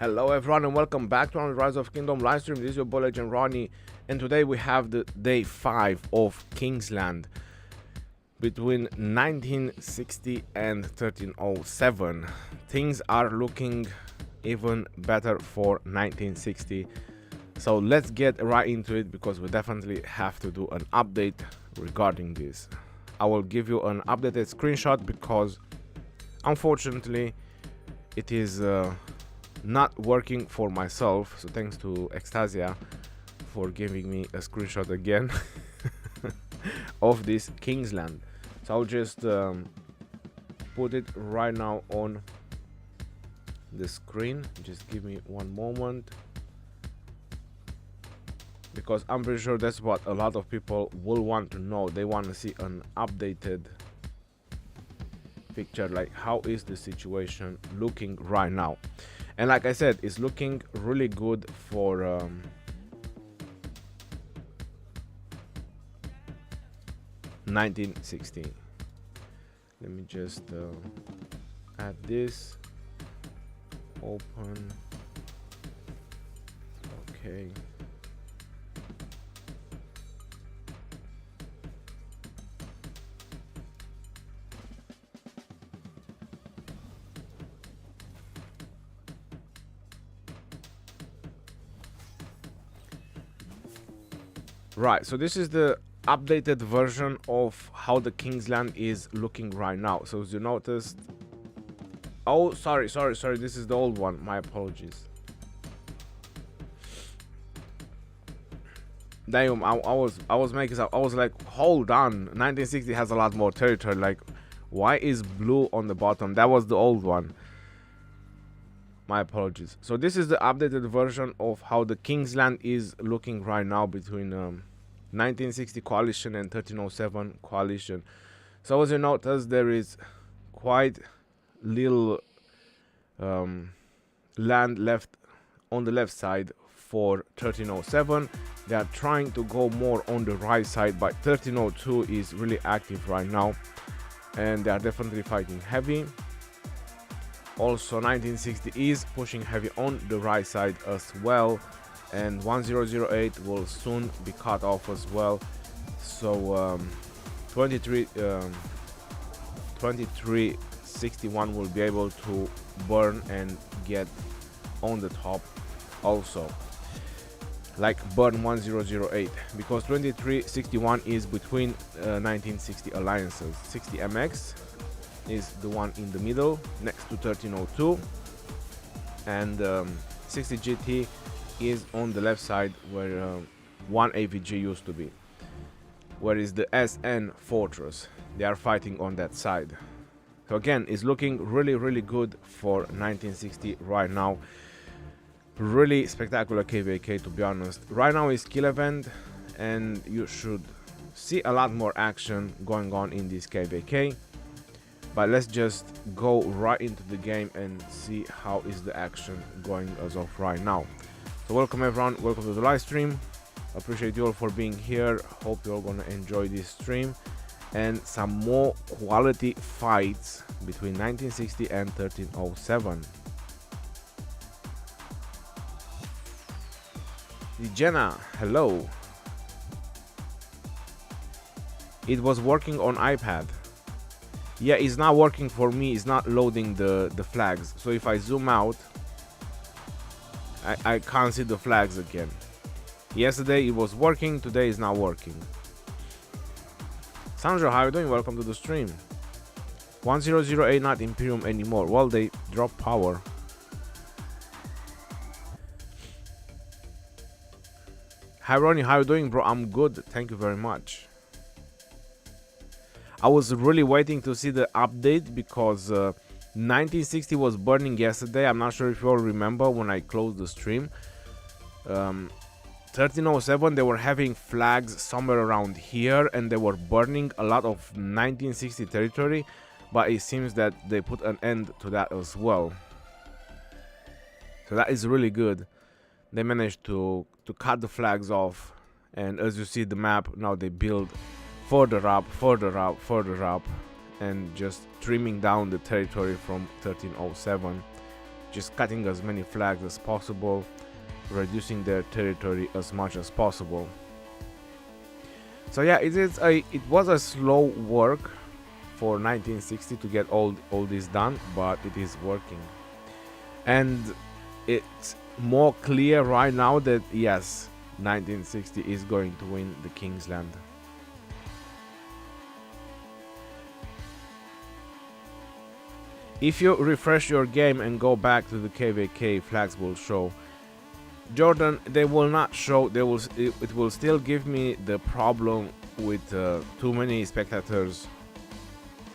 Hello everyone and welcome back to our Rise of Kingdom live stream. This is your boy Legend Ronnie, and today we have the day 5 of Kingsland between 1960 and 1307. Things are looking even better for 1960, so let's get right into it because we definitely have to do an update regarding this. I will give you an updated screenshot because unfortunately it is not working for myself, so thanks to Extasia for giving me a screenshot again of this Kingsland. So I'll just put it right now on the screen. Just give me one moment, because I'm pretty sure that's what a lot of people will want to know. They want to see an updated picture, like how is the situation looking right now. And like I said, it's looking really good for 1960. Let me just add this, open, okay. Right, so this is the updated version of how the Kingsland is looking right now. So as you noticed, oh sorry, this is the old one, my apologies. Damn, I was making up. I was like, hold on, 1960 has a lot more territory. Like, why is blue on the bottom? That was the old one, my apologies. So this is the updated version of how the Kingsland is looking right now between 1960 coalition and 1307 coalition. So as you notice, there is quite little land left on the left side for 1307. They are trying to go more on the right side, but 1302 is really active right now and they are definitely fighting heavy. Also 1960 is pushing heavy on the right side as well, and 1008 will soon be cut off as well. So 2361 will be able to burn and get on the top also, like burn 1008, because 2361 is between 1960 alliances. 60 MX is the one in the middle next to 1302, and 60 GT is on the left side where 1 AVG used to be, where is the SN Fortress. They are fighting on that side. So again, it's looking really good for 1960 right now. Really spectacular KVK, to be honest. Right now is kill event and you should see a lot more action going on in this KVK. But let's just go right into the game and see how is the action going as of right now. So welcome everyone, welcome to the live stream. Appreciate you all for being here. Hope you're all gonna enjoy this stream and some more quality fights between 1960 and 1307. Jenna, hello. It was working on iPad. Yeah, it's not working for me. It's not loading the flags. So if I zoom out, I can't see the flags again. Yesterday it was working, today is not working. Sandra, how are you doing? Welcome to the stream. 1008 not Imperium anymore. Well, they dropped power. Hi Ronnie, how are you doing, bro? I'm good, thank you very much. I was really waiting to see the update because 1960 was burning yesterday. I'm not sure if you all remember when I closed the stream. 1307, they were having flags somewhere around here and they were burning a lot of 1960 territory, but it seems that they put an end to that as well. So that is really good. They managed to cut the flags off, and as you see the map now, they build further up, and just trimming down the territory from 1307. just cutting as many flags as possible, reducing their territory as much as possible. So yeah, it was a slow work for 1960 to get all this done, but it is working. And it's more clear right now that yes, 1960 is going to win the Kingsland. If you refresh your game and go back to the KVK, flags will show. Jordan, they will not show. It will still give me the problem with too many spectators.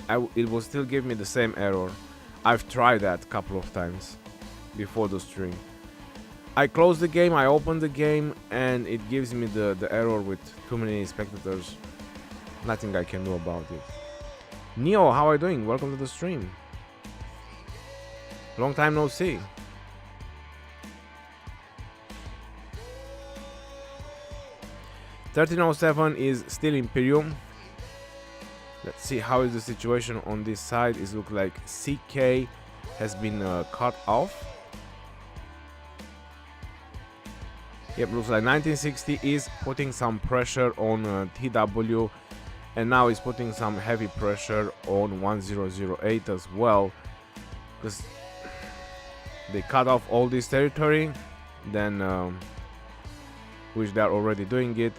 It will still give me the same error. I've tried that a couple of times before the stream. I close the game, I open the game, and it gives me the error with too many spectators. Nothing I can do about it. Neo, how are you doing? Welcome to the stream. Long time no see. $1307 is still Imperium. Let's see how is the situation on this side. It looks like CK has been cut off. Yep, looks like 1960 is putting some pressure on TW, and now is putting some heavy pressure on 1008 as well, because they cut off all this territory, then which they're already doing it.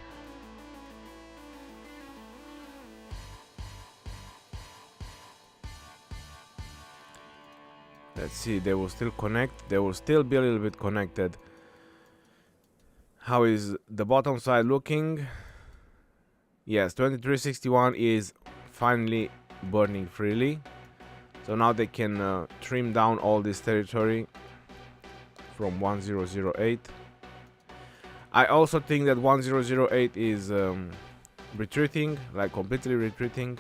Let's see, they will still connect. They will still be a little bit connected. How is the bottom side looking? Yes, 2361 is finally burning freely. So now they can trim down all this territory from 1008. I also think that 1008 is retreating, like completely retreating,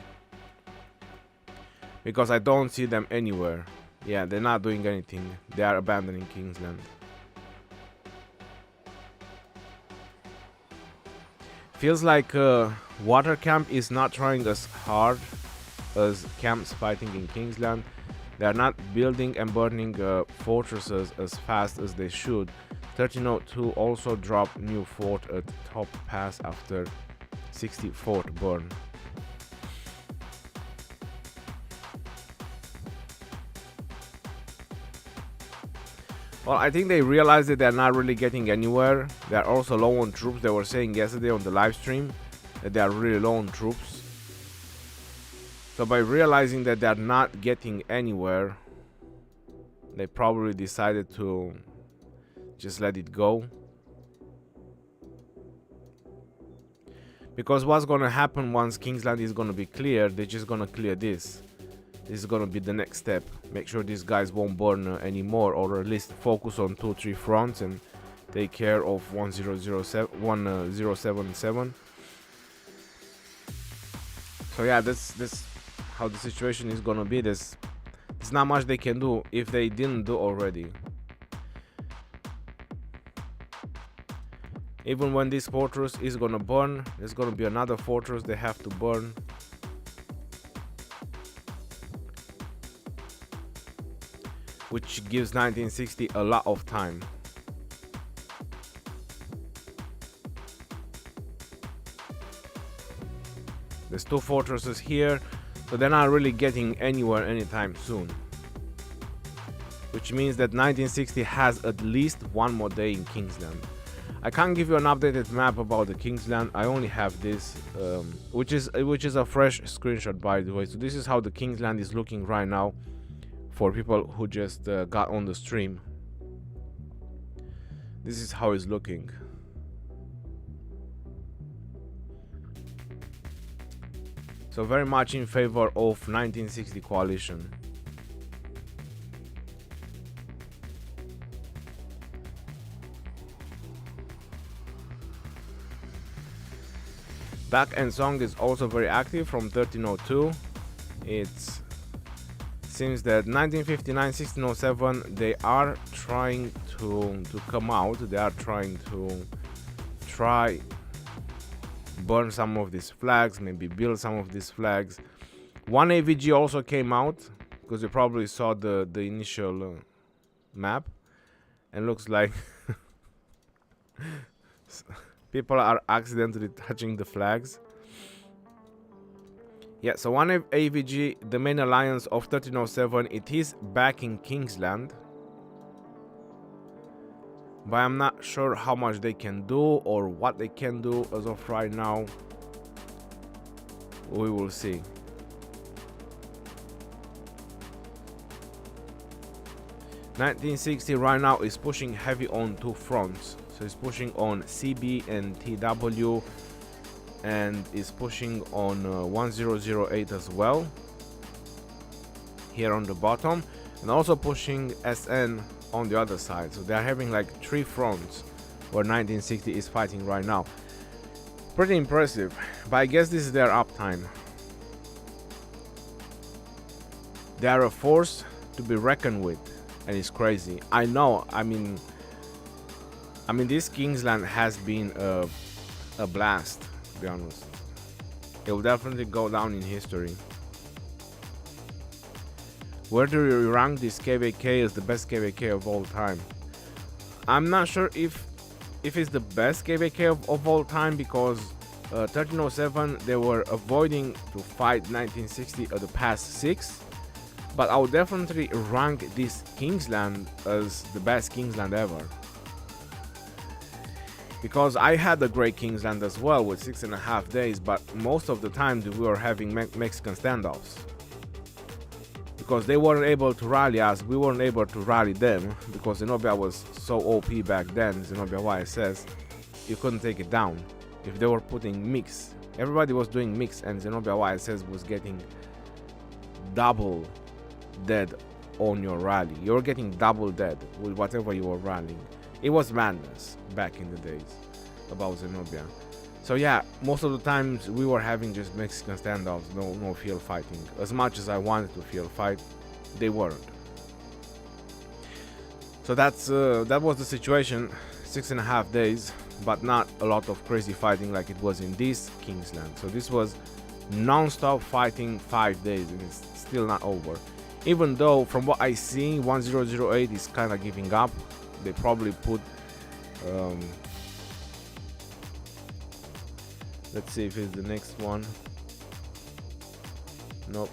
because I don't see them anywhere. Yeah, they're not doing anything. They are abandoning Kingsland. Feels like Water Camp is not trying as hard as camps fighting in Kingsland. They are not building and burning fortresses as fast as they should. 1302 also dropped new fort at Top Pass after 60 fort burn. Well, I think they realized that they're not really getting anywhere. They're also low on troops. They were saying yesterday on the live stream that they are really low on troops. So by realizing that they're not getting anywhere, they probably decided to just let it go. Because what's gonna happen once Kingsland is gonna be cleared, they're just gonna clear this. This is gonna be the next step. Make sure these guys won't burn anymore, or at least focus on 2-3 fronts and take care of 1077. So yeah, that's how the situation is gonna be. There's not much they can do if they didn't do already. Even when this fortress is gonna burn, there's gonna be another fortress they have to burn. Which gives 1960 a lot of time. There's two fortresses here, so they're not really getting anywhere anytime soon. Which means that 1960 has at least one more day in Kingsland. I can't give you an updated map about the Kingsland. I only have this, which is a fresh screenshot, by the way. So this is how the Kingsland is looking right now. For people who just got on the stream, this is how it's looking. So very much in favor of 1960 coalition. Back and Song is also very active from 1302. It's seems that 1959, 1607, they are trying to come out. They are trying to burn some of these flags, maybe build some of these flags. One AVG also came out, because you probably saw the initial map, and looks like people are accidentally touching the flags. Yeah, so one AVG, the main alliance of 1307, it is back in Kingsland. But I'm not sure how much they can do or what they can do as of right now. We will see. (1960) right now is pushing heavy on two fronts. So it's pushing on CB and TW, and is pushing on 1008 as well, here on the bottom, and also pushing SN on the other side. So they're having like three fronts where 1960 is fighting right now. Pretty impressive, but I guess this is their uptime. They are a force to be reckoned with, and it's crazy. I know, I mean this Kingsland has been a blast, to be honest. It will definitely go down in history. Where do you rank this KVK as the best KVK of all time? I'm not sure if it's the best KVK of all time, because 1307 they were avoiding to fight 1960 at the past 6, but I would definitely rank this Kingsland as the best Kingsland ever. Because I had a great Kingsland as well with 6.5 days, but most of the time we were having Mexican standoffs. Because they weren't able to rally us, we weren't able to rally them, because Zenobia was so OP back then, Zenobia YSS, you couldn't take it down. If they were putting mix, everybody was doing mix, and Zenobia YSS was getting double dead on your rally. You're getting double dead with whatever you were rallying. It was madness back in the days about Zenobia. So yeah, most of the times we were having just Mexican standoffs, no field fighting. As much as I wanted to field fight, they weren't. So that was the situation. 6.5 days, but not a lot of crazy fighting like it was in this Kingsland. So this was non-stop fighting 5 days, and it's still not over. Even though from what I see, 1008 is kind of giving up. They probably put let's see if it's the next one. Nope.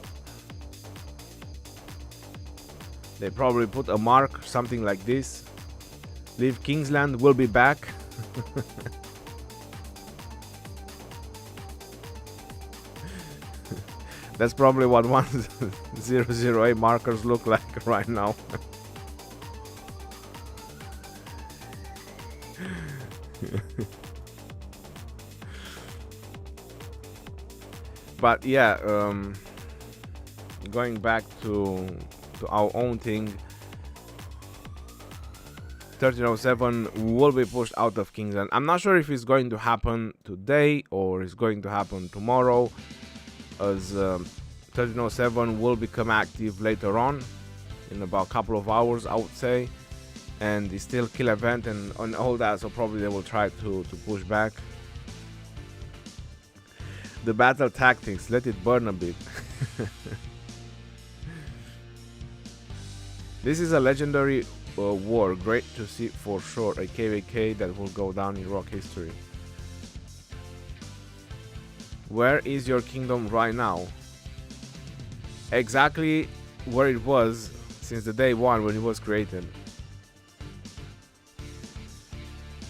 They probably put a mark, something like this. Leave Kingsland, will be back. That's probably what 1008 markers look like right now. But yeah, going back to our own thing, 1307 will be pushed out of Kingsland. I'm not sure if it's going to happen today or it's going to happen tomorrow, as 1307 will become active later on in about a couple of hours, I would say, and it's still kill event and all that, so probably they will try to push back. The battle tactics, let it burn a bit. This is a legendary war, great to see for sure, a KVK that will go down in rock history. Where is your kingdom right now? Exactly where it was since the day one when it was created.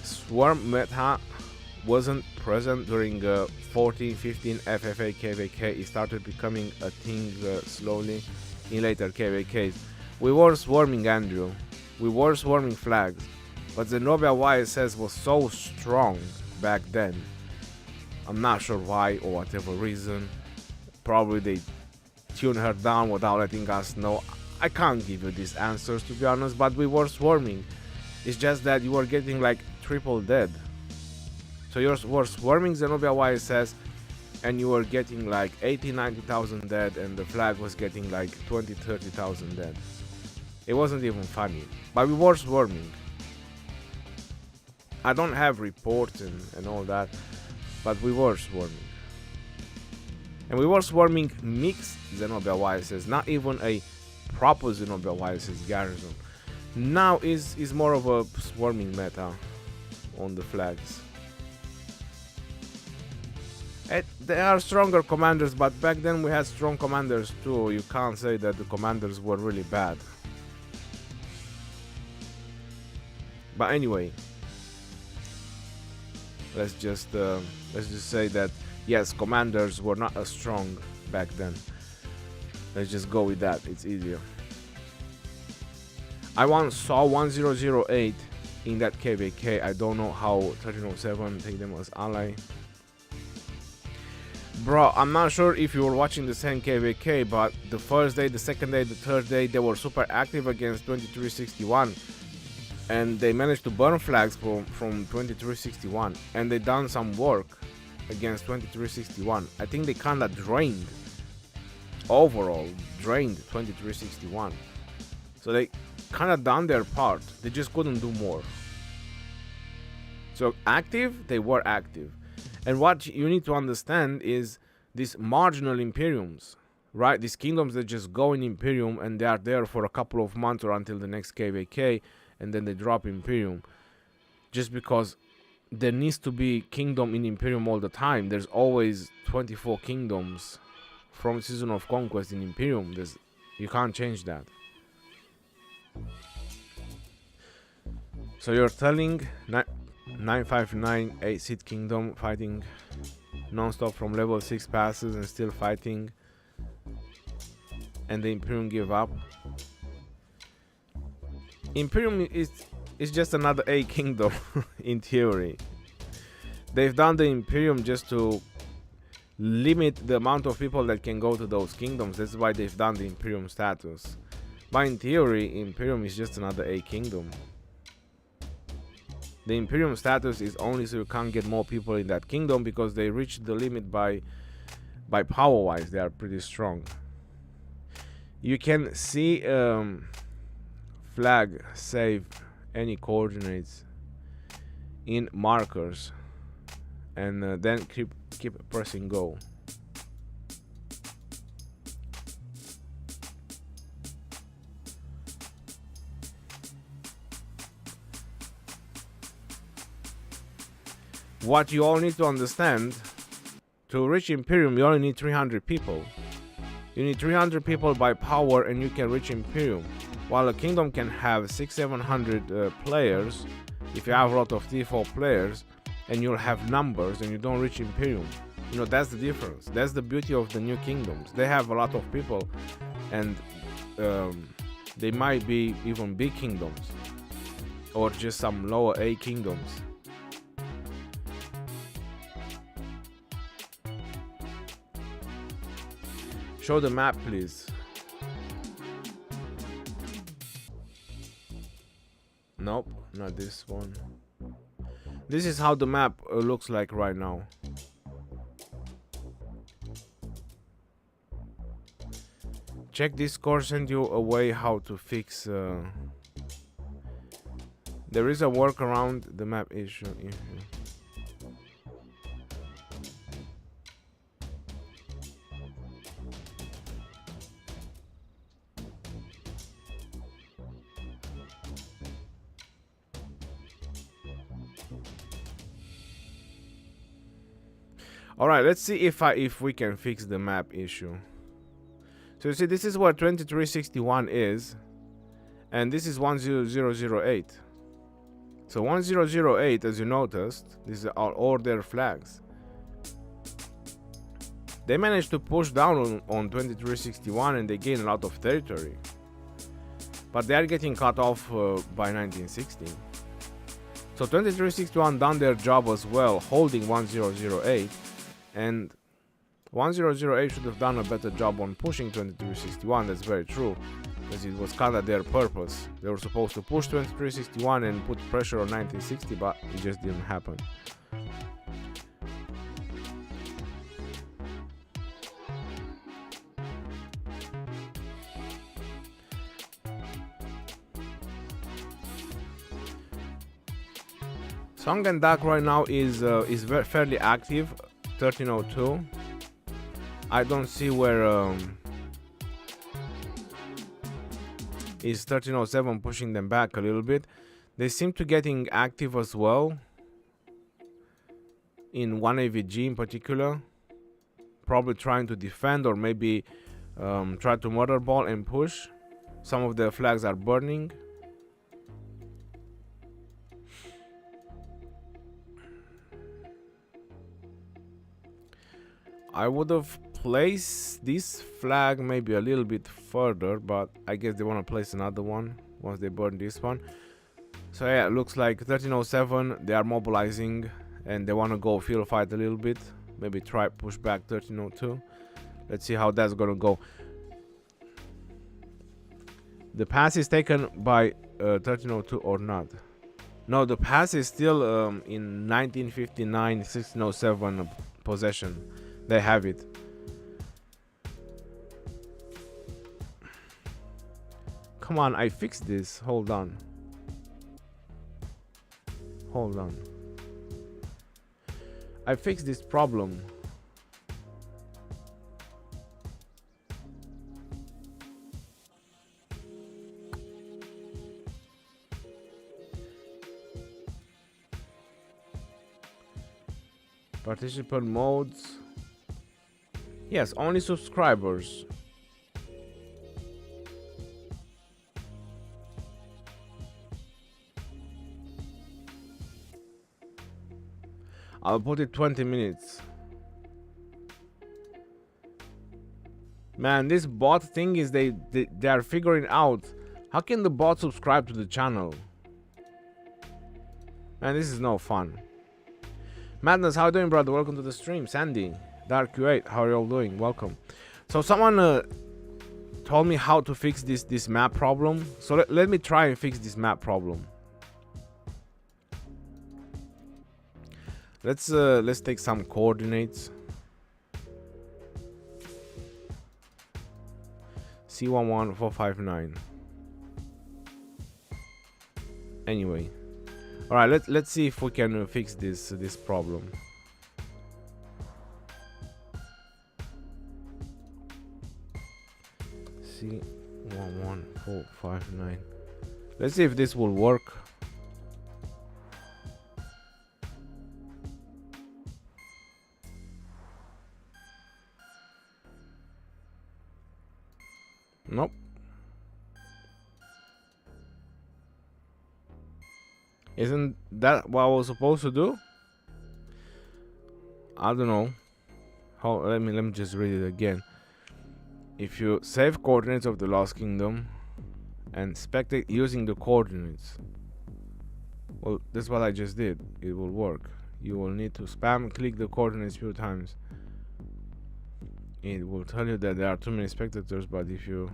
Swarm meta wasn't present during 14-15 FFA KVK. It started becoming a thing slowly in later KVKs. We were swarming, Andrew. We were swarming flags, but Zenobia YSS was so strong back then. I'm not sure why or whatever reason. Probably they tuned her down without letting us know. I can't give you these answers, to be honest, but we were swarming. It's just that you were getting like triple dead. So you were swarming Zenobia YSS and you were getting like 80-90,000 dead, and the flag was getting like 20-30,000 dead. It wasn't even funny, but we were swarming. I don't have reports and all that, but we were swarming. And we were swarming mixed Zenobia YSS, not even a proper Zenobia YSS garrison. Now is more of a swarming meta on the flags. They are stronger commanders, but back then we had strong commanders too. You can't say that the commanders were really bad. But anyway, let's just say that yes, commanders were not as strong back then. Let's just go with that. It's easier. I once saw 1008 in that KVK. I don't know how 1307 take them as ally. Bro, I'm not sure if you were watching the same KVK, but the first day, the second day, the third day, they were super active against 2361. And they managed to burn flags from 2361. And they done some work against 2361. I think they kinda drained, overall, drained 2361. So they kinda done their part. They just couldn't do more. So active, they were active. And what you need to understand is these marginal imperiums, right? These kingdoms that just go in imperium and they are there for a couple of months or until the next KVK, and then they drop imperium. Just because there needs to be kingdom in imperium all the time. There's always 24 kingdoms from Season of Conquest in imperium. You can't change that. So you're telling 959 8-seat kingdom fighting non-stop from level 6 passes and still fighting, and the imperium give up? Imperium is just another A kingdom in theory. They've done the imperium just to limit the amount of people that can go to those kingdoms. That's why they've done the imperium status. But in theory, imperium is just another A kingdom. The imperium status is only so you can't get more people in that kingdom, because they reach the limit by power wise. They are pretty strong. You can see flag save any coordinates in markers, and then keep pressing go. What you all need to understand, to reach Imperium you only need 300 people. You need 300 people by power and you can reach Imperium. While a kingdom can have 600-700 players, if you have a lot of T4 players, and you'll have numbers and you don't reach Imperium. You know, that's the difference. That's the beauty of the new kingdoms. They have a lot of people, and they might be even big kingdoms, or just some lower A kingdoms. Show the map, please. Nope, not this one. This is how the map looks like right now. Check Discord, send you a way how to fix. There is a workaround the map issue. Alright, let's see if we can fix the map issue. So you see, this is where 2361 is, and this is 10008. So 1008, as you noticed, these are all their flags. They managed to push down on 2361 and they gain a lot of territory. But they are getting cut off by 1916. So 2361 done their job as well, holding 1008. And 1008 should have done a better job on pushing 2361, that's very true, because it was kind of their purpose. They were supposed to push 2361 and put pressure on 1960, but it just didn't happen. Song and Dark right now is fairly active. 1302. I don't see where is 1307 pushing them back a little bit. They seem to getting active as well in 1 AVG in particular, probably trying to defend or maybe try to murder ball and push. Some of the flags are burning. I would have placed this flag maybe a little bit further, but I guess they want to place another one once they burn this one. So yeah, it looks like 1307, they are mobilizing and they want to go field fight a little bit. Maybe try push back 1302. Let's see how that's gonna go. The pass is taken by 1302 or not? No, the pass is still in 1959 1607 possession. They have it. Come on, I fixed this. Hold on. Hold on. I fixed this problem. Participant modes. Yes, only subscribers. I'll put it 20 minutes. Man, this bot thing is they are figuring out how can the bot subscribe to the channel. Man, this is no fun. Madness, how you doing, brother? Welcome to the stream. Sandy, Dark Q8, how are you all doing? Welcome. So someone told me how to fix this map problem. So let me try and fix this map problem. Let's take some coordinates. C11459. Anyway, all right. Let's see if we can fix this problem. C11459. Let's see if this will work. Nope. Isn't that what I was supposed to do? I don't know. Let me just read it again. If you save coordinates of the Lost Kingdom and spectate using the coordinates, well, that's what I just did. It will work. You will need to spam click the coordinates a few times. It will tell you that there are too many spectators, but if you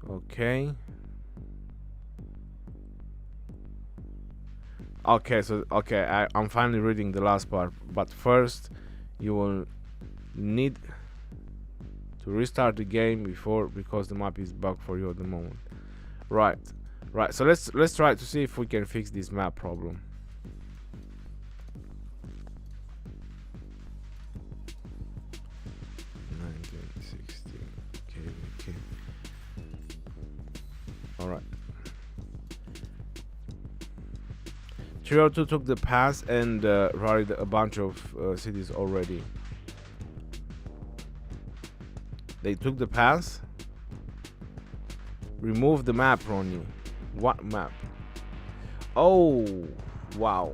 okay, so I'm finally reading the last part, but first you will need to restart the game because the map is bugged for you at the moment. Right. So let's try to see if we can fix this map problem. KVK. All right. 302 took the pass and rallied a bunch of cities already. They took the pass. Remove the map, Ronnie. What map? Oh, wow.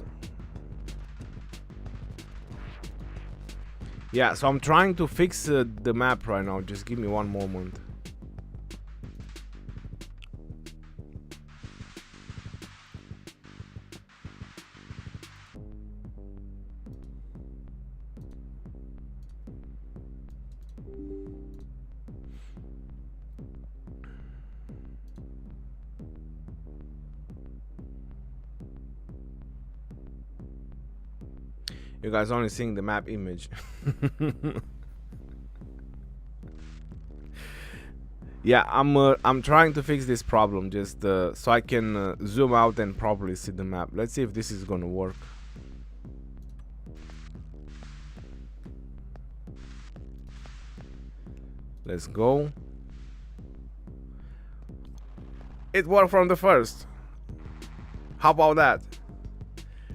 Yeah, so I'm trying to fix the map right now. Just give me one moment. You guys only seeing the map image. Yeah, I'm trying to fix this problem just so I can zoom out and properly see the map. Let's see if this is gonna work. Let's go. It worked from the first. How about that?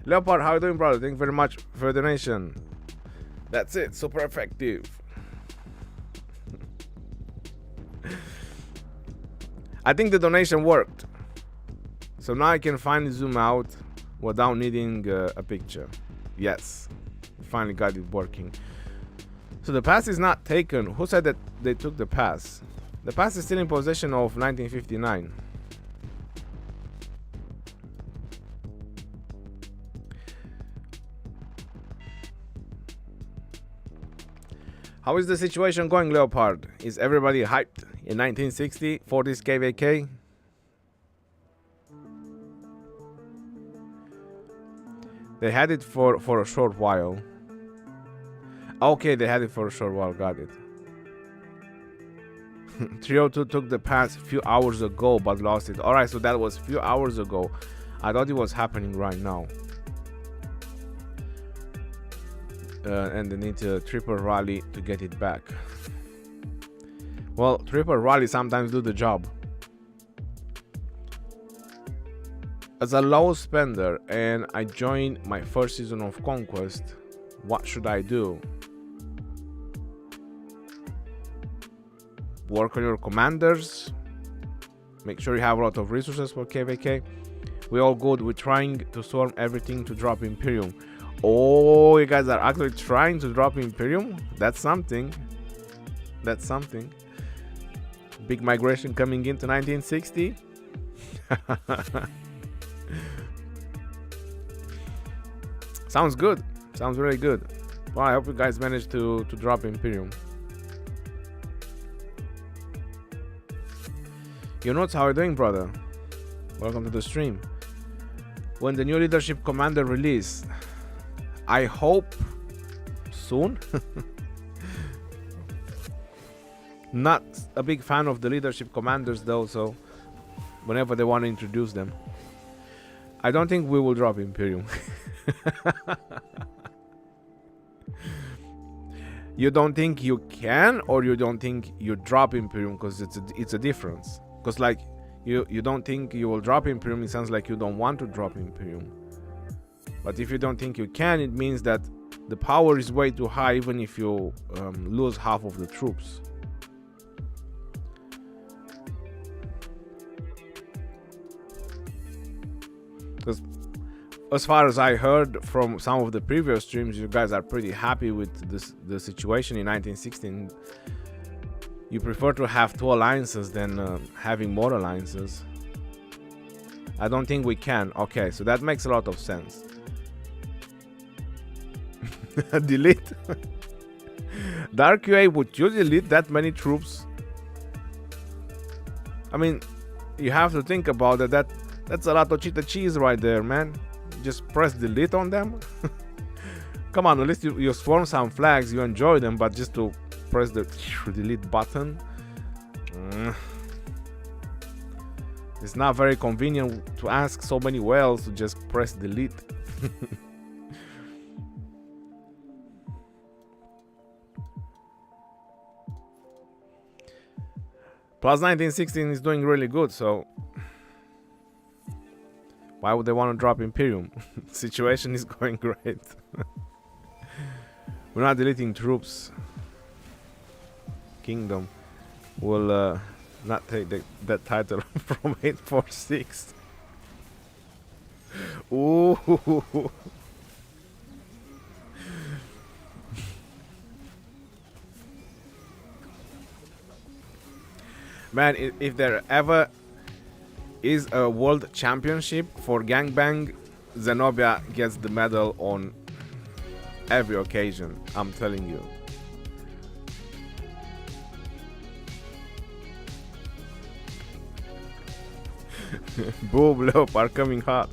Leopard, how you doing, brother? Thank you very much for your donation. That's it. Super effective. I think the donation worked. So now I can finally zoom out without needing a picture. Yes. Finally got it working. So the pass is not taken. Who said that they took the pass? The pass is still in possession of 1959. How is the situation going, Leopard? Is everybody hyped in 1960 for this KVK? They had it for a short while. Okay, they had it for a short while, got it. 302 took the pass a few hours ago but lost it. Alright, so that was a few hours ago. I thought it was happening right now. And they need a triple rally to get it back. Well, triple rally sometimes do the job. As a low spender and I joined my first season of Conquest, what should I do? Work on your commanders. Make sure you have a lot of resources for KVK. We're all good. We're trying to storm everything to drop Imperium. Oh, you guys are actually trying to drop Imperium? That's something. That's something. Big migration coming into 1960. Sounds good. Sounds really good. Well, I hope you guys managed to drop Imperium. You know how you're doing, brother? Welcome to the stream. When the new leadership commander release, I hope soon. Not a big fan of the leadership commanders though, so whenever they want to introduce them. I don't think we will drop Imperium. You don't think you can, or you don't think you drop Imperium? Because it's a difference. Because like you don't think you will drop Imperium, it sounds like you don't want to drop Imperium. But if you don't think you can, it means that the power is way too high, even if you lose half of the troops. Because as far as I heard from some of the previous streams, you guys are pretty happy with the situation in 1916. You prefer to have 2 alliances than having more alliances. I don't think we can. Okay, so that makes a lot of sense. Delete. Dark UA, would you delete that many troops? I mean, you have to think about it. That's a lot of cheetah cheese right there, man. Just press delete on them. Come on, at least you swarm some flags, you enjoy them, but just to press the delete button, it's not very convenient to ask so many whales to just press delete. Plus 1916 is doing really good, so why would they want to drop Imperium? Situation is going great. We're not deleting troops. Kingdom will not take that title from 846. Ooh. Man, if there ever is a world championship for gangbang, Zenobia gets the medal on every occasion, I'm telling you. Boom, Leopard coming hot.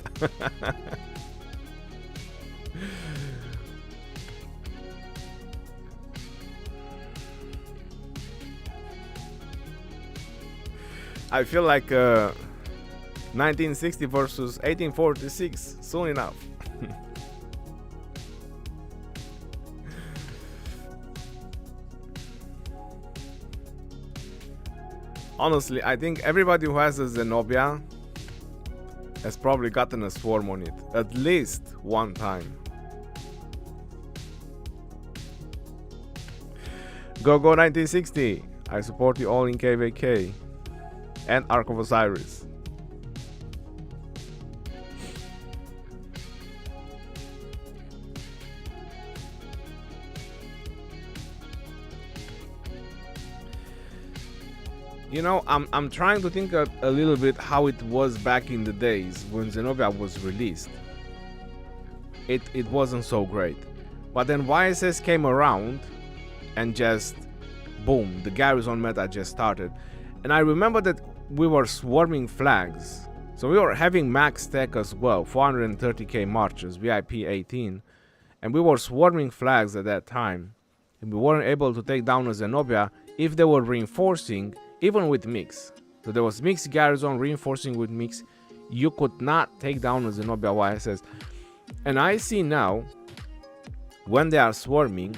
I feel like 1960 versus 1846 soon enough. Honestly, I think everybody who has a Zenobia has probably gotten a swarm on it at least one time. Go 1960. I support you all in KVK and Ark of Osiris. You know, I'm trying to think a little bit how it was back in the days when Zenobia was released. It wasn't so great. But then YSS came around and just boom, the Garrison meta just started. And I remember that we were swarming flags. So we were having max tech as well, 430k marches, VIP 18. And we were swarming flags at that time. And we weren't able to take down a Zenobia if they were reinforcing, even with mix. So there was mix Garrison reinforcing with mix. You could not take down a Zenobia YSS. And I see now, when they are swarming,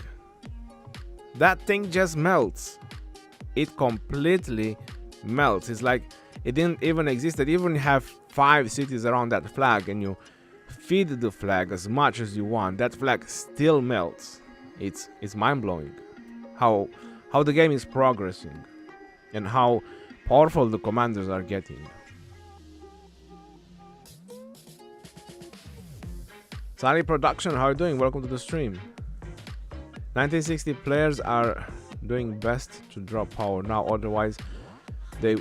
that thing just melts. It completely melts. It's like it didn't even exist. It even have 5 cities around that flag, and you feed the flag as much as you want. That flag still melts. It's mind-blowing how the game is progressing and how powerful the commanders are getting. Sunny Production, how are you doing? Welcome to the stream. 1960 players are doing best to drop power now, otherwise they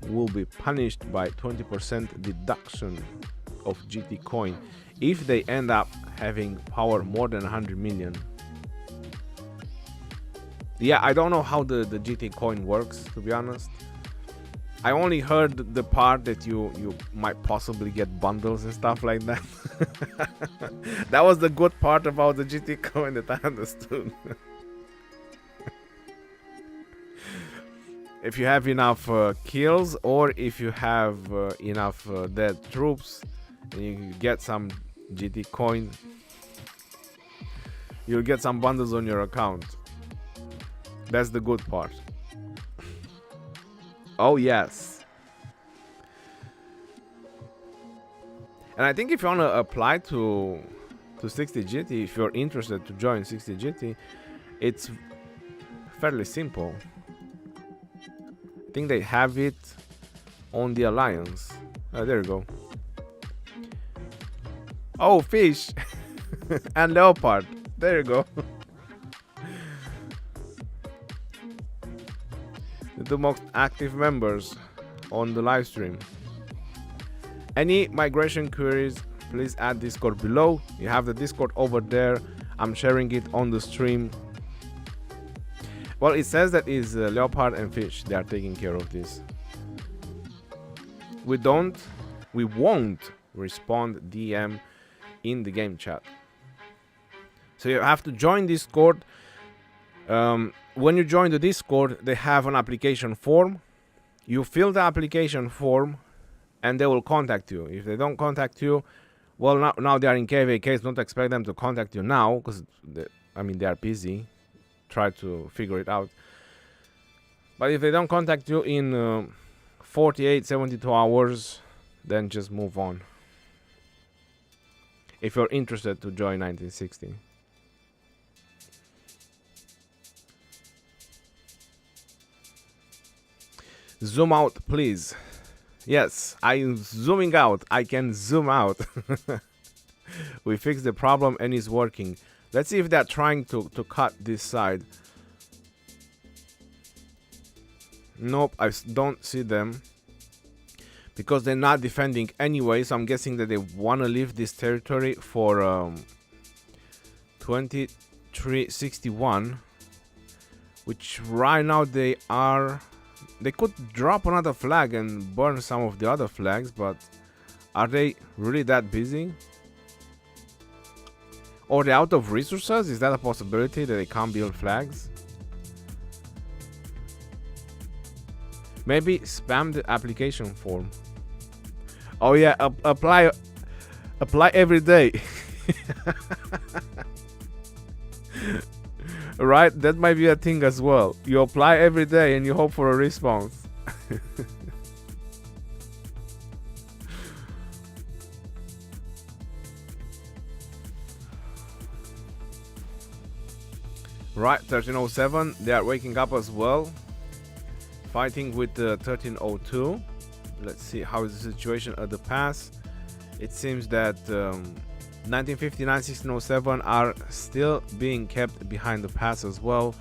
will be punished by 20% deduction of GT coin if they end up having power more than 100 million. Yeah, I don't know how the GT coin works, to be honest. I only heard the part that you might possibly get bundles and stuff like that. That was the good part about the GT coin that I understood. If you have enough kills, or if you have enough dead troops, and you get some GT coin, you'll get some bundles on your account. That's the good part. Oh yes. And I think if you want to apply to 60 GT, if you're interested to join 60 GT, it's fairly simple. I think they have it on the Alliance. There you go. Oh, fish and leopard. There you go. The 2 most active members on the live stream. Any migration queries, please add Discord below. You have the Discord over there. I'm sharing it on the stream. Well, it says that is leopard and fish. They are taking care of this. We won't respond DM in the game chat. So you have to join Discord. When you join the Discord, they have an application form. You fill the application form and they will contact you. If they don't contact you, well, now they are in KVKs. Don't expect them to contact you now, because they are busy. Try to figure it out. But if they don't contact you in 48, 72 hours, then just move on. If you're interested to join 1960. Zoom out, please. Yes, I'm zooming out. I can zoom out. We fixed the problem and it's working. Let's see if they're trying to cut this side. Nope, I don't see them. Because they're not defending anyway, so I'm guessing that they want to leave this territory for 2361. Which right now they are... They could drop another flag and burn some of the other flags, but are they really that busy? Or they're out of resources? Is that a possibility that they can't build flags? Maybe spam the application form. Oh yeah, apply every day. Right, that might be a thing as well. You apply every day and you hope for a response. Right, 1307, they are waking up as well, fighting with 1302. Let's see how is the situation at the pass. It seems that 1959, 1607 are still being kept behind the pass as well.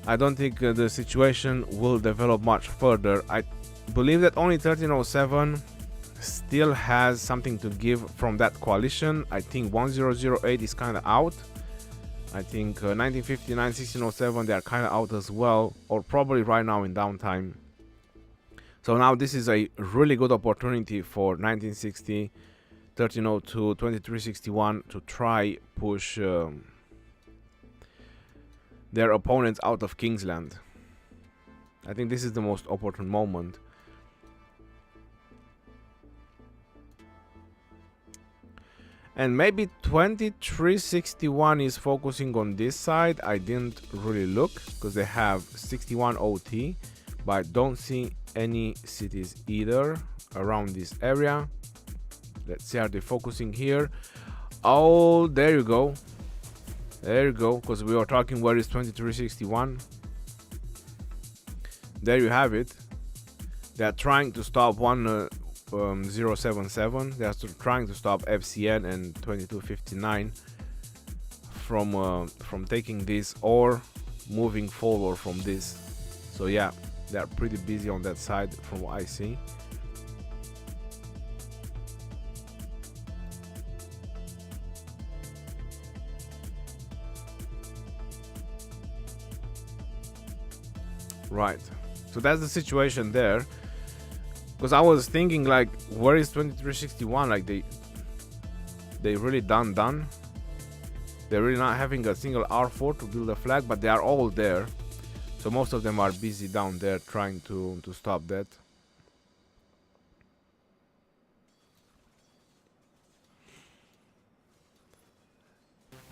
I don't think the situation will develop much further. I believe that only 1307 still has something to give from that coalition. I think 1008 is kind of out. I think 1959, 1607, they are kind of out as well, or probably right now in downtime. So now this is a really good opportunity for 1960, 1302, 2361 to try push their opponents out of Kingsland. I think this is the most opportune moment. And maybe 2361 is focusing on this side. I didn't really look because they have 61 OT, but I don't see any cities either around this area. Let's see, are they focusing here? Oh, there you go. There you go, because we were talking where is 2361. There you have it. They are trying to stop 1077. They are trying to stop FCN and 2259 from taking this or moving forward from this. So yeah, they are pretty busy on that side from what I see. Right, so that's the situation there. Because I was thinking, like, where is 2361? Like, they really done. They're really not having a single R4 to build a flag, but they are all there. So most of them are busy down there trying to stop that.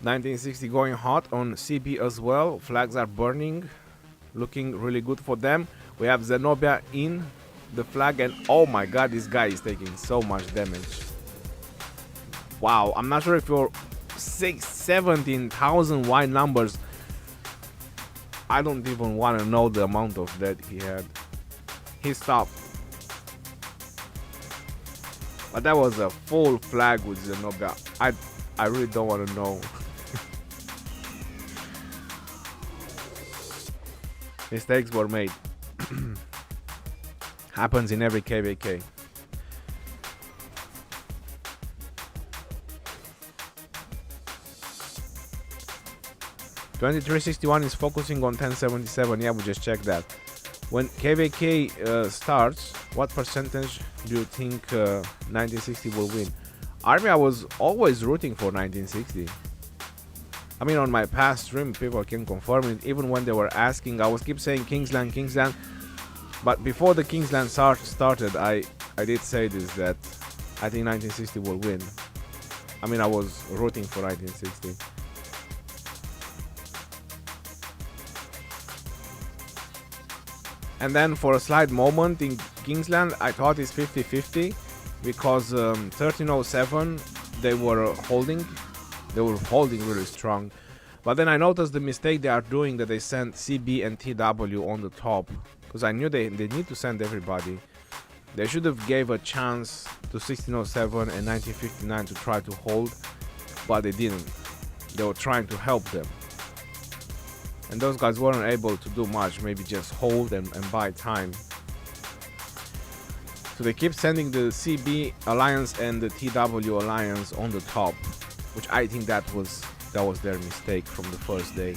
(1960) going hot on CB as well. Flags are burning, looking really good for them. We have Zenobia in the flag, and oh my god, this guy is taking so much damage. Wow, I'm not sure if you're 17,000 wide numbers. I don't even want to know the amount of that he had. He stopped, but that was a full flag with Zenobia. I really don't want to know. Mistakes were made. Happens in every KVK. (2361) is focusing on 1077. Yeah, we just checked that. When KVK starts, what percentage do you think 1960 will win? Army, I was always rooting for 1960. I mean, on my past stream, people can confirm it. Even when they were asking, I was keep saying Kingsland, Kingsland. But before the Kingsland started, I did say this, that I think 1960 will win. I mean, I was rooting for 1960. And then for a slight moment in Kingsland, I thought it's 50-50 because 1307, they were holding really strong. But then I noticed the mistake they are doing, that they sent CB and TW on the top, because I knew they need to send everybody. They should have gave a chance to 1607 and 1959 to try to hold, but they didn't. They were trying to help them, and those guys weren't able to do much, maybe just hold and buy time. So they keep sending the CB alliance and the TW alliance on the top, which I think that was their mistake from the first day,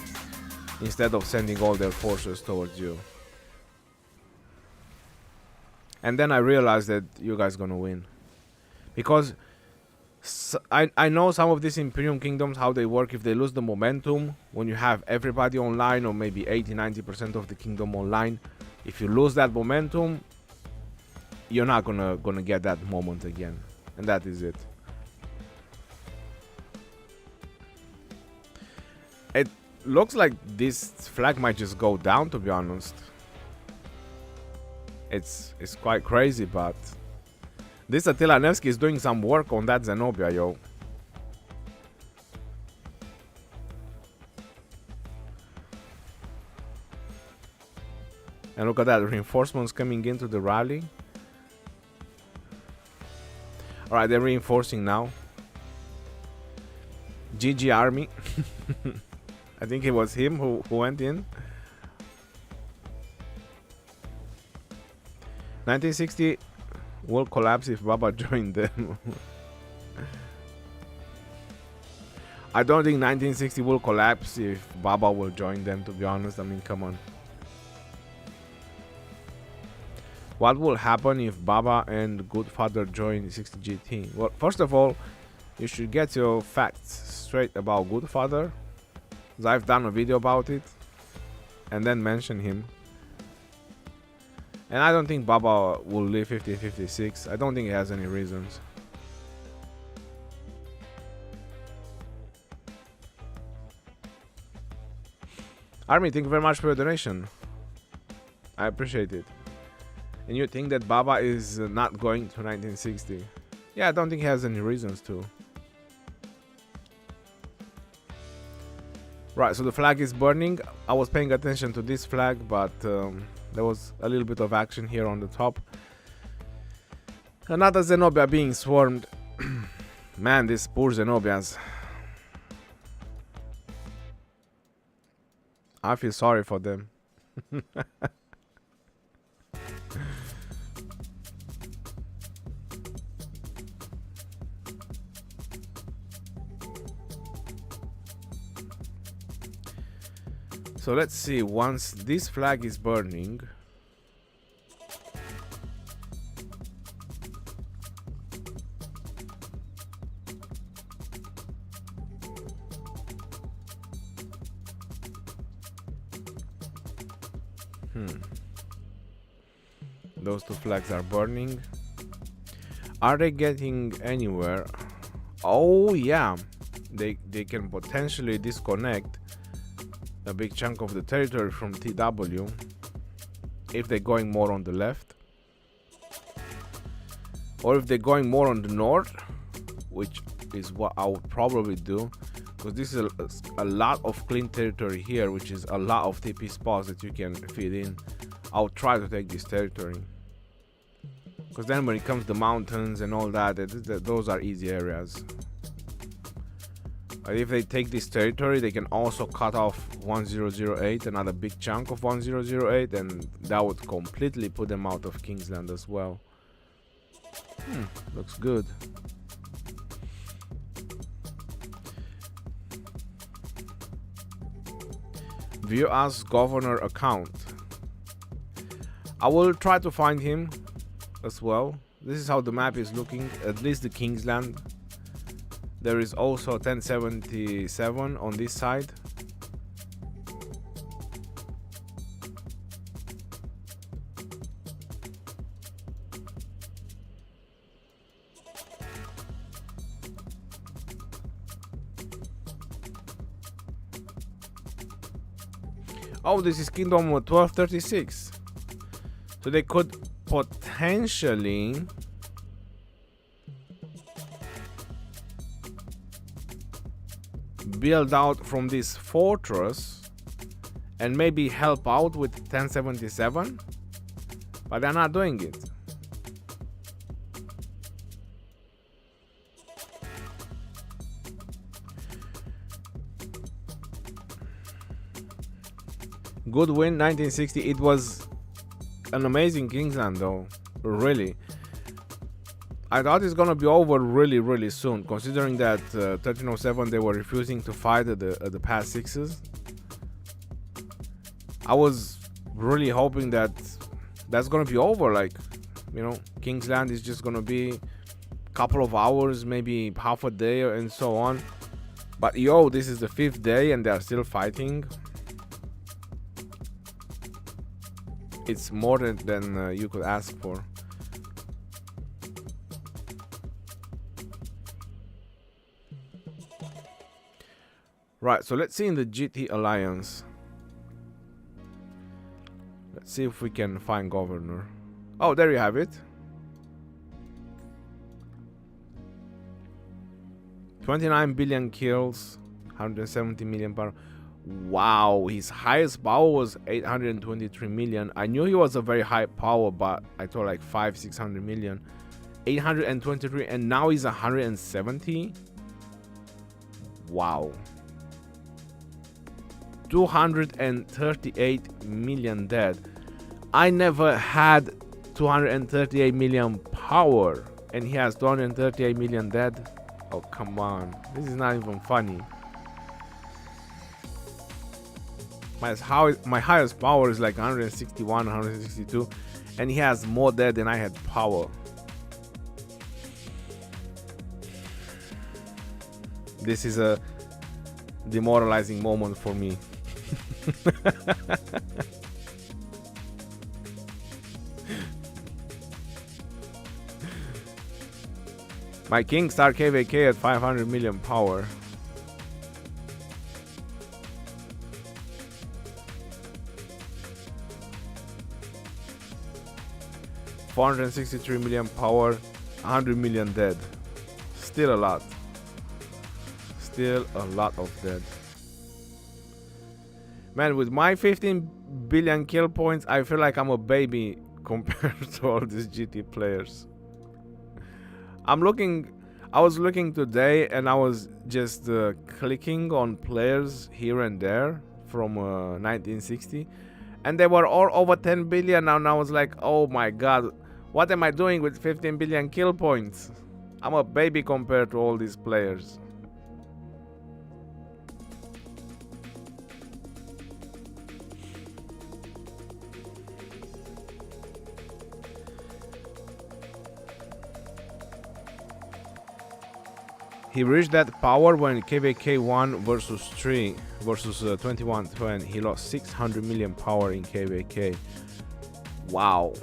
instead of sending all their forces towards you. And then I realized that you guys gonna win, because I know some of these Imperium kingdoms, how they work. If they lose the momentum, when you have everybody online, or maybe 80-90% of the kingdom online, if you lose that momentum, you're not gonna get that moment again, and that is it. It looks like this flag might just go down, to be honest. It's quite crazy, but this Attila Nevsky is doing some work on that Zenobia, yo. And look at that, reinforcements coming into the rally. Alright, they're reinforcing now. GG Army. I think it was him who went in. 1960 will collapse if Baba joined them. I don't think 1960 will collapse if Baba will join them, to be honest. I mean, come on. What will happen if Baba and Goodfather join 60 GT? Well, first of all, you should get your facts straight about Goodfather, because I've done a video about it, and then mention him. And I don't think Baba will live 1556. I don't think he has any reasons. Army, thank you very much for your donation. I appreciate it. And you think that Baba is not going to 1960? Yeah, I don't think he has any reasons to. Right, so the flag is burning. I was paying attention to this flag, but there was a little bit of action here on the top. Another Zenobia being swarmed. Man, these poor Zenobias. I feel sorry for them. So let's see, once this flag is burning, those two flags are burning. Are they getting anywhere? Oh yeah, they can potentially disconnect a big chunk of the territory from TW if they're going more on the left, or if they're going more on the north, which is what I would probably do, because this is a lot of clean territory here, which is a lot of TP spots that you can feed in. I'll try to take this territory, because then when it comes to mountains and all that, those are easy areas. If they take this territory, they can also cut off 1008, another big chunk of 1008, and that would completely put them out of Kingsland as well. Looks good. View as governor account. I will try to find him as well. This is how the map is looking, at least the Kingsland. There is also 1077 on this side. Oh, this is Kingdom 1236. So they could potentially build out from this fortress and maybe help out with 1077, but they're not doing it. Good win, 1960. It was an amazing Kingsland though, really. I thought it's gonna be over really soon, considering that 1307 they were refusing to fight at the past sixes. I was really hoping that that's gonna be over, like, you know, Kingsland is just gonna be a couple of hours, maybe half a day and so on. But yo, this is the 5th day and they are still fighting. It's more than you could ask for. Right, so let's see in the GT Alliance. Let's see if we can find governor. Oh, there you have it. 29 billion kills, 170 million power. Wow, his highest power was 823 million. I knew he was a very high power, but I thought like 500-600 million. 823, and now he's 170. Wow. 238 million dead. I never had 238 million power, and he has 238 million dead. Oh, come on. This is not even funny. My highest power is like 161, 162, and he has more dead than I had power. This is a demoralizing moment for me. My Kingstar KVK at 500 million power. $463 million power, 100 million dead. Still a lot. Still a lot of dead. Man, with my 15 billion kill points, I feel like I'm a baby compared to all these GT players. I was looking today, and I was just clicking on players here and there from 1960, and they were all over 10 billion now, and I was like, oh my god, what am I doing with 15 billion kill points? I'm a baby compared to all these players. He reached that power when KVK 1 versus 3 versus 21-20. He lost 600 million power in KVK. Wow.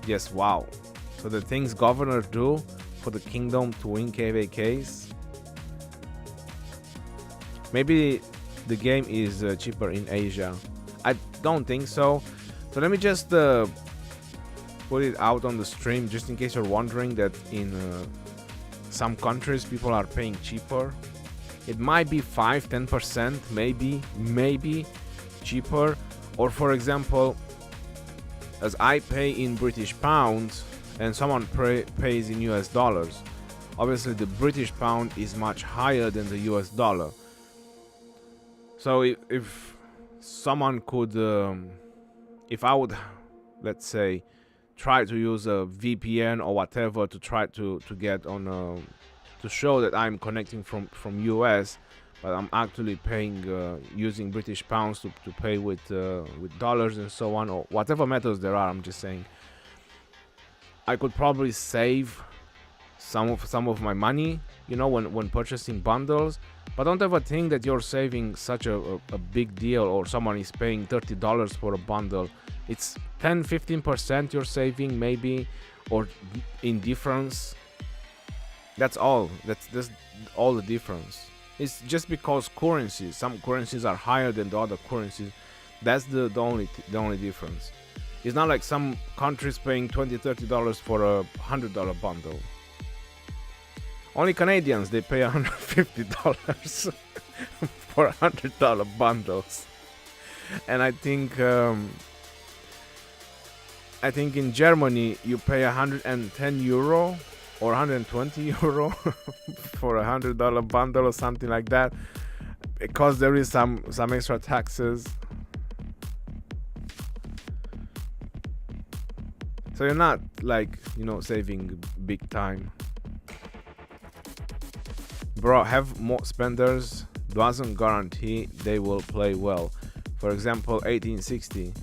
Yes, wow. So the things governors do for the kingdom to win KVKs. Maybe the game is cheaper in Asia. I don't think so. So let me just put it out on the stream, just in case you're wondering that in some countries people are paying cheaper. It might be 5-10%, maybe cheaper. Or for example, as I pay in British pounds and someone pays in US dollars, obviously the British pound is much higher than the US dollar. So if someone could, if I would, let's say, try to use a VPN or whatever to try to get on to show that I'm connecting from US, but I'm actually paying using British pounds to pay with dollars and so on, or whatever methods there are. I'm just saying I could probably save some of my money, you know, when purchasing bundles. But don't ever think that you're saving such a big deal, or someone is paying $30 for a bundle. It's 10-15% you're saving, maybe, or in difference. That's all. That's all the difference. It's just because currencies, some currencies are higher than the other currencies. That's the only difference. It's not like some countries paying $20-30 for a $100 bundle. Only Canadians, they pay $150 for $100 bundles. And I think in Germany you pay 110 euro or 120 euro for a $100 bundle or something like that, because there is some extra taxes. So you're not like, you know, saving big time. Bro, have more spenders doesn't guarantee they will play well. For example, 1860.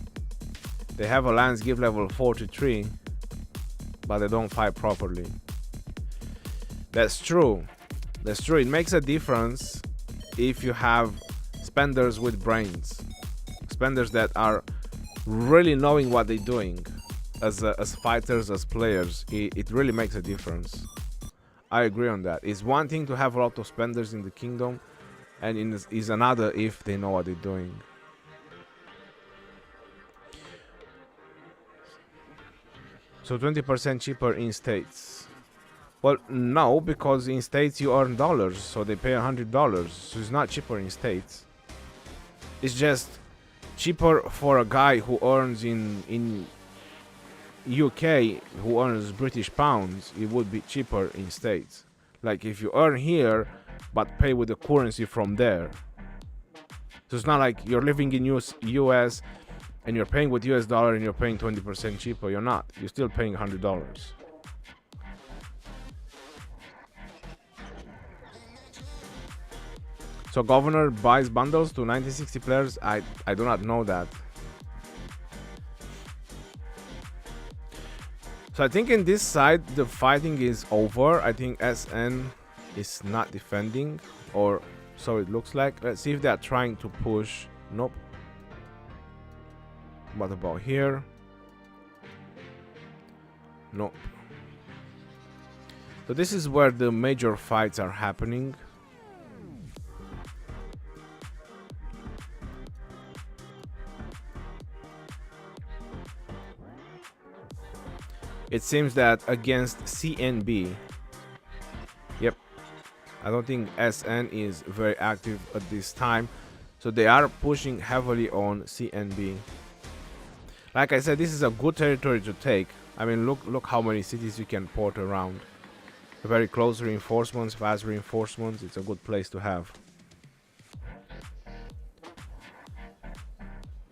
They have a lance give level 43, but they don't fight properly. That's true. That's true. It makes a difference if you have spenders with brains. Spenders that are really knowing what they're doing. As fighters, as players, it really makes a difference. I agree on that. It's one thing to have a lot of spenders in the kingdom, and is another if they know what they're doing. So 20% cheaper in States. Well, no, because in States you earn dollars, so they pay $100. So it's not cheaper in States. It's just cheaper for a guy who earns in UK, who earns British pounds. It would be cheaper in States. Like if you earn here, but pay with the currency from there. So it's not like you're living in US and you're paying with US dollar and you're paying 20% cheaper. You're not. You're still paying $100. So governor buys bundles to 1960 players. I do not know that. So I think in this side the fighting is over. I think SN is not defending, or so it looks like. Let's see if they're trying to push. Nope. What about here? Nope. So this is where the major fights are happening. It seems that against CNB, yep, I don't think SN is very active at this time, so they are pushing heavily on CNB. Like I said, this is a good territory to take. I mean, look how many cities you can port around. Very close reinforcements, fast reinforcements. It's a good place to have.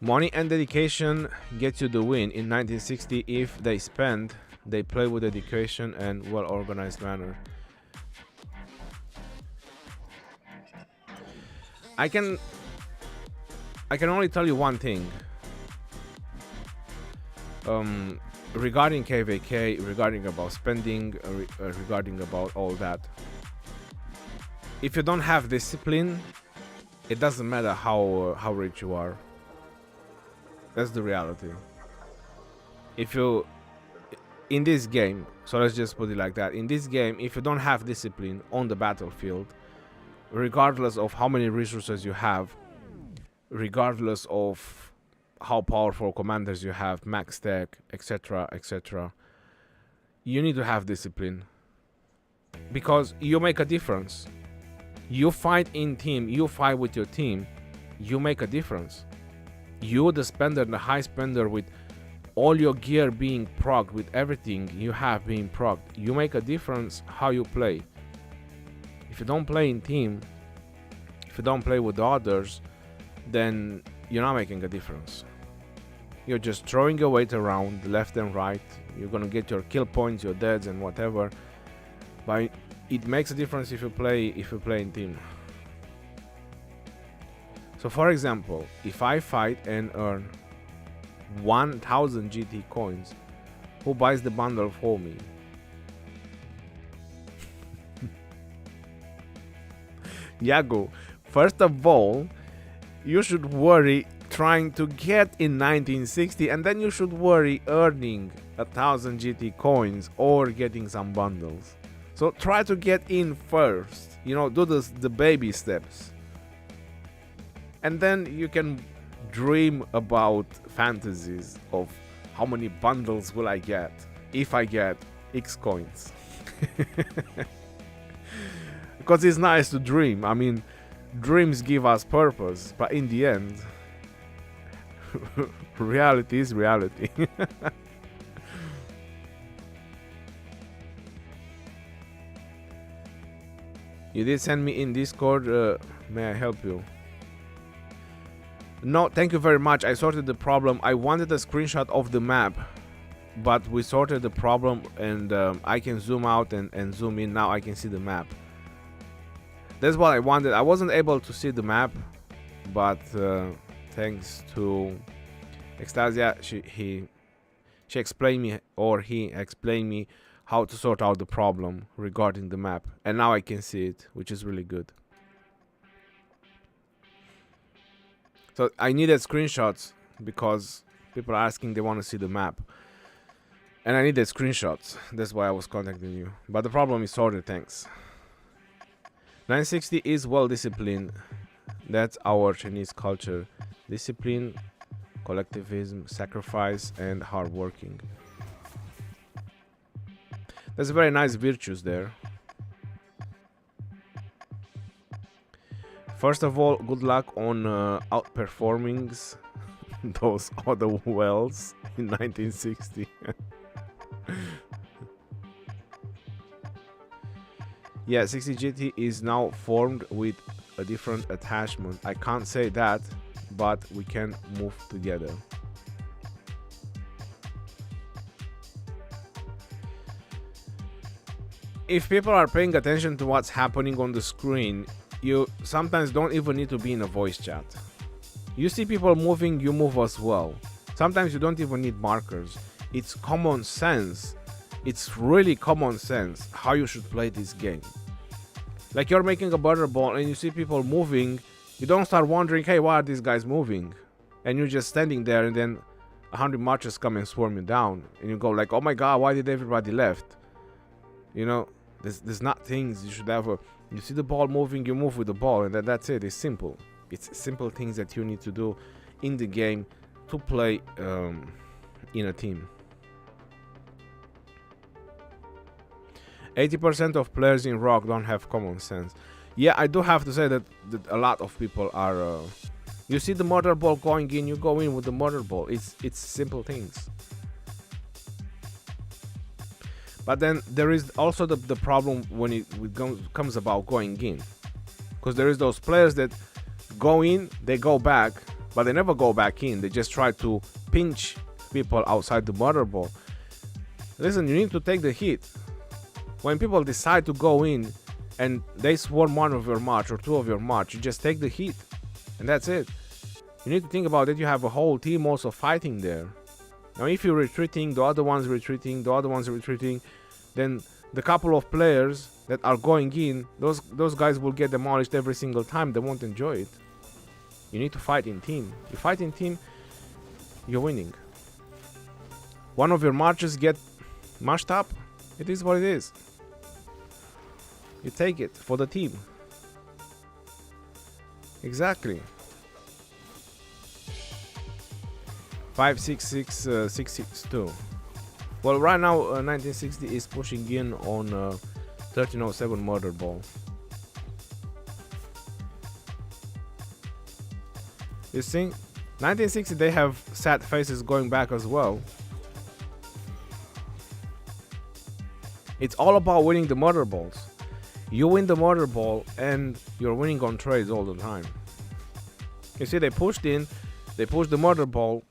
Money and dedication get you the win in 1960 if they spend. They play with dedication and well-organized manner. I can only tell you one thing. Regarding KVK, regarding about spending, regarding about all that. If you don't have discipline, it doesn't matter how rich you are. That's the reality. If you in this game, so let's just put it like that. In this game, if you don't have discipline on the battlefield, regardless of how many resources you have, regardless of how powerful commanders you have, max tech, etc., etc., you need to have discipline, because you make a difference. You fight in team, you fight with your team, you make a difference. You, the spender, the high spender, with all your gear being procced, with everything you have being procced, you make a difference how you play. If you don't play in team, if you don't play with the others, then you're not making a difference. You're just throwing your weight around left and right. You're gonna get your kill points, your deads, and whatever. But it makes a difference if you play in team. So for example, if I fight and earn 1000 GT coins, who buys the bundle for me? Yago, first of all, you should worry trying to get in 1960, and then you should worry earning 1000 GT coins or getting some bundles. So try to get in first, you know, do the baby steps, and then you can dream about fantasies of how many bundles will I get if I get X coins. Because it's nice to dream. I mean, dreams give us purpose, but in the end, reality is reality. You did send me in Discord. May I help you? No, thank you very much. I sorted the problem. I wanted a screenshot of the map, but we sorted the problem, and I can zoom out and zoom in. Now I can see the map. That's what I wanted. I wasn't able to see the map, but thanks to Extasia, she explained me, or he explained me how to sort out the problem regarding the map, and now I can see it, which is really good. So I needed screenshots because people are asking, they want to see the map, and I needed screenshots. That's why I was contacting you. But the problem is sorted, thanks. 960 is well disciplined. That's our Chinese culture. Discipline, collectivism, sacrifice, and hard working. There's very nice virtues there. First of all, good luck on outperforming those other wells in 1960. Yeah, 60 GT is now formed with a different attachment. I can't say that, but we can move together. If people are paying attention to what's happening on the screen, you sometimes don't even need to be in a voice chat. You see people moving, you move as well. Sometimes you don't even need markers. It's common sense. It's really common sense how you should play this game. Like you're making a butter ball and you see people moving, you don't start wondering, hey, why are these guys moving? And you're just standing there, and then 100 marchers come and swarm you down, and you go like, oh my god, why did everybody left? You know, there's not things you should ever. You see the ball moving, you move with the ball, and that's it. It's simple. It's simple things that you need to do in the game to play in a team. 80% of players in Rock don't have common sense. Yeah, I do have to say that a lot of people are. You see the mortar ball going in, you go in with the mortar ball. It's simple things. But then there is also the problem when it comes about going in, because there is those players that go in, they go back, but they never go back in. They just try to pinch people outside the mortar ball. Listen, you need to take the hit. When people decide to go in and they swarm one of your march or two of your march, you just take the hit, and that's it. You need to think about it. You have a whole team also fighting there. Now, if you're retreating, the other one's retreating, the other one's retreating, then the couple of players that are going in, those guys will get demolished every single time. They won't enjoy it. You need to fight in team. You fight in team, you're winning. One of your marches get mashed up, it is what it is. You take it for the team. Exactly. 566 662. Well, right now 1960 is pushing in on 1307 murder ball. You see, 1960 they have sad faces going back as well. It's all about winning the murder balls. You win the mortar ball and you're winning on trades all the time. You see, they pushed in, they pushed the mortar ball,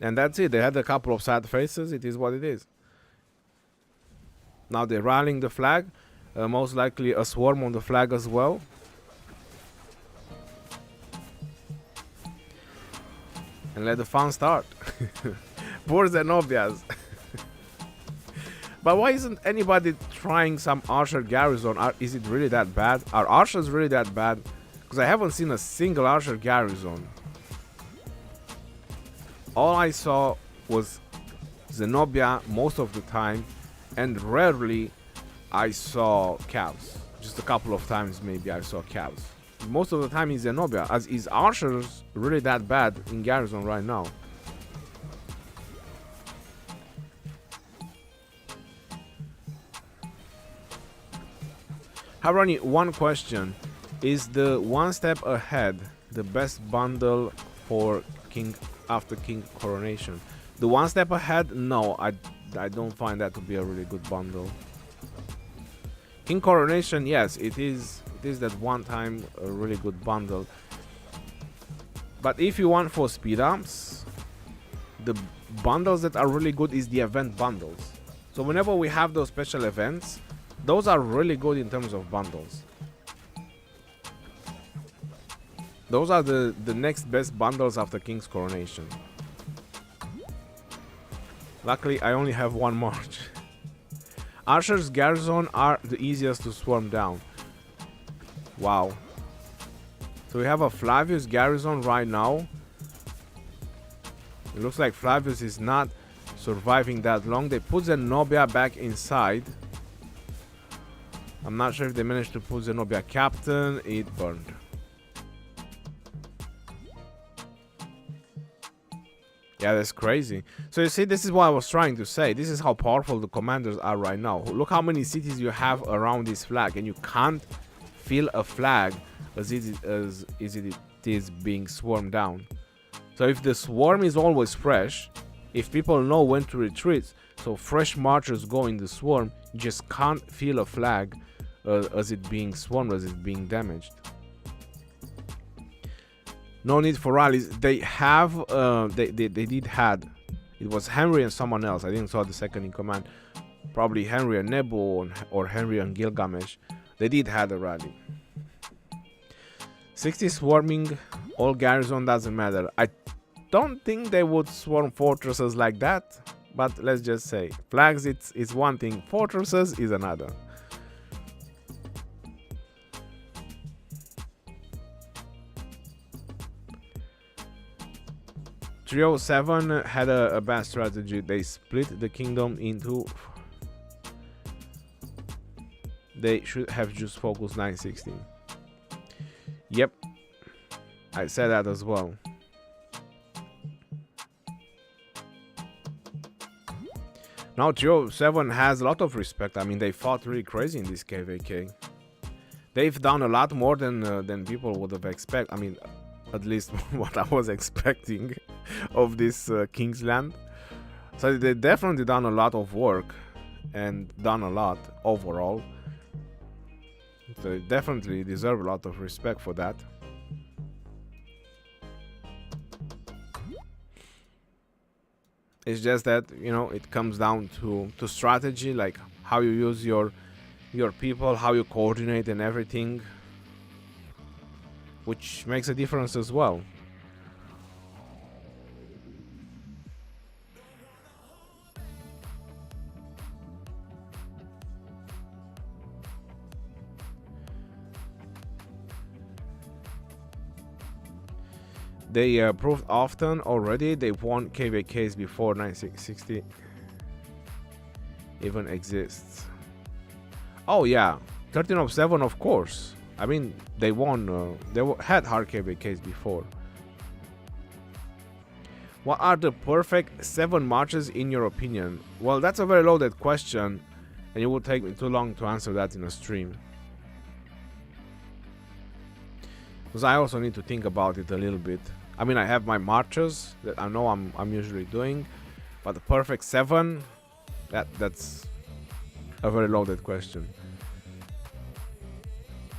and that's it. They had a couple of sad faces. It is what it is. Now they're rallying the flag, most likely a swarm on the flag as well. And let the fun start. Poor Zenobias. But why isn't anybody trying some Archer Garrison? Is it really that bad? Are Archers really that bad? Because I haven't seen a single Archer Garrison. All I saw was Zenobia most of the time, and rarely I saw Cavs. Just a couple of times maybe I saw Cavs. Most of the time is Zenobia. As is Archers really that bad in Garrison right now? Harani, one question. Is the one step ahead the best bundle for King after King Coronation? The one step ahead? No, I don't find that to be a really good bundle. King Coronation, yes, it is that one time a really good bundle. But if you want for speed ups, the bundles that are really good is the event bundles. So whenever we have those special events, those are really good in terms of bundles. Those are the next best bundles after King's Coronation. Luckily, I only have one march. Archer's Garrison are the easiest to swarm down. Wow. So we have a Flavius Garrison right now. It looks like Flavius is not surviving that long. They put Zenobia back inside. I'm not sure if they managed to put Zenobia captain. It burned. Yeah, that's crazy. So you see, this is what I was trying to say. This is how powerful the commanders are right now. Look how many cities you have around this flag, and you can't feel a flag as it is being swarmed down. So if the swarm is always fresh, if people know when to retreat, so fresh marchers go in the swarm, you just can't feel a flag as it being swarmed, as it being damaged. No need for rallies. They have, they did had, it was Henry and someone else. I didn't saw the second in command. Probably Henry and Nebo or Henry and Gilgamesh. They did had a rally. 60 swarming, all garrison doesn't matter. I don't think they would swarm fortresses like that, but let's just say flags it's one thing, fortresses is another. Trio 7 had a bad strategy. They split the kingdom into. They should have just focused 916. Yep, I said that as well. Now Trio 7 has a lot of respect. I mean, they fought really crazy in this KVK. They've done a lot more than people would have expected. I mean, at least what I was expecting of this Kingsland. So they definitely done a lot of work and done a lot overall. So they definitely deserve a lot of respect for that. It's just that, you know, it comes down to strategy, like how you use your people, how you coordinate and everything, which makes a difference as well. They proved often already. They won KVKs before 9660 even exists. Oh yeah, 1307, of course. I mean, they won. Had hard KVKs before. What are the perfect 7 marches in your opinion? Well, that's a very loaded question, and it would take me too long to answer that in a stream. Because I also need to think about it a little bit. I mean, I have my marches that I know I'm usually doing, but the perfect 7, that's a very loaded question.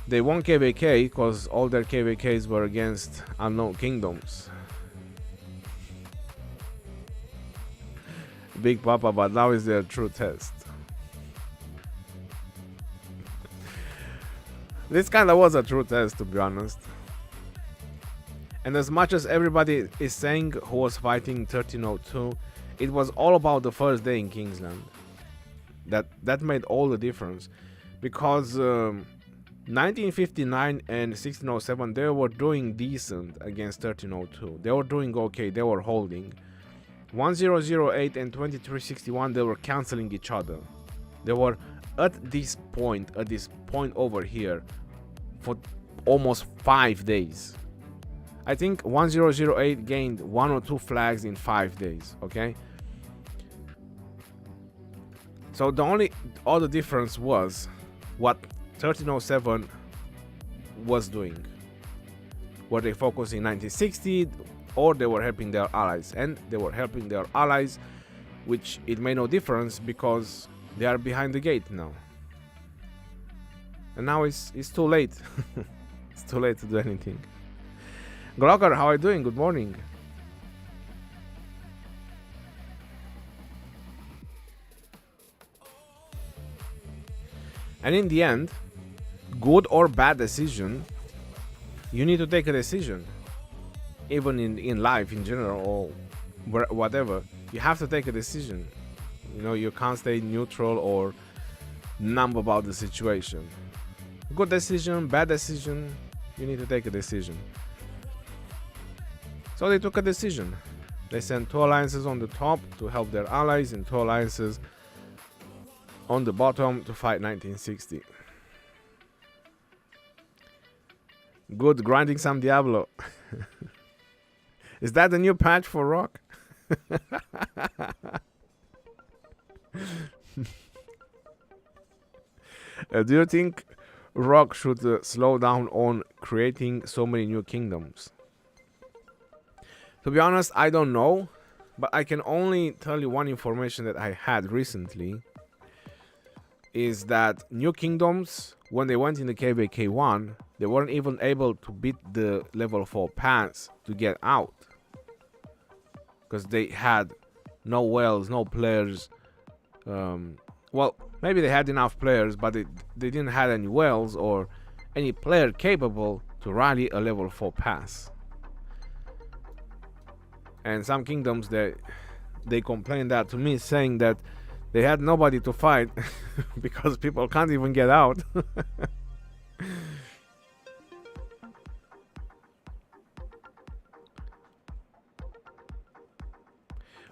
They won KVK because all their KVKs were against unknown kingdoms. Big Papa, but now is their true test. This kind of was a true test, to be honest. And as much as everybody is saying who was fighting 1302, it was all about the first day in Kingsland. That made all the difference, because 1959 and 1607 they were doing decent against 1302. They were doing okay. They were holding. 1008 and 2361 they were canceling each other. They were at this point over here for almost 5 days. I think 1008 gained 1 or 2 flags in 5 days, okay? So the only other difference was what 1307 was doing. Were they focusing 1960 or they were helping their allies? And they were helping their allies, which it made no difference because they are behind the gate now. And now it's too late. It's too late to do anything. Glocker, how are you doing? Good morning. And in the end, good or bad decision, you need to take a decision. Even in life in general or whatever, you have to take a decision. You know, you can't stay neutral or numb about the situation. Good decision, bad decision, you need to take a decision. So they took a decision. They sent 2 alliances on the top to help their allies and 2 alliances on the bottom to fight 1960. Good, grinding some Diablo. Is that the new patch for Rock? Do you think Rock should slow down on creating so many new kingdoms? To be honest, I don't know, but I can only tell you one information that I had recently, is that new kingdoms, when they went in the KVK 1, they weren't even able to beat the level 4 pass to get out, because they had no wells, no players. Well, maybe they had enough players, but they didn't have any wells or any player capable to rally a level 4 pass. And some kingdoms, they complained that to me, saying that they had nobody to fight because people can't even get out.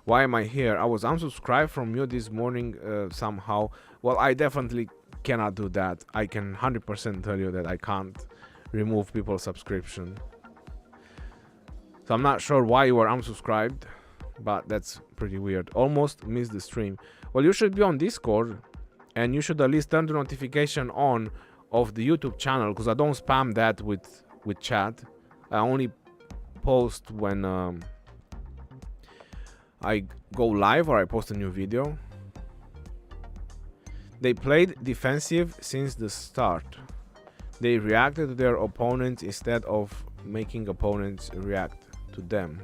Why am I here? I was unsubscribed from you this morning somehow. Well, I definitely cannot do that. I can 100% tell you that I can't remove people's subscription. So I'm not sure why you were unsubscribed, but that's pretty weird. Almost missed the stream. Well, you should be on Discord, and you should at least turn the notification on of the YouTube channel, because I don't spam that with chat. I only post when I go live or I post a new video. They played defensive since the start. They reacted to their opponents instead of making opponents react to them.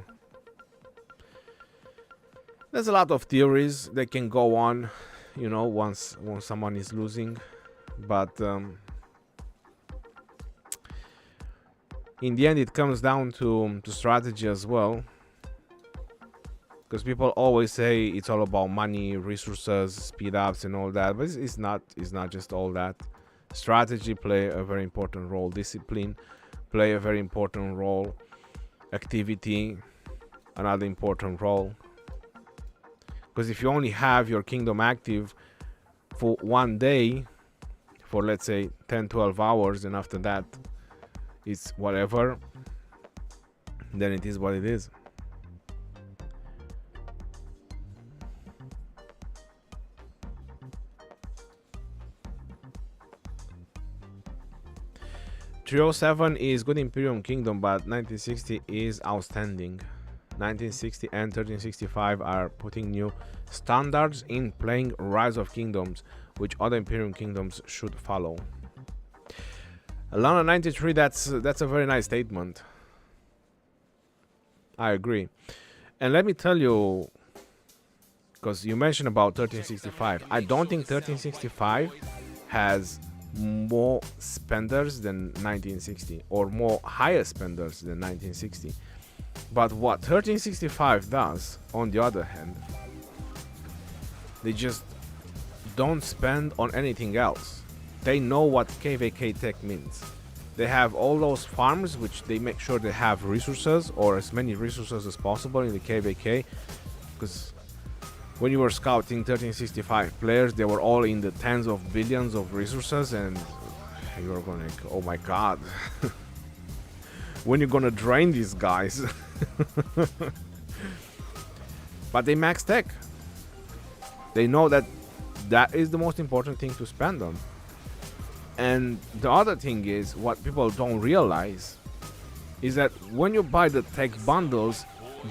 There's a lot of theories that can go on, you know, once someone is losing, but in the end it comes down to strategy as well, because people always say it's all about money, resources, speed ups and all that, but it's not just all that. Strategy play a very important role, discipline play a very important role, activity another important role. Because if you only have your kingdom active for one day, for let's say 10-12 hours, and after that it's whatever, then it is what it is. .307 is good Imperium Kingdom, but 1960 is outstanding. 1960 and 1365 are putting new standards in playing Rise of Kingdoms, which other Imperium Kingdoms should follow. Alana 93, that's a very nice statement. I agree. And let me tell you, because you mentioned about 1365, I don't think 1365 has more spenders than 1960, or more higher spenders than 1960. But what 1365 does, on the other hand, they just don't spend on anything else. They know what KVK tech means. They have all those farms, which they make sure they have resources, or as many resources as possible in the KVK, because when you were scouting 1365 players, they were all in the tens of billions of resources, and you were going like, oh my god, when you're gonna drain these guys? But they max tech. They know that that is the most important thing to spend on. And the other thing is, what people don't realize is that when you buy the tech bundles,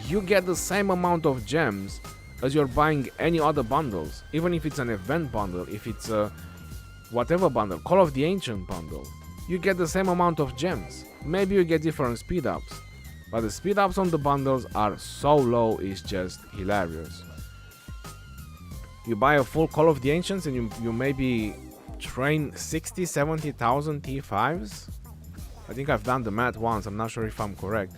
you get the same amount of gems as you're buying any other bundles. Even if it's an event bundle, if it's a whatever bundle, Call of the Ancient bundle, you get the same amount of gems. Maybe you get different speed ups, but the speed ups on the bundles are so low, it's just hilarious. You buy a full Call of the Ancients and you maybe train 60-70,000 T5s. I think I've done the math once, I'm not sure if I'm correct.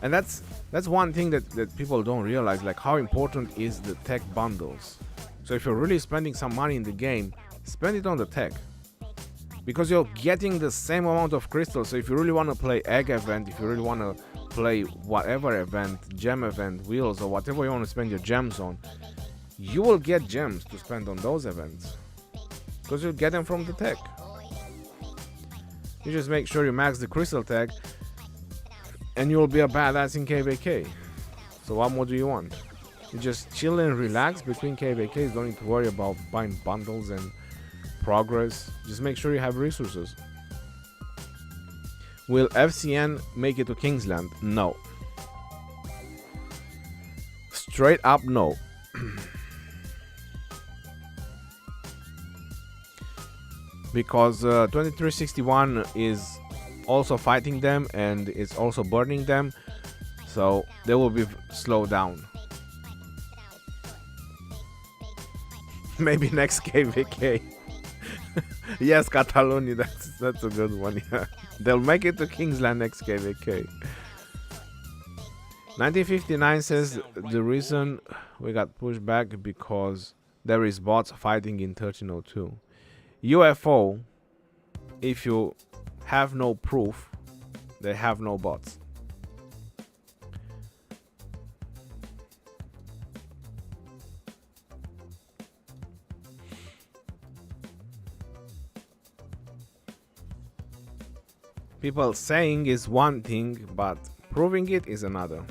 And that's one thing that people don't realize, like how important is the tech bundles. So if you're really spending some money in the game, spend it on the tech, because you're getting the same amount of crystals. So if you really want to play egg event, if you really want to play whatever event, gem event, wheels, or whatever you want to spend your gems on, you will get gems to spend on those events, because you'll get them from the tech. You just make sure you max the crystal tech, and you'll be a badass in KVK. So what more do you want? You just chill and relax between KVKs. Don't need to worry about buying bundles and progress. Just make sure you have resources. Will FCN make it to Kingsland? No. Straight up no. Because 2361 is also fighting them and it's also burning them, so they will be slowed down. Maybe next KVK. Yes, Catalonia, that's a good one. Yeah. They'll make it to Kingsland next KVK. 1959 says the reason we got pushed back because there is bots fighting in 1302. UFO, if you have no proof, they have no bots. People saying is one thing, but proving it is another.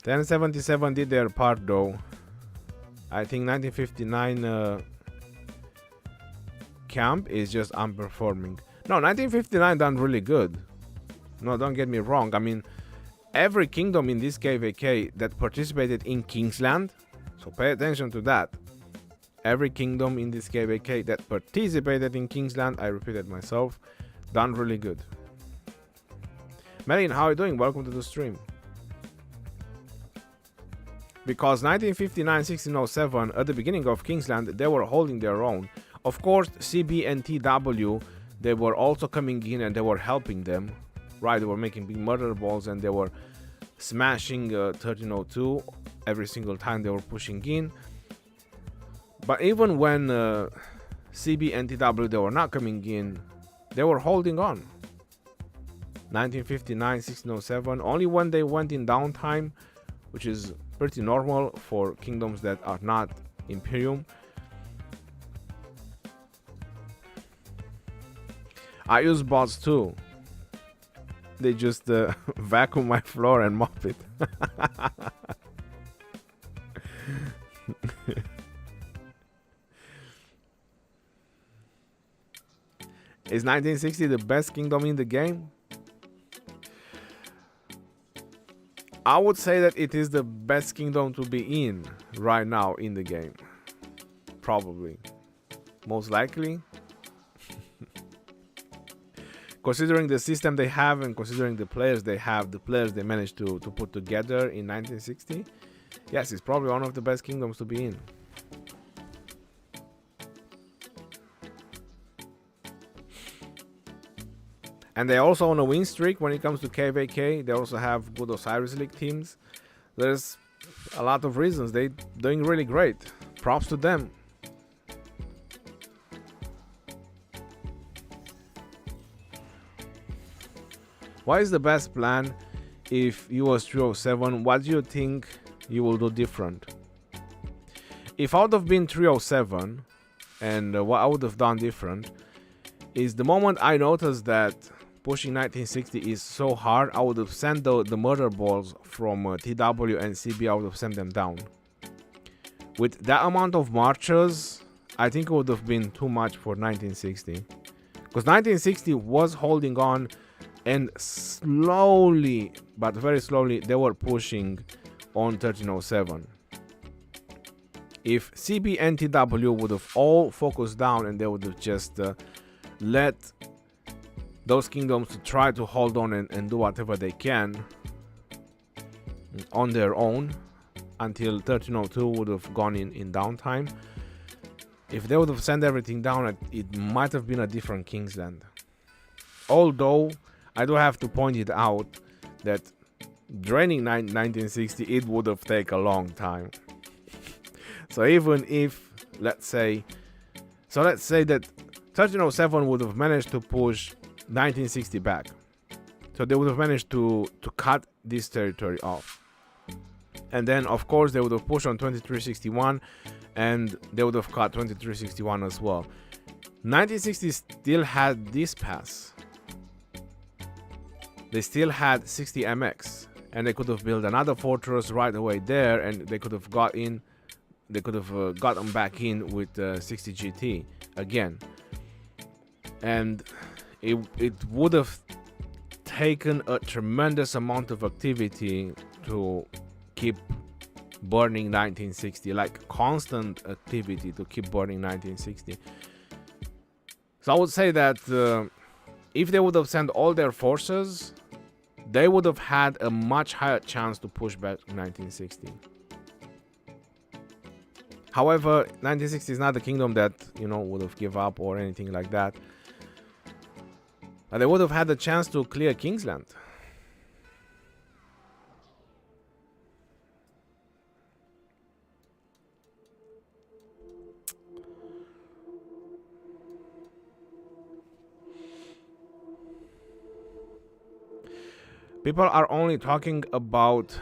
(1077) did their part though. I think 1959 camp is just unperforming. No, 1959 done really good. No, don't get me wrong. I mean, every kingdom in this KVK that participated in Kingsland, so pay attention to that. Every kingdom in this KVK that participated in Kingsland, I repeated myself, done really good. Melin, how are you doing? Welcome to the stream. Because 1959-1607, at the beginning of Kingsland, they were holding their own. Of course, CB and TW, they were also coming in and they were helping them. Right, they were making big murder balls and they were smashing 1302 every single time they were pushing in. But even when CB and TW, they were not coming in, they were holding on. 1959-1607, only when they went in downtime, which is pretty normal for kingdoms that are not imperium. I use bots too. They just vacuum my floor and mop it. Is 1960 the best kingdom in the game? I would say that it is the best kingdom to be in right now in the game. Probably. Most likely. Considering the system they have and considering the players they have, the players they managed to put together in 1960, yes, it's probably one of the best kingdoms to be in. And they're also on a win streak when it comes to KVK. They also have good Osiris League teams. There's a lot of reasons. They're doing really great. Props to them. What is the best plan if you was 307? What do you think you will do different? If I would have been 307, and what I would have done different is the moment I noticed that pushing 1960 is so hard, I would have sent the murder balls from TW and CB, I would have sent them down. With that amount of marches, I think it would have been too much for 1960. Because 1960 was holding on and slowly, but very slowly, they were pushing on 1307. If CB and TW would have all focused down and they would have just let those kingdoms to try to hold on and do whatever they can on their own until 1302 would have gone in downtime. If they would have sent everything down, it might have been a different Kingsland. Although I do have to point it out that draining 1960, it would have taken a long time. So even if, let's say that 1307 would have managed to push 1960 back. So they would have managed to cut this territory off. And then, of course, they would have pushed on 2361 and they would have cut 2361 as well. 1960 still had this pass. they still had 60 MX, and they could have built another fortress right away there, and they could have gotten back in with 60 GT again, and it would have taken a tremendous amount of activity to keep burning 1960, like constant activity to keep burning 1960. So I would say that if they would have sent all their forces, they would have had a much higher chance to push back 1960. However, 1960 is not a kingdom that, would have give up or anything like that. But they would have had the chance to clear Kingsland. People are only talking about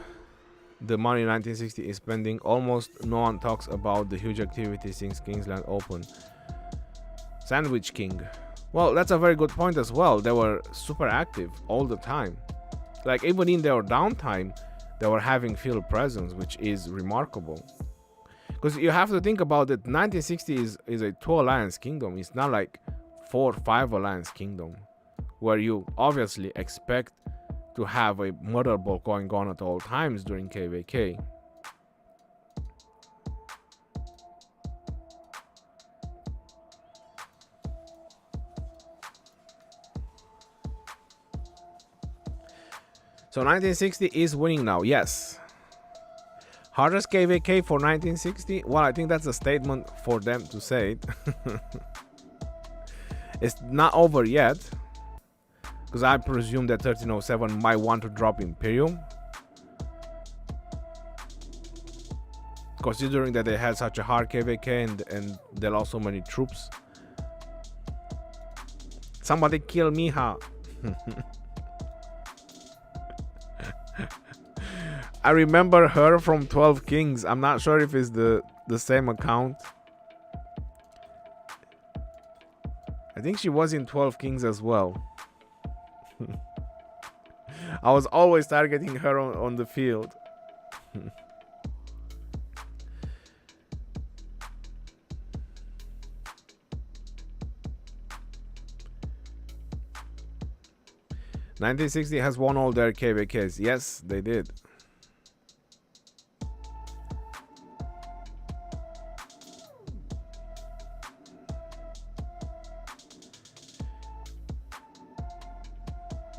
the money 1960 is spending. Almost no one talks about the huge activity since Kingsland opened. Sandwich King. Well, that's a very good point as well. They were super active all the time. Like, even in their downtime, they were having field presence, which is remarkable. Because you have to think about it, 1960 is a 2 alliance kingdom. It's not like 4 or 5 alliance kingdom, where you obviously expect to have a murder ball going on at all times during KVK. So 1960 is winning now, yes. Hardest KVK for 1960? Well, I think that's a statement for them to say it. It's not over yet, because I presume that 1307 might want to drop Imperium, considering that they had such a hard KVK and there are so many troops. Somebody kill Miha. I remember her from 12 Kings. I'm not sure if it's the same account. I think she was in 12 Kings as well. I was always targeting her on the field. (1960) has won all their KVKs. Yes, they did.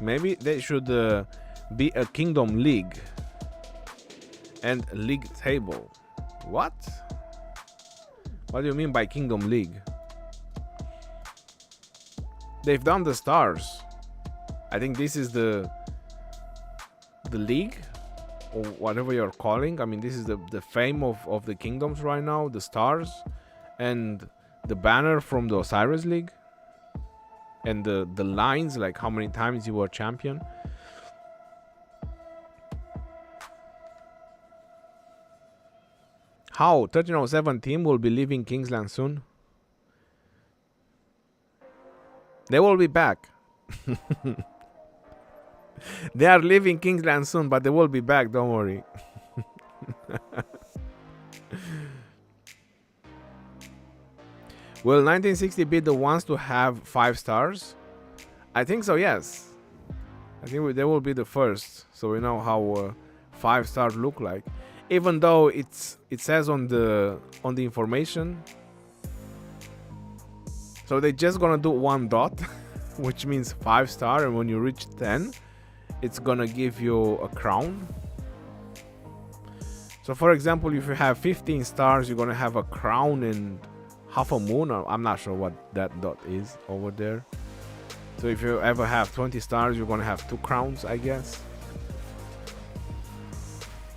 Maybe they should be a kingdom league and league table. What? What do you mean by kingdom league? They've done the stars. I think this is the league, or whatever you're calling. I mean, this is the fame of the kingdoms right now, the stars, and the banner from the Osiris League, and the lines, like how many times you were champion. How 1307 team will be leaving Kingsland soon? They will be back. They are leaving Kingsland soon, but they will be back, don't worry. Will 1960 be the ones to have 5 stars? I think so, yes. I think they will be the first, so we know how 5 stars look like. Even though it says on the information, so they're just gonna do 1 dot, which means 5 star, and when you reach 10, it's gonna give you a crown. So for example, if you have 15 stars, you're gonna have a crown and half a moon. I'm not sure what that dot is over there. So if you ever have 20 stars, you're gonna have 2 crowns, I guess.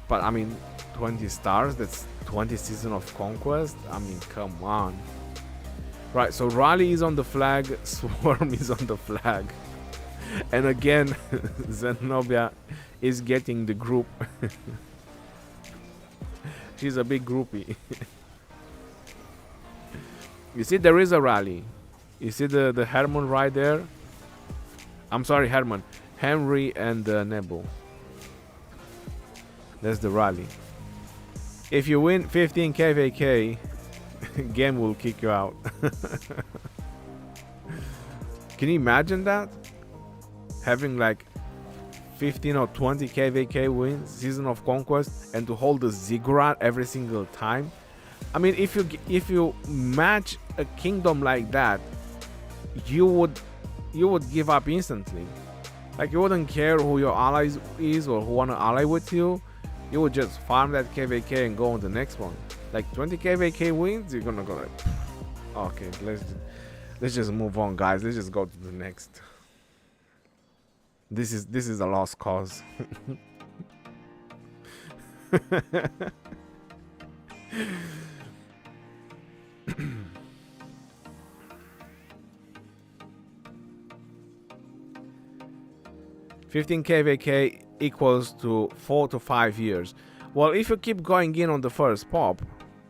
But I mean, 20 stars, that's 20 season of conquest. I mean, come on. Right, so Rally is on the flag, Swarm is on the flag. And again, Zenobia is getting the group. She's a big groupie. You see, there is a Rally. You see the Herman right there? I'm sorry, Herman. Henry and Nebel. That's the rally. If you win 15 KVK, game will kick you out. Can you imagine that? Having like 15 or 20 KVK wins, Season of Conquest, and to hold the ziggurat every single time. I mean, if you match a kingdom like that, you would give up instantly. Like, you wouldn't care who your allies is or who wanna ally with you. You would just farm that KVK and go on the next one. Like 20 KVK wins, you're gonna go like, okay, let's just move on, guys. Let's just go to the next. This is a lost cause. 15 KVK equals to 4 to 5 years. Well, if you keep going in on the first pop,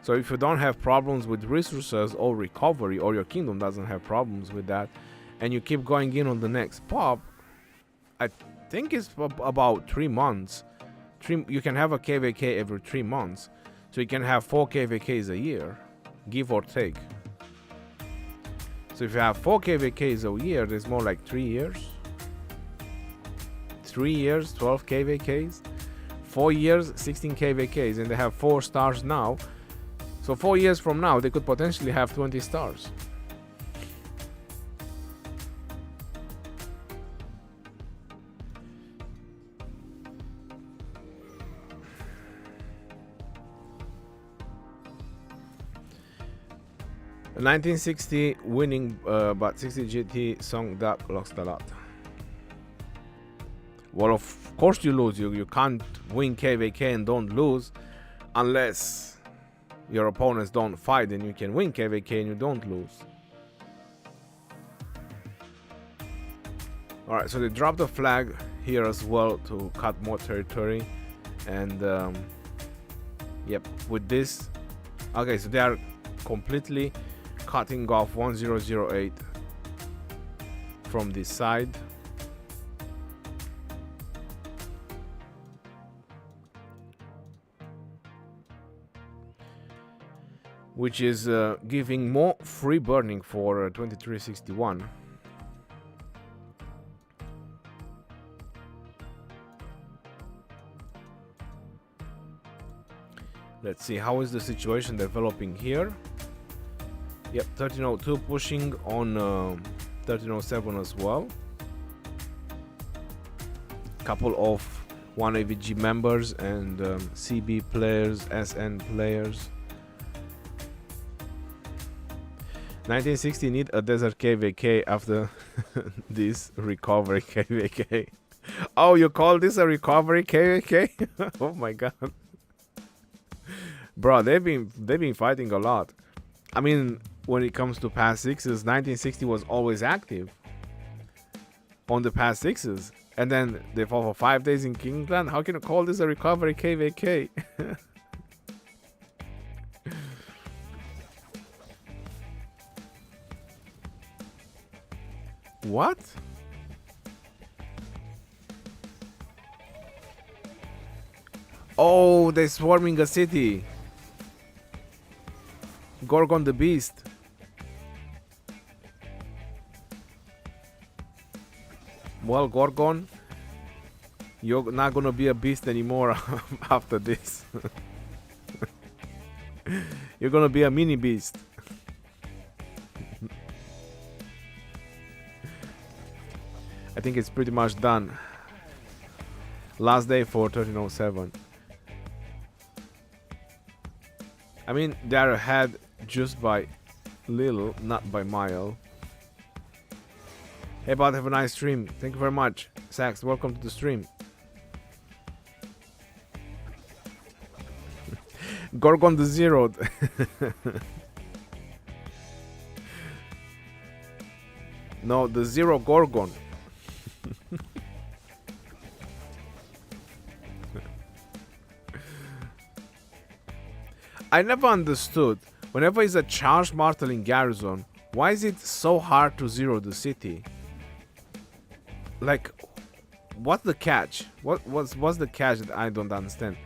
so if you don't have problems with resources or recovery, or your kingdom doesn't have problems with that, and you keep going in on the next pop, I think it's about 3 months. You can have a KVK every 3 months, so you can have 4 KVKs a year, give or take. So if you have 4 KVKs a year, there's more like 3 years. 3 years, 12 KVKs. 4 years, 16 KVKs, and they have 4 stars now. So 4 years from now, they could potentially have 20 stars. A 1960 winning, but 60 GT Song Duck lost a lot. Well, of course you lose. You can't win KVK and don't lose unless your opponents don't fight, then you can win KVK and you don't lose. Alright, so they dropped the flag here as well to cut more territory. And yep, with this, okay, so they are completely cutting off 1008 from this side. Which is giving more free burning for 2361. Let's see, how is the situation developing here? Yep, 1302 pushing on 1307 as well. Couple of 1 AVG members and CB players, SN players. 1960 need a desert KVK after this recovery KVK. Oh, you call this a recovery KVK? Oh my god. Bro, they've been fighting a lot. I mean, when it comes to past sixes, 1960 was always active on the past sixes. And then they fought for 5 days in Kingsland. How can you call this a recovery KVK? What? Oh, they're swarming a city. Gorgon the Beast. Well, Gorgon, you're not gonna be a beast anymore after this. You're gonna be a mini beast. I think it's pretty much done. Last day for 1307. I mean, they are ahead just by little, not by mile. Hey bud, have a nice stream. Thank you very much. Sax, welcome to the stream. Gorgon the Zeroed. No, the Zero Gorgon. I never understood, whenever it's a charged mortal in Garrison, why is it so hard to zero the city? Like, what's the catch? What's the catch that I don't understand?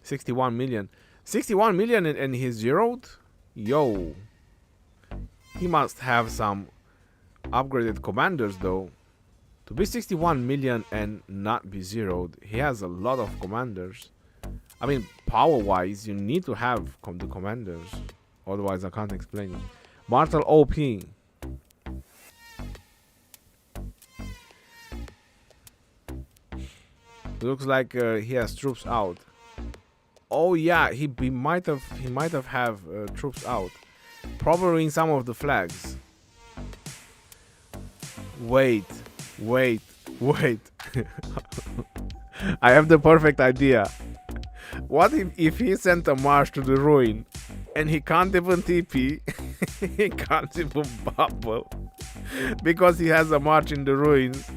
61 million. 61 million and he's zeroed? Yo. He must have some upgraded commanders though. To be 61 million and not be zeroed, he has a lot of commanders. I mean, power-wise, you need to have the commanders. Otherwise, I can't explain it. Martel OP. Looks like he has troops out. Oh yeah, he might have troops out. Probably in some of the flags. Wait. I have the perfect idea. What if he sent a march to the ruin and he can't even TP, he can't even bubble because he has a march in the ruins?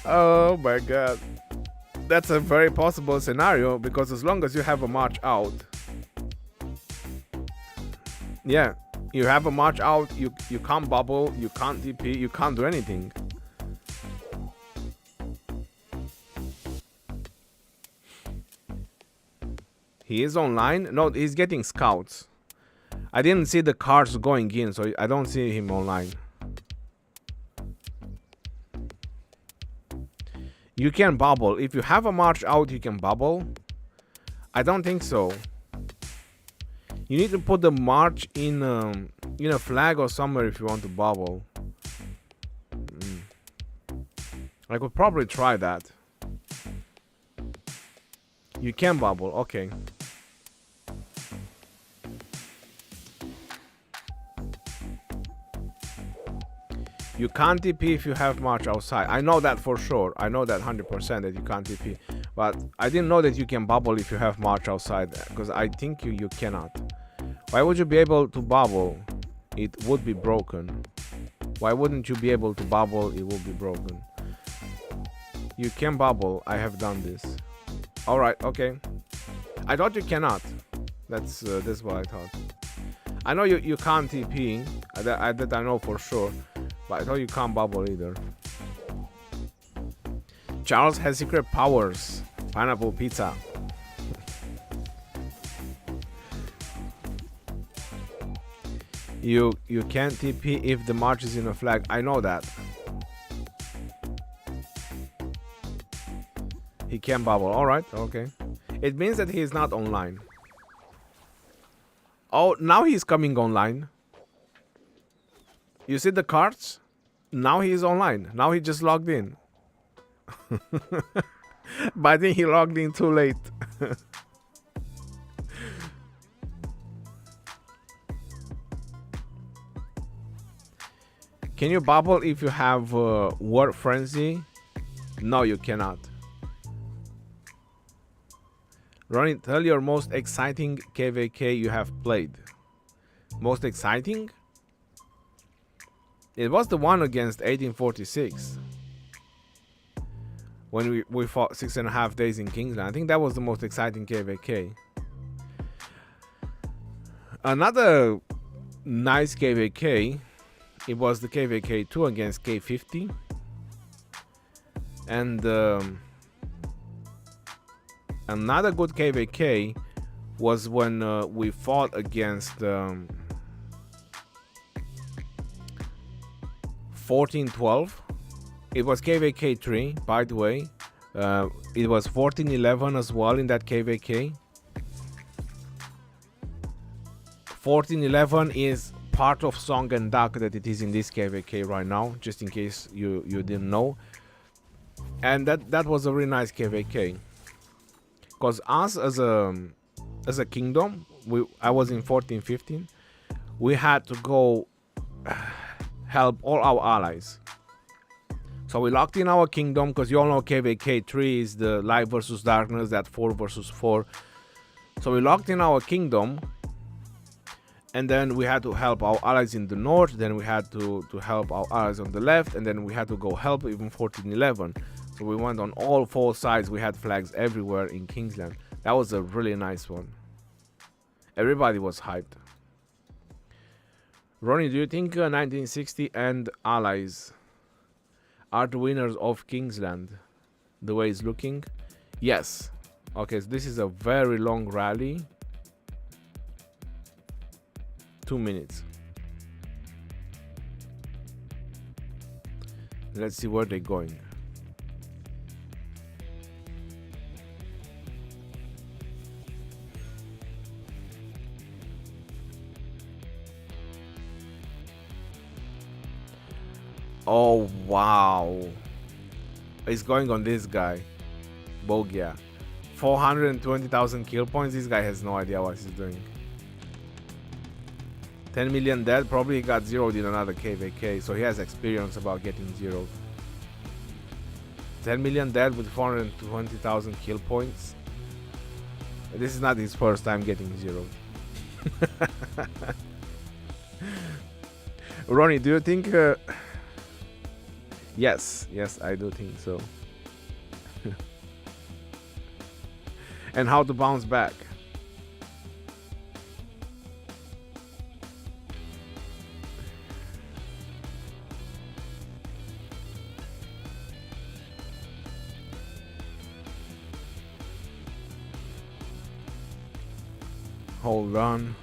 Oh my god. That's a very possible scenario because as long as you have a march out, yeah, you have a march out, you can't bubble, you can't TP, you can't do anything. He is online? No, he's getting scouts. I didn't see the cards going in, so I don't see him online. You can bubble. If you have a march out, you can bubble. I don't think so. You need to put the march in a flag or somewhere if you want to bubble. I could probably try that. You can bubble, okay. You can't TP if you have march outside. I know that for sure. I know that 100% that you can't TP. But I didn't know that you can bubble if you have march outside. Because I think you cannot. Why would you be able to bubble? It would be broken. Why wouldn't you be able to bubble? It would be broken. You can bubble. I have done this. Alright, okay. I thought you cannot. That's what I thought. I know you can't TP. That I know for sure. But I thought you can't bubble either. Charles has secret powers. Pineapple pizza. You can't TP if the march is in a flag. I know that. He can bubble. Alright, okay. It means that he is not online. Oh, now he's coming online. You see the cards? Now he is online. Now he just logged in. But I think he logged in too late. Can you bubble if you have War Frenzy? No, you cannot. Ronnie, tell your most exciting KVK you have played. Most exciting? It was the one against 1846. When we fought 6.5 days in Kingsland. I think that was the most exciting KVK. Another nice KVK, it was the KVK 2 against K50. And another good KVK was when we fought against 1412. It was KVK 3, by the way. It was 1411 as well in that KVK. 1411 is part of Song and Duck that it is in this KVK right now, just in case you didn't know. And that was a really nice KVK. Because us as a kingdom, I was in 1415, we had to go help all our allies. So we locked in our kingdom, because you all know KVK 3 is the light versus darkness, that 4 versus 4. So we locked in our kingdom, and then we had to help our allies in the north, then we had to help our allies on the left, and then we had to go help even 1411. So we went on all 4 sides, we had flags everywhere in Kingsland. That was a really nice one. Everybody was hyped. Ronnie, do you think 1960 and Allies are the winners of Kingsland? The way it's looking? Yes. Okay, so this is a very long rally. 2 minutes. Let's see where they're going. Oh wow, it's going on this guy, Bogia. 420,000 kill points. This guy has no idea what he's doing. 10 million dead. Probably he got zeroed in another KVK, so he has experience about getting zeroed. 10 million dead with 420,000 kill points. This is not his first time getting zeroed. Ronnie, do you think yes, I do think so. And how to bounce back. Hold on.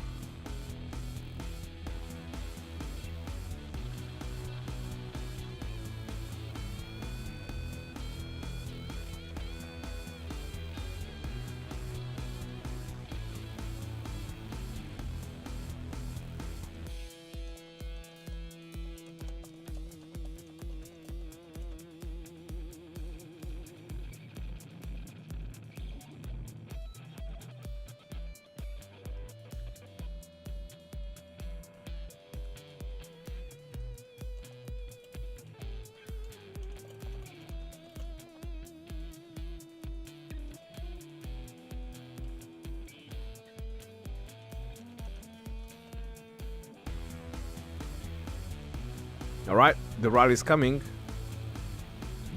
Alright, the rally is coming.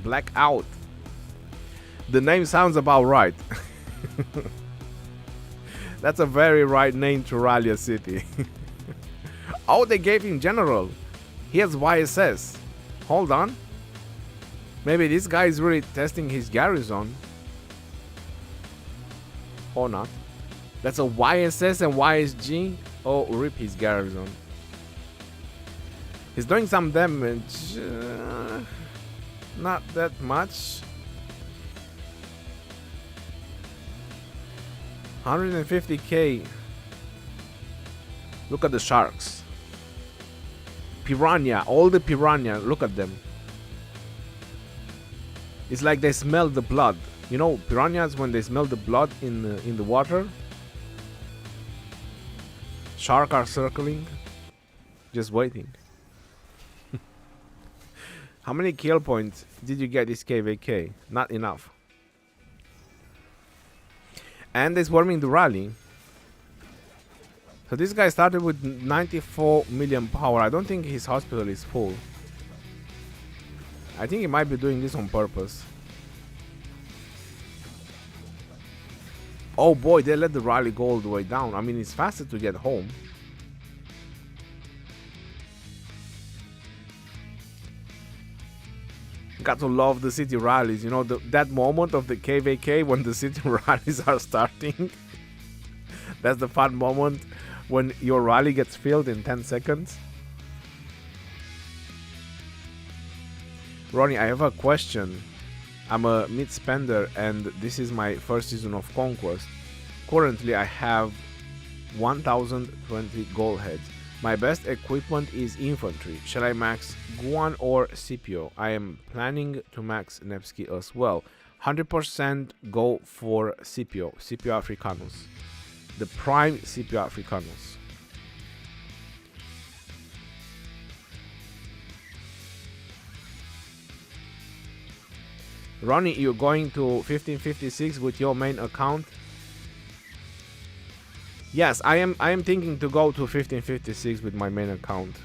Blackout. The name sounds about right. That's a very right name to rally a city. Oh, they gave him general. He has YSS. Hold on. Maybe this guy is really testing his garrison. Or not. That's a YSS and YSG. Oh, rip his garrison. He's doing some damage. Not that much. 150k. Look at the sharks. Piranha. All the piranha. Look at them. It's like they smell the blood. You know, piranhas, when they smell the blood in the water. Sharks are circling. Just waiting. How many kill points did you get this KVK? Not enough. And they're swarming the rally. So this guy started with 94 million power. I don't think his hospital is full. I think he might be doing this on purpose. Oh boy, they let the rally go all the way down. I mean, it's faster to get home. Got to love the city rallies, you know, that moment of the KVK when the city rallies are starting. That's the fun moment when your rally gets filled in 10 seconds. Ronnie, I have a question. I'm a mid-spender and this is my first season of Conquest. Currently I have 1020 gold heads. My best equipment is infantry. Shall I max Guan or Scipio? I am planning to max Nevsky as well. 100% go for Scipio Africanus. The prime Scipio Africanus. Ronnie, you're going to 1556 with your main account? Yes, I am thinking to go to 1556 with my main account.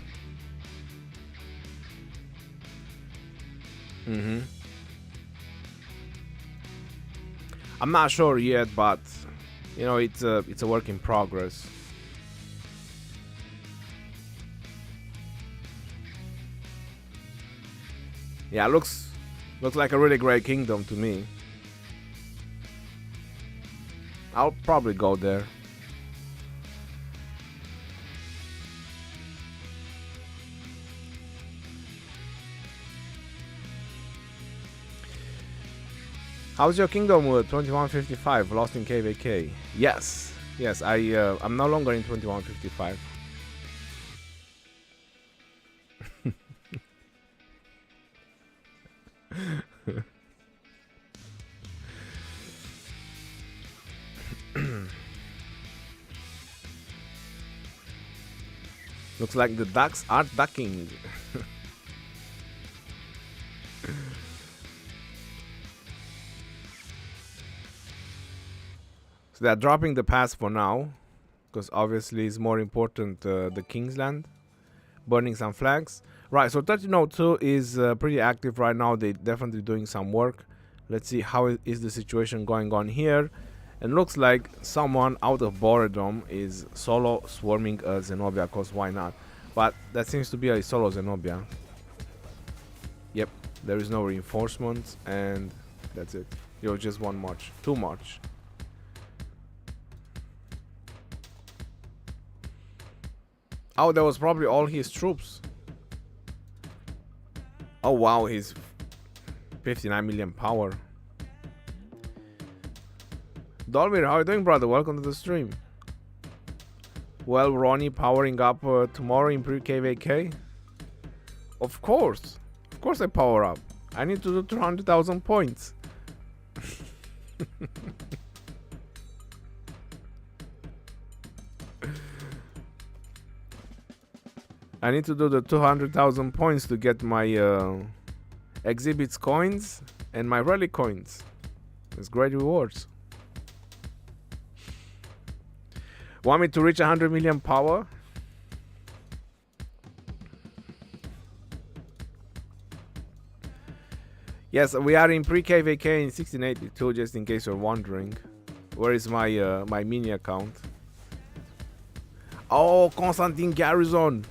I'm not sure yet, but you know, it's a work in progress. Yeah, looks like a really great kingdom to me. I'll probably go there. How's your kingdom with 2155 lost in KVK? Yes, I'm no longer in 2155. Looks like the ducks are ducking. So they're dropping the pass for now, because obviously it's more important the Kingsland. Burning some flags. Right, so 1302 is pretty active right now. They're definitely doing some work. Let's see how is the situation going on here. And looks like someone out of boredom is solo swarming a Zenobia, because why not? But that seems to be a solo Zenobia. Yep, there is no reinforcements, and that's it. You're just one march, two march. Oh, that was probably all his troops. Oh wow, he's 59 million power. Dolvir, how are you doing, brother? Welcome to the stream. Well, Ronnie powering up tomorrow in pre-KVK? Of course I power up. I need to do 200,000 points. I need to do the 200,000 points to get my exhibits coins and my rally coins. It's great rewards. Want me to reach 100 million power? Yes, we are in pre-KVK in 1682, just in case you're wondering. Where is my my mini account? Oh, Constantine Garrison.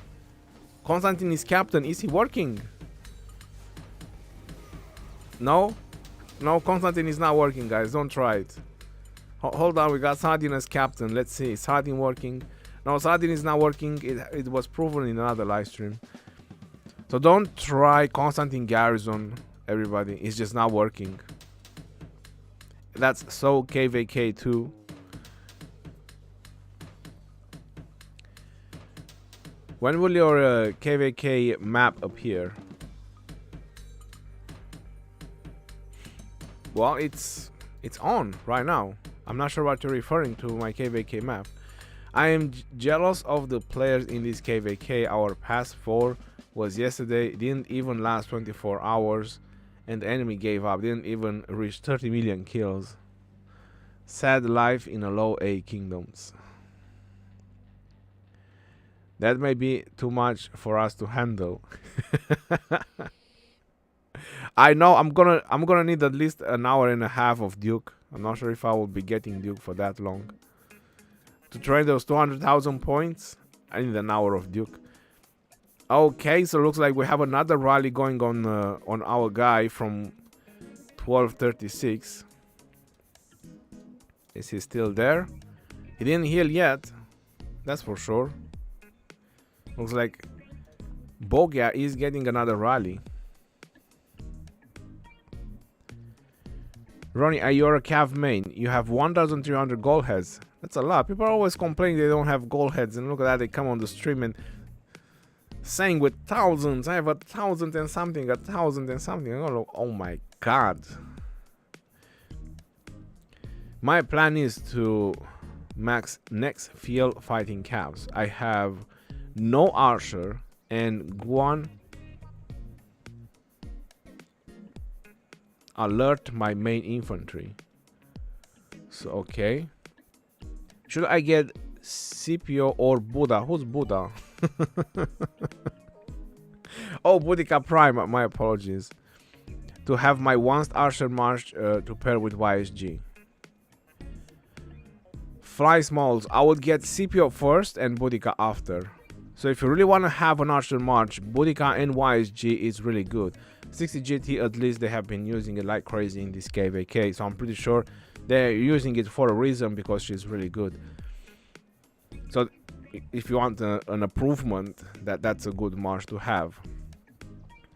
Constantine is captain. Is he working? No? No, Constantine is not working, guys. Don't try it. Hold on, we got Sardin as captain. Let's see. Is Sardin working? No, Sardin is not working. It was proven in another live stream. So don't try Constantine Garrison, everybody. It's just not working. That's so KVK too. When will your KVK map appear? Well, it's on right now. I'm not sure what you're referring to, my KVK map. I am jealous of the players in this KVK. Our pass 4 was yesterday, didn't even last 24 hours, and the enemy gave up, didn't even reach 30 million kills. Sad life in a low A kingdoms. That may be too much for us to handle. I know I'm gonna need at least an hour and a half of Duke. I'm not sure if I will be getting Duke for that long. To train those 200,000 points, I need an hour of Duke. Okay, so looks like we have another rally going on our guy from 1236. Is he still there? He didn't heal yet, that's for sure. Looks like Bogia is getting another rally. Ronnie, you're a Cav main. You have 1,300 gold heads. That's a lot. People are always complaining they don't have gold heads, and look at that, they come on the stream and saying with thousands. I have 1,000 and something, 1,000 and something. Oh my god. My plan is to max next field fighting Cavs. I have no archer and Guan alert my main infantry. So okay, should I get Scipio or Buddha? Who's Buddha? Oh, Boudica Prime, my apologies. To have my once archer march to pair with YSG. Fly smalls, I would get Scipio first and Boudica after. So if you really want to have an archer march, Boudica and YSG is really good. 60 GT at least, they have been using it like crazy in this KVK, so I'm pretty sure they're using it for a reason, because she's really good. So if you want an improvement, that's a good march to have.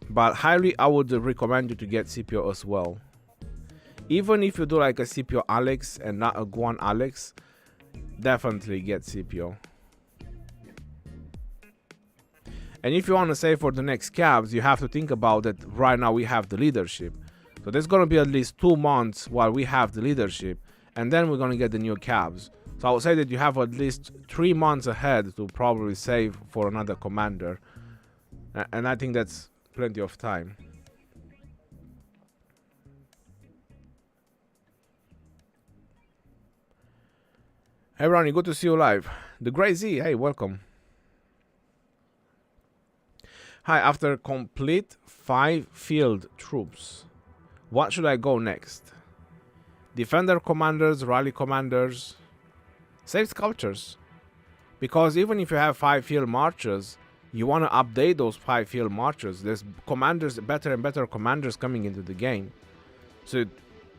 But highly I would recommend you to get Scipio as well. Even if you do like a Scipio Alex and not a Guan Alex, definitely get Scipio. And if you want to say for the next cabs, you have to think about that right now we have the leadership. So there's going to be at least 2 months while we have the leadership, and then we're going to get the new cabs. So I would say that you have at least 3 months ahead to probably save for another commander. And I think that's plenty of time. Hey Ronnie, good to see you live. The Grey Z, hey, welcome. Hi, after complete 5 field troops, what should I go next? Defender commanders, rally commanders, save sculptures. Because even if you have 5 field marches, you want to update those 5 field marches. There's commanders, better and better commanders coming into the game. So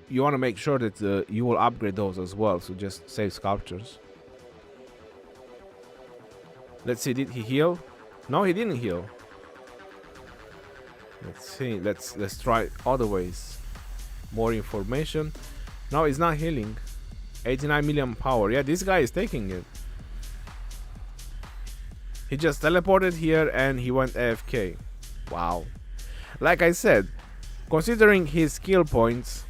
you want to make sure that you will upgrade those as well. So just save sculptures. Let's see, did he heal? No, he didn't heal. Let's see, let's try other ways. More information. No, he's not healing. 89 million power. Yeah, this guy is taking it. He just teleported here and he went AFK. Wow. Like I said, considering his skill points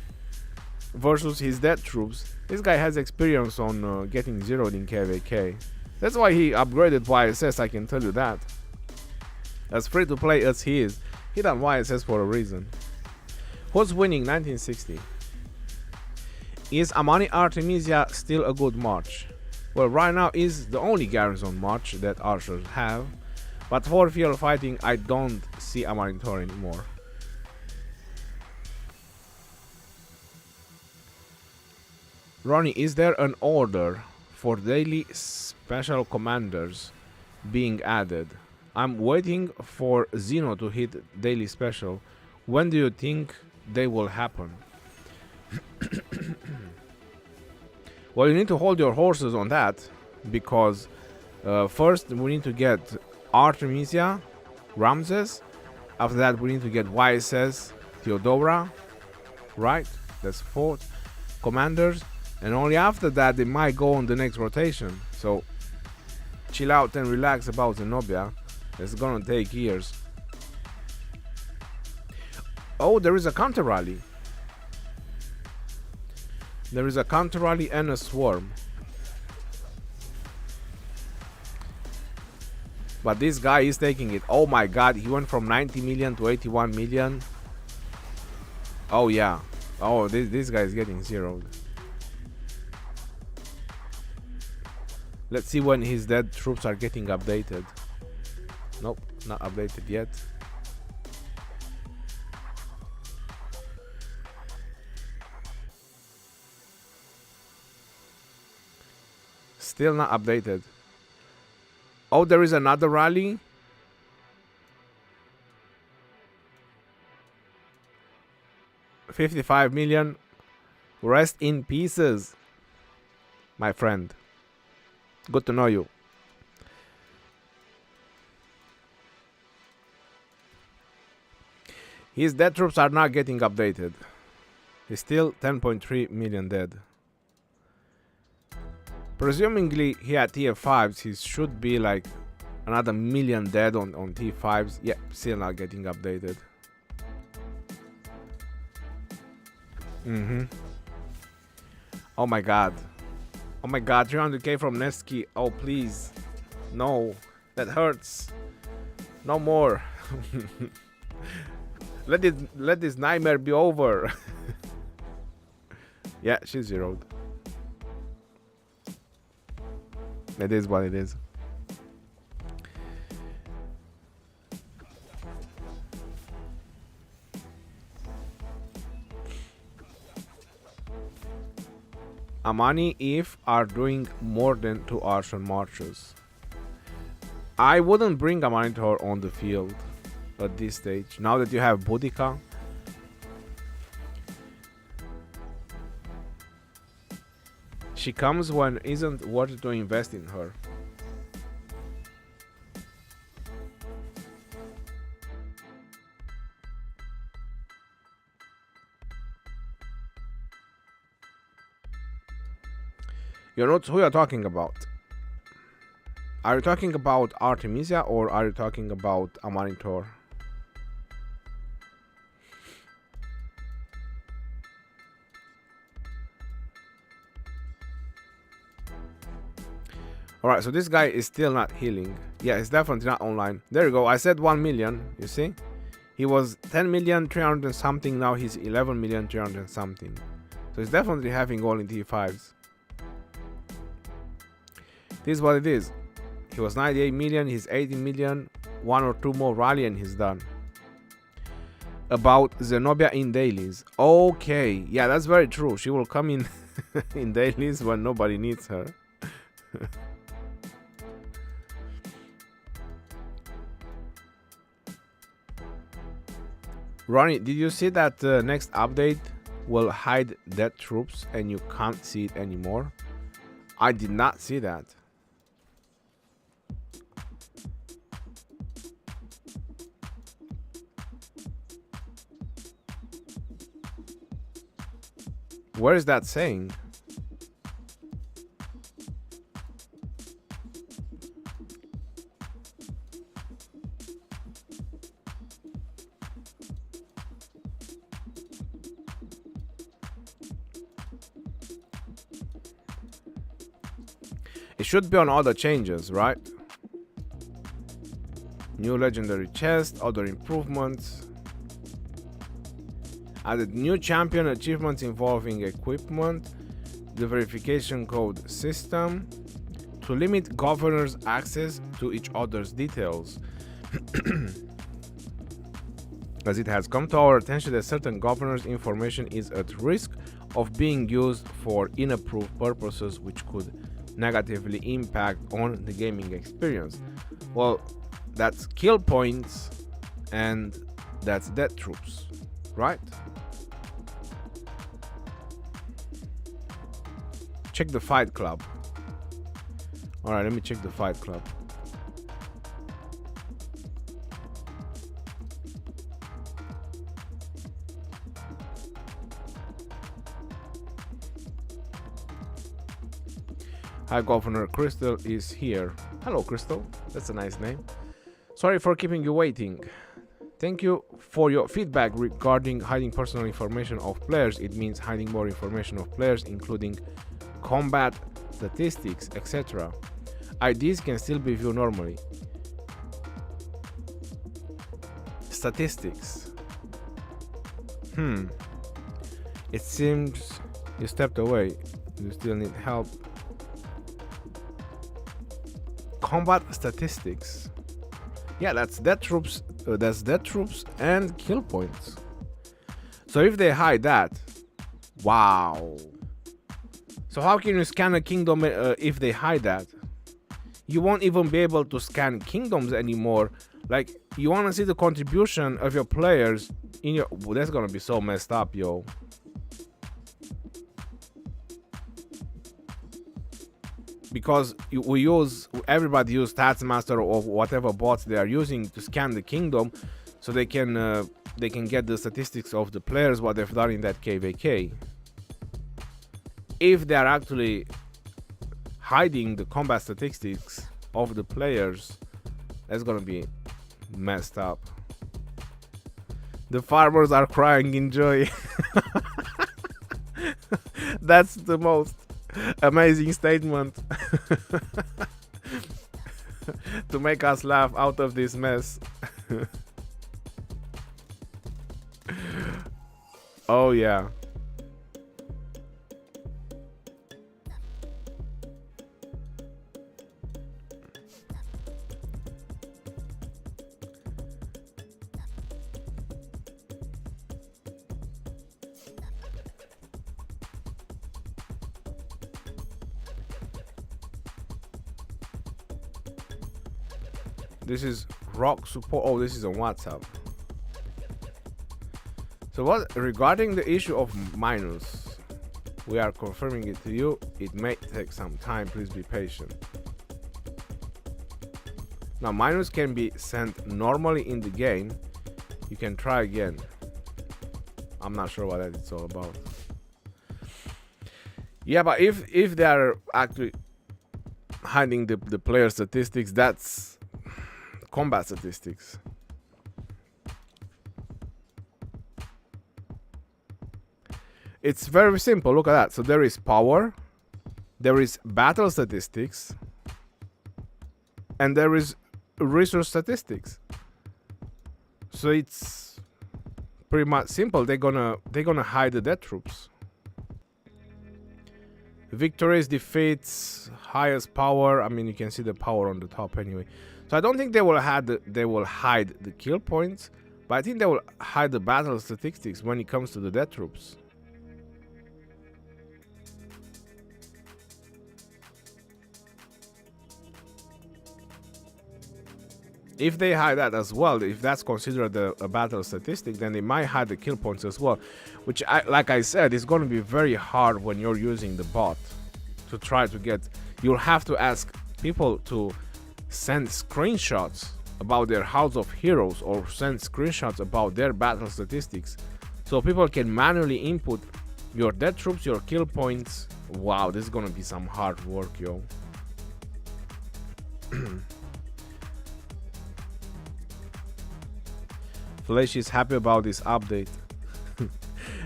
versus his dead troops, this guy has experience on getting zeroed in KVK. That's why he upgraded YSS, I can tell you that. As free to play as he is, he done YSS for a reason. Who's winning 1960? Is Amani Artemisia still a good march? Well, right now is the only garrison march that archers have, but for field fighting I don't see Amani Tor anymore. Ronnie, is there an order for daily special commanders being added? I'm waiting for Zeno to hit daily special. When do you think they will happen? Well, you need to hold your horses on that, because first we need to get Artemisia, Ramses. After that we need to get YSS, Theodora, right? That's 4 commanders, and only after that they might go on the next rotation. So chill out and relax about Zenobia. It's gonna take years. Oh, there is a counter rally. There is a counter rally and a swarm. But this guy is taking it. Oh my god, he went from 90 million to 81 million. Oh yeah. Oh, this guy is getting zeroed. Let's see when his dead troops are getting updated. Nope, not updated yet. Still not updated. Oh, there is another rally. $55 million. Rest in pieces, my friend. Good to know you. His dead troops are not getting updated. He's still 10.3 million dead. Presumably he had TF5s, he should be like another million dead on T5s. Yeah, still not getting updated. Oh my god. Oh my god, 300k from Nevsky. Oh please. No, that hurts. No more. Let this nightmare be over. Yeah, she's zeroed. It is what it is. Amani If are doing more than 2 archer marches. I wouldn't bring a monitor on the field at this stage. Now that you have Boudica. She comes when isn't worth to invest in her. You're not who you're talking about. Are you talking about Artemisia or are you talking about a monitor? Alright, so this guy is still not healing. Yeah, it's definitely not online. There you go. I said 1 million, you see? He was 10 million 300 and something, now he's 11 million 300 and something. So he's definitely having all in T5s. This is what it is. He was 98 million, he's 80 million, 1 or 2 more rally and he's done. About Zenobia in dailies. Okay, yeah, that's very true. She will come in in dailies when nobody needs her. Ronnie, did you see that the next update will hide dead troops and you can't see it anymore? I did not see that. Where is that saying? It should be on other changes, right? New legendary chest, other improvements. Added new champion achievements involving equipment, the verification code system, to limit governors' access to each other's details. As it has come to our attention that certain governors' information is at risk of being used for inapproved purposes which could negatively impact on the gaming experience. Well, that's kill points and that's dead troops, right? Check the fight club. Alright, let me check the fight club. Hi, Governor. Crystal is here. Hello, Crystal. That's a nice name. Sorry for keeping you waiting. Thank you for your feedback regarding hiding personal information of players. It means hiding more information of players, including combat statistics, etc. IDs can still be viewed normally. Statistics. It seems you stepped away. You still need help. Combat statistics. Yeah, that's dead troops. That's dead troops and kill points. So if they hide that, wow. So how can you scan a kingdom if they hide that? You won't even be able to scan kingdoms anymore. Like, you want to see the contribution of your players in your... Well, that's gonna be so messed up, yo. Because everybody use Tatsmaster or whatever bots they are using to scan the kingdom, so they can get the statistics of the players, what they've done in that KVK. If they are actually hiding the combat statistics of the players, that's gonna be messed up. The farmers are crying in joy. That's the most amazing statement to make us laugh out of this mess. Oh yeah. This is rock support. Oh, this is on WhatsApp. So what regarding the issue of minus, we are confirming it to you. It may take some time. Please be patient. Now minus can be sent normally in the game. You can try again. I'm not sure what that it's all about. Yeah, but if they are actually hiding the player statistics, that's combat statistics. It's very simple. Look at that. So there is power, there is battle statistics, and there is resource statistics. So it's pretty much simple. They're gonna hide the dead troops. Victories, defeats, highest power. I mean, you can see the power on the top anyway. So I don't think they will hide the kill points, but I think they will hide the battle statistics when it comes to the dead troops. If they hide that as well, if that's considered a battle statistic, then they might hide the kill points as well, which, like I said, is going to be very hard when you're using the bot to try to get. You'll have to ask people to send screenshots about their House of Heroes or send screenshots about their battle statistics, so people can manually input your dead troops, your kill points. Wow, this is going to be some hard work, yo. Flesh is happy about this update.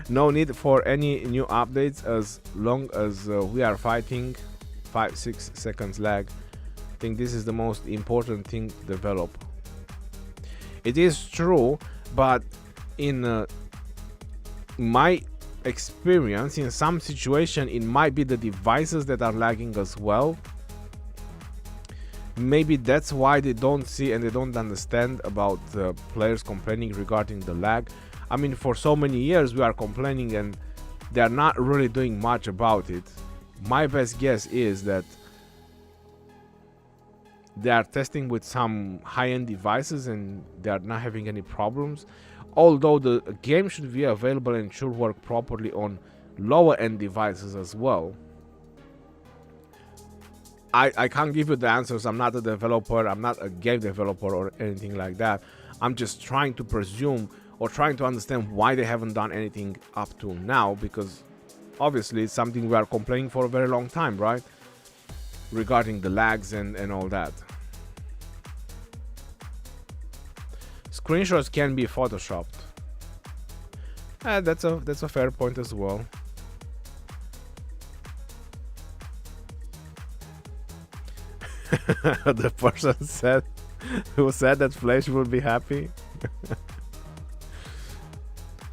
No need for any new updates as long as we are fighting. 5-6 seconds lag. I think this is the most important thing to develop. It is true, but in my experience, in some situation, it might be the devices that are lagging as well. Maybe that's why they don't see and they don't understand about players complaining regarding the lag. I mean, for so many years we are complaining and they're not really doing much about it. My best guess is that they are testing with some high-end devices and they are not having any problems. Although the game should be available and should work properly on lower-end devices as well. I can't give you the answers. I'm not a developer, I'm not a game developer or anything like that. I'm just trying to presume or trying to understand why they haven't done anything up to now, because obviously it's something we are complaining for a very long time, right? Regarding the lags and all that. Screenshots can be photoshopped. That's a fair point as well. The person who said that Flash will be happy.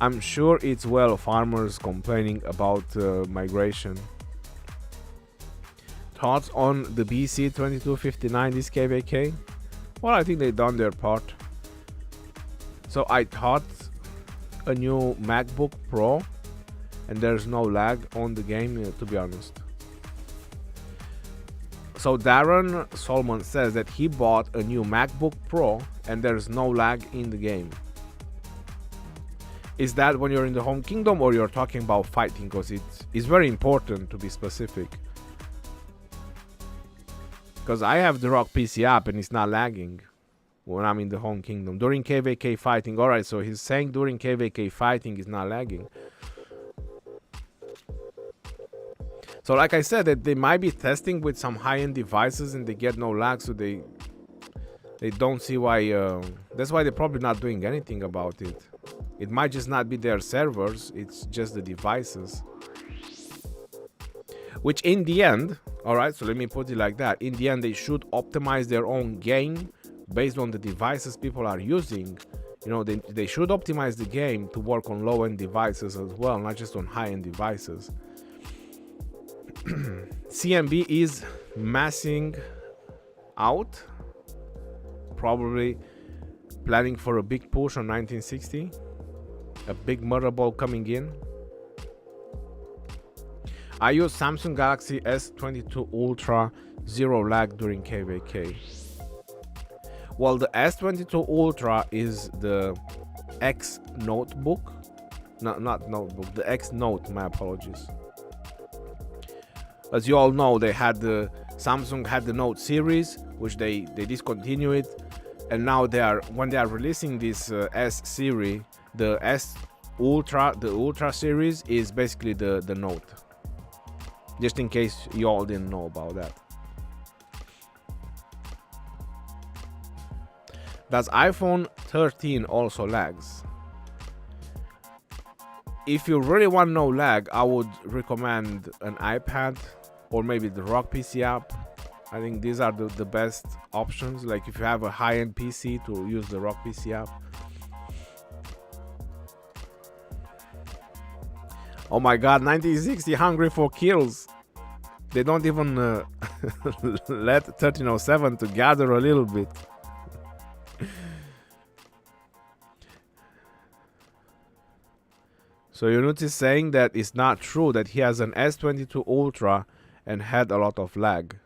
I'm sure it's well farmers complaining about migration. Thoughts on the BC 2259, this KVK? Well, I think they've done their part. So I taught a new MacBook Pro and there's no lag on the game, to be honest. So Darren Solomon says that he bought a new MacBook Pro and there's no lag in the game. Is that when you're in the home kingdom or you're talking about fighting? Because it's very important to be specific. Because I have the Rock PC app and it's not lagging when I'm in the home kingdom. During KVK fighting, alright, so he's saying during KVK fighting is not lagging. So like I said, that they might be testing with some high-end devices and they get no lag, so they don't see why. That's why they're probably not doing anything about it. It might just not be their servers, it's just the devices. Which in the end, alright, so let me put it like that. In the end, they should optimize their own game based on the devices people are using. You know, they should optimize the game to work on low-end devices as well, not just on high-end devices. CMB is massing out, probably planning for a big push on 1960, a big murder ball coming in. I use Samsung Galaxy S22 Ultra, zero lag during KVK. Well, the S22 Ultra is the X notebook. No, not notebook, the X Note, my apologies. As you all know, Samsung had the Note series, which they discontinued, and now when they are releasing this S series, the Ultra series is basically the Note. Just in case you all didn't know about that. Does iPhone 13 also lags? If you really want no lag, I would recommend an iPad or maybe the Rock PC app. I think these are the best options. Like if you have a high-end PC, to use the Rock PC app. Oh my god, 1960 hungry for kills. They don't even let 1307 to gather a little bit. So Yunus is saying that it's not true that he has an S22 Ultra and had a lot of lag.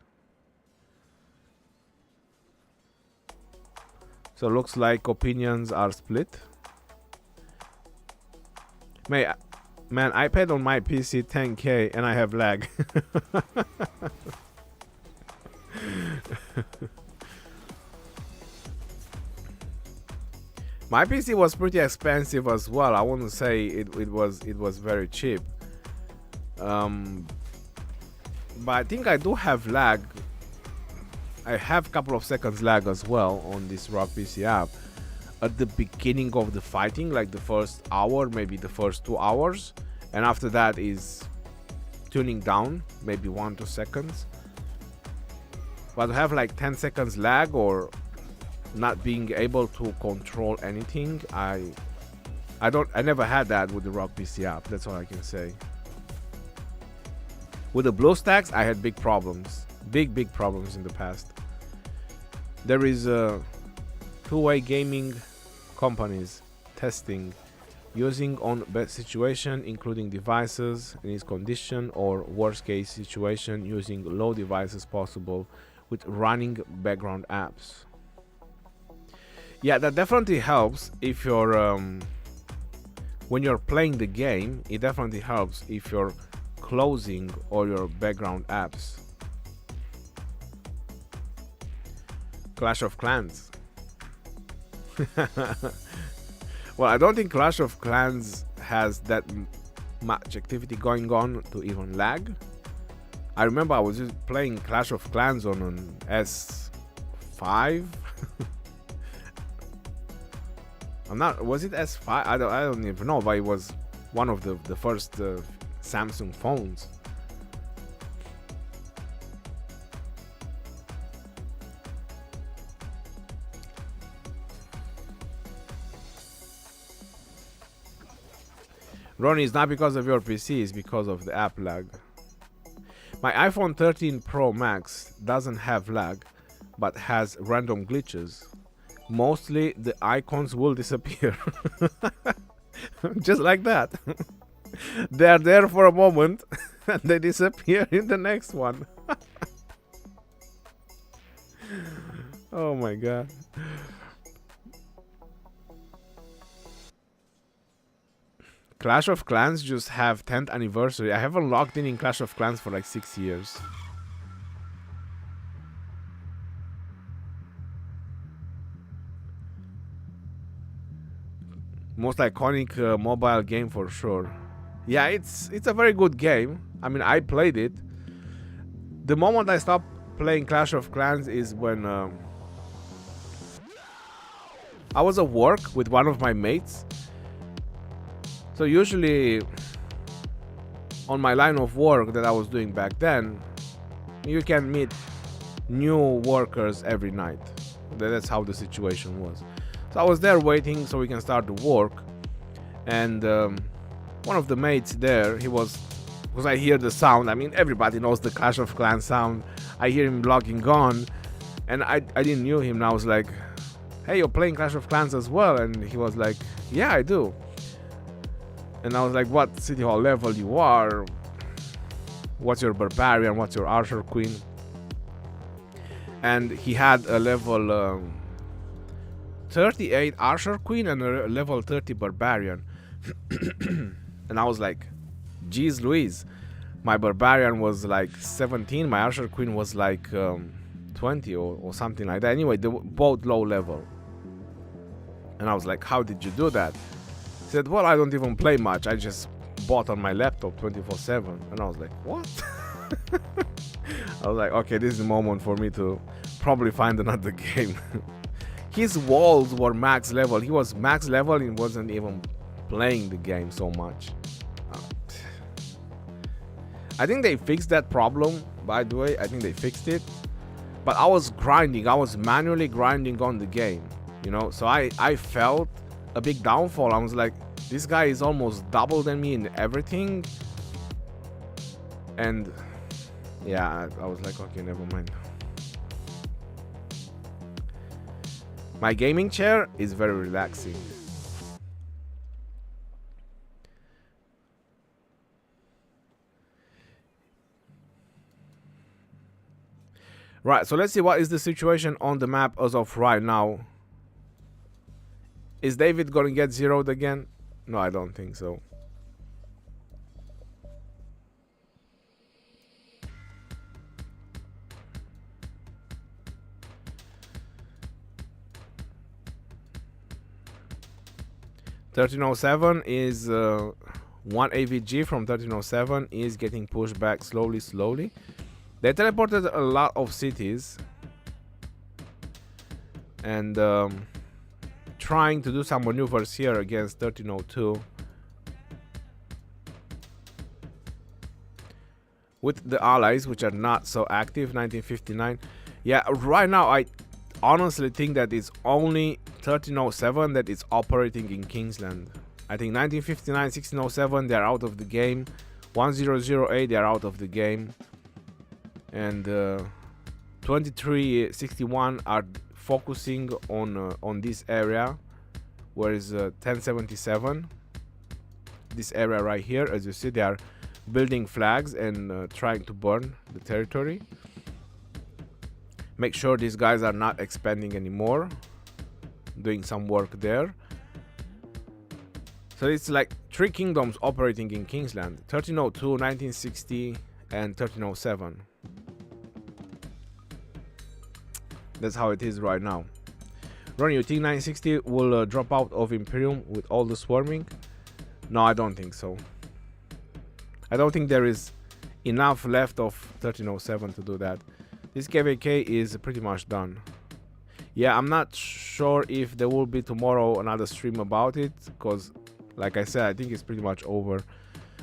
So looks like opinions are split. Man, I paid on my PC 10k and I have lag. My PC was pretty expensive as well. I wouldn't say it was very cheap. But I think I do have lag. I have a couple of seconds lag as well on this Rock PC app. At the beginning of the fighting, like the first hour, maybe the first 2 hours, and after that is tuning down, maybe 1-2 seconds. But to have like 10 seconds lag or not being able to control anything, I never had that with the Rock PC app. That's all I can say. With the BlueStacks, I had big problems, big problems in the past. There is two-way gaming companies testing using on best situation, including devices in its condition, or worst case situation using low devices possible with running background apps. Yeah, that definitely helps if you're when you're playing the game. It definitely helps if you're closing all your background apps. Clash of Clans. Well, I don't think Clash of Clans has that much activity going on to even lag. I remember I was just playing Clash of Clans on an S5. Was it S5? I don't even know, but it was one of the first Samsung phones. Ronnie, it's not because of your PC, it's because of the app lag. My iPhone 13 Pro Max doesn't have lag, but has random glitches. Mostly the icons will disappear. Just like that. They are there for a moment and they disappear in the next one. Oh my god. Clash of Clans just have 10th anniversary. I haven't logged in Clash of Clans for like 6 years. Most iconic mobile game for sure. Yeah, it's a very good game. I mean, I played it. The moment I stopped playing Clash of Clans is when I was at work with one of my mates. So usually on my line of work that I was doing back then, you can meet new workers every night. That's how the situation was. So I was there waiting so we can start the work, and one of the mates there, because I hear the sound. I mean, everybody knows the Clash of Clans sound. I hear him logging on, and I didn't know him. And I was like, "Hey, you're playing Clash of Clans as well?" And he was like, "Yeah, I do." And I was like, "What City Hall level you are? What's your barbarian? What's your archer queen?" And he had a level 38 Archer Queen and a level 30 Barbarian. And I was like, geez Louise, my Barbarian was like 17, my Archer Queen was like 20 or something like that. Anyway, they were both low level. And I was like, how did you do that? He said, well, I don't even play much. I just bought on my laptop 24/7. And I was like, what? I was like, okay, this is the moment for me to probably find another game. His walls were max level. He was max level and wasn't even playing the game so much. I think they fixed that problem, by the way. I think they fixed it. But I was grinding. I was manually grinding on the game, you know. So I felt a big downfall. I was like, this guy is almost double than me in everything. And yeah, I was like, okay, never mind. My gaming chair is very relaxing. Right, so let's see what is the situation on the map as of right now. Is David gonna get zeroed again? No, I don't think so. (1307) is 1 AVG from 1307 is getting pushed back slowly. They teleported a lot of cities and trying to do some maneuvers here against 1302 with the allies, which are not so active. 1959. Yeah, right now I honestly think that it's only 1307 that is operating in Kingsland. I think 1959, 1607 they're out of the game. 1008 they're out of the game. And 2361 are focusing on this area, whereas 1077, this area right here, as you see, they are building flags and trying to burn the territory. Make sure these guys are not expanding anymore, doing some work there. So it's like 3 kingdoms operating in Kingsland: 1302, 1960 and 1307. That's how it is right now. Ron, you think 960 will drop out of Imperium with all the swarming? No, I don't think so. I don't think there is enough left of 1307 to do that. This KVK is pretty much done. Yeah, I'm not sure if there will be tomorrow another stream about it, because like I said, I think it's pretty much over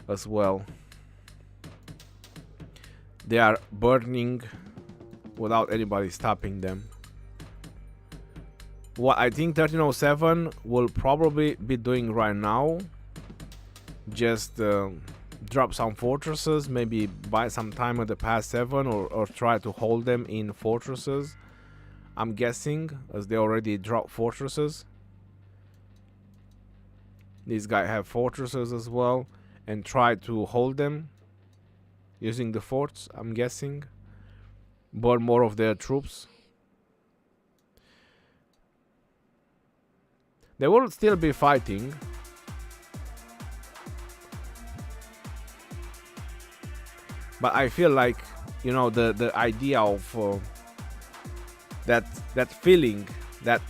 as well. They are burning without anybody stopping them. What I think 1307 will probably be doing right now, just drop some fortresses, maybe buy some time at the past 7 or try to hold them in fortresses, I'm guessing, as they already dropped fortresses. These guys have fortresses as well, and try to hold them using the forts, I'm guessing. Burn more of their troops. They will still be fighting. But I feel like, you know, the idea of that feeling, that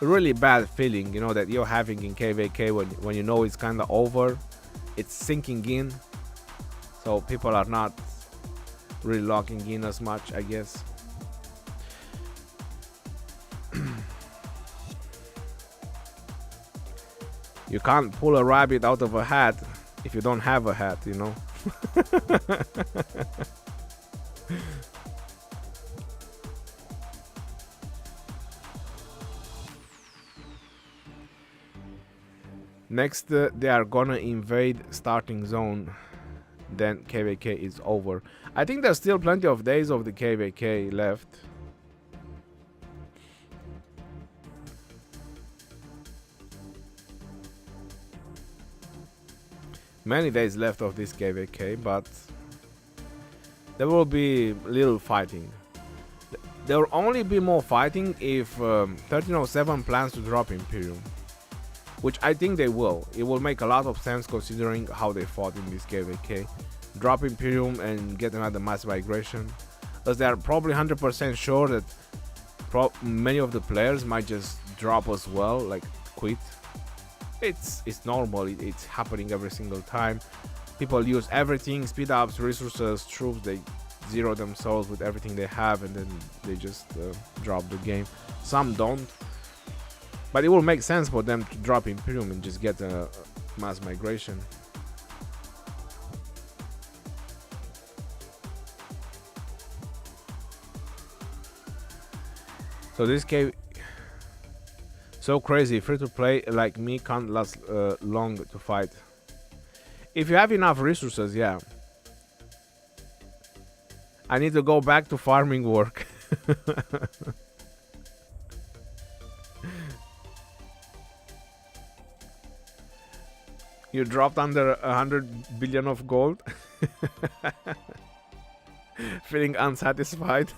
really bad feeling, you know, that you're having in KVK when you know it's kind of over, it's sinking in. So people are not really locking in as much, I guess. You can't pull a rabbit out of a hat if you don't have a hat, you know. Next, they are gonna invade starting zone. Then KVK is over. I think there's still plenty of days of the KVK left. Many days left of this KVK, but there will be little fighting. There will only be more fighting if 1307 plans to drop Imperium, which I think they will. It will make a lot of sense considering how they fought in this KVK. Drop Imperium and get another mass migration, as they are probably 100% sure that many of the players might just drop as well, like quit. It's normal, it's happening every single time. People use everything, speed ups, resources, troops, they zero themselves with everything they have, and then they just drop the game. Some don't, but it will make sense for them to drop Imperium and just get a mass migration. So this game so crazy. Free to play like me can't last long to fight. If you have enough resources, yeah. I need to go back to farming work. You dropped under 100 billion of gold. Feeling unsatisfied.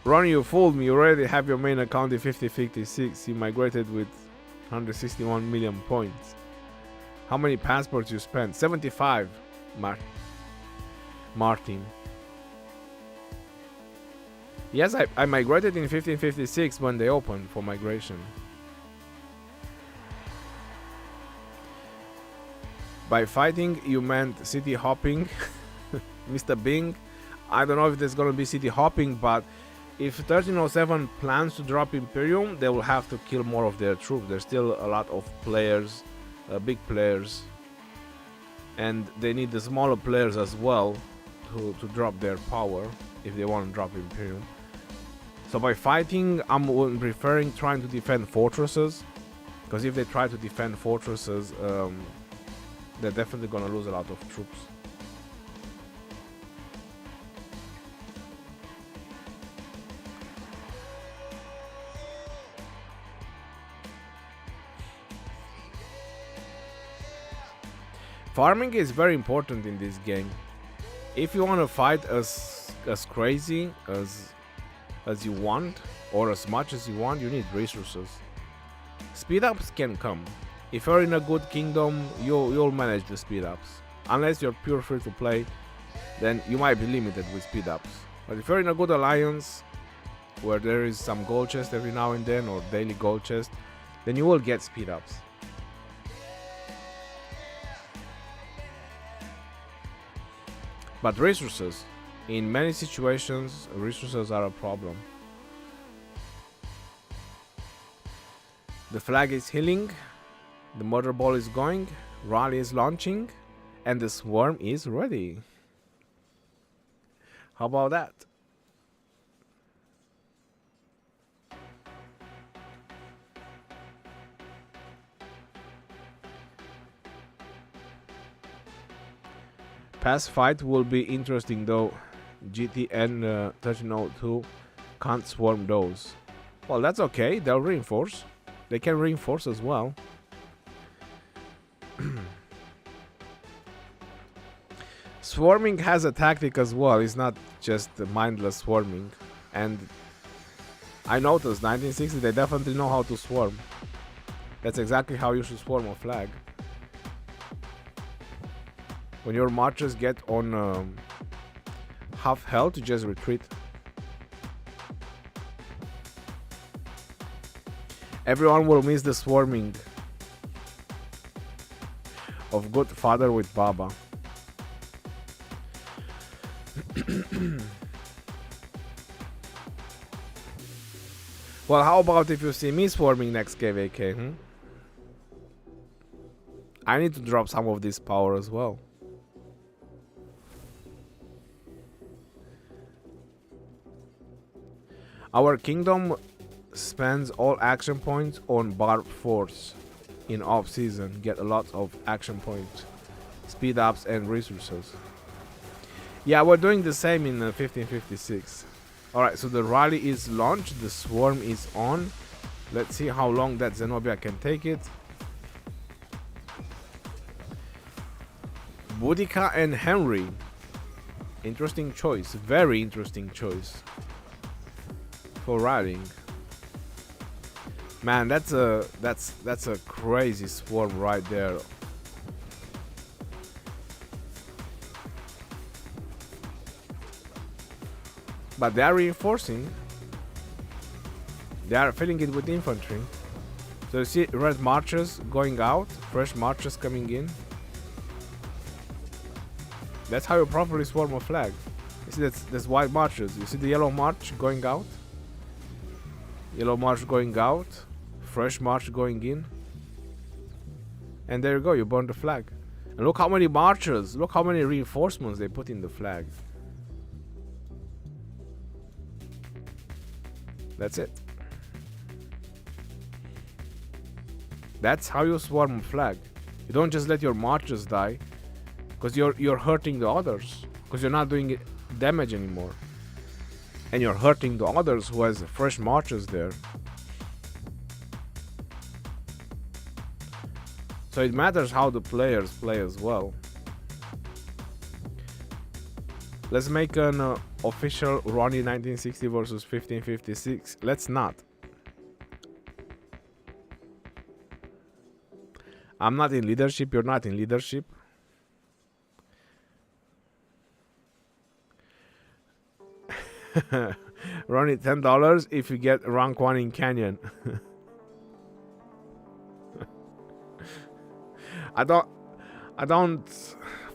Ron, you fooled me. You already have your main account in 5056. You migrated with 161 million points. How many passports you spent? 75, Martin. Yes, I migrated in 1556 when they opened for migration. By fighting, you meant city hopping, Mr. Bing. I don't know if there's gonna be city hopping, but if 1307 plans to drop Imperium, they will have to kill more of their troops. There's still a lot of players, big players, and they need the smaller players as well to drop their power if they want to drop Imperium. So by fighting, I'm preferring trying to defend fortresses, because if they try to defend fortresses, they're definitely gonna lose a lot of troops. Farming is very important in this game. If you want to fight as crazy as you want, or as much as you want, you need resources. Speed ups can come. If you're in a good kingdom, you'll manage the speed ups. Unless you're pure free to play, then you might be limited with speed ups. But if you're in a good alliance, where there is some gold chest every now and then, or daily gold chest, then you will get speed ups. But resources, in many situations, resources are a problem. The flag is healing, the murder ball is going, rally is launching, and the swarm is ready. How about that? Past fight will be interesting though. GTN 1302 can't swarm those. Well, that's okay, they'll reinforce. They can reinforce as well. Swarming has a tactic as well, it's not just mindless swarming. And I noticed 1960 they definitely know how to swarm. That's exactly how you should swarm a flag. When your marchers get on half health, you just retreat. Everyone will miss the swarming of good father with Baba. Well, how about if you see me swarming next KVK? I need to drop some of this power as well. Our kingdom spends all action points on Barb Force in off season. Get a lot of action points, speed ups and resources. Yeah, we're doing the same in 1556. Alright, so the rally is launched, the swarm is on. Let's see how long that Zenobia can take it. Boudica and Henry. Interesting choice. Very interesting choice for rallying. Man, that's a crazy swarm right there. But they are reinforcing. They are filling it with infantry. So you see red marchers going out, fresh marchers coming in. That's how you properly swarm a flag. You see that's white marchers. You see the yellow march going out. Yellow march going out. Fresh march going in. And there you go, you burn the flag. And look how many marchers, look how many reinforcements they put in the flag. That's it. That's how you swarm a flag. You don't just let your marchers die, because you're hurting the others, because you're not doing damage anymore. And you're hurting the others who has fresh marchers there. So it matters how the players play as well. Let's make an official Ronnie 1960 versus 1556. Let's not. I'm not in leadership, you're not in leadership. Ronnie, $10 if you get rank 1 in Canyon. I don't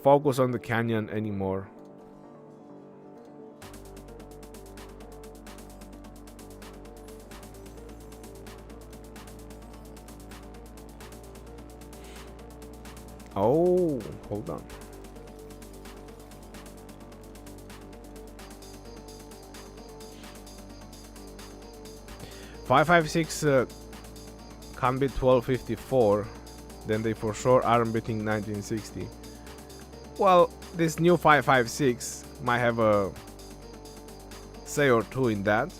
focus on the Canyon anymore. Oh, hold on. $556 can beat 1254. Then they for sure aren't beating 1960. Well, this new 556 might have a say or two in that.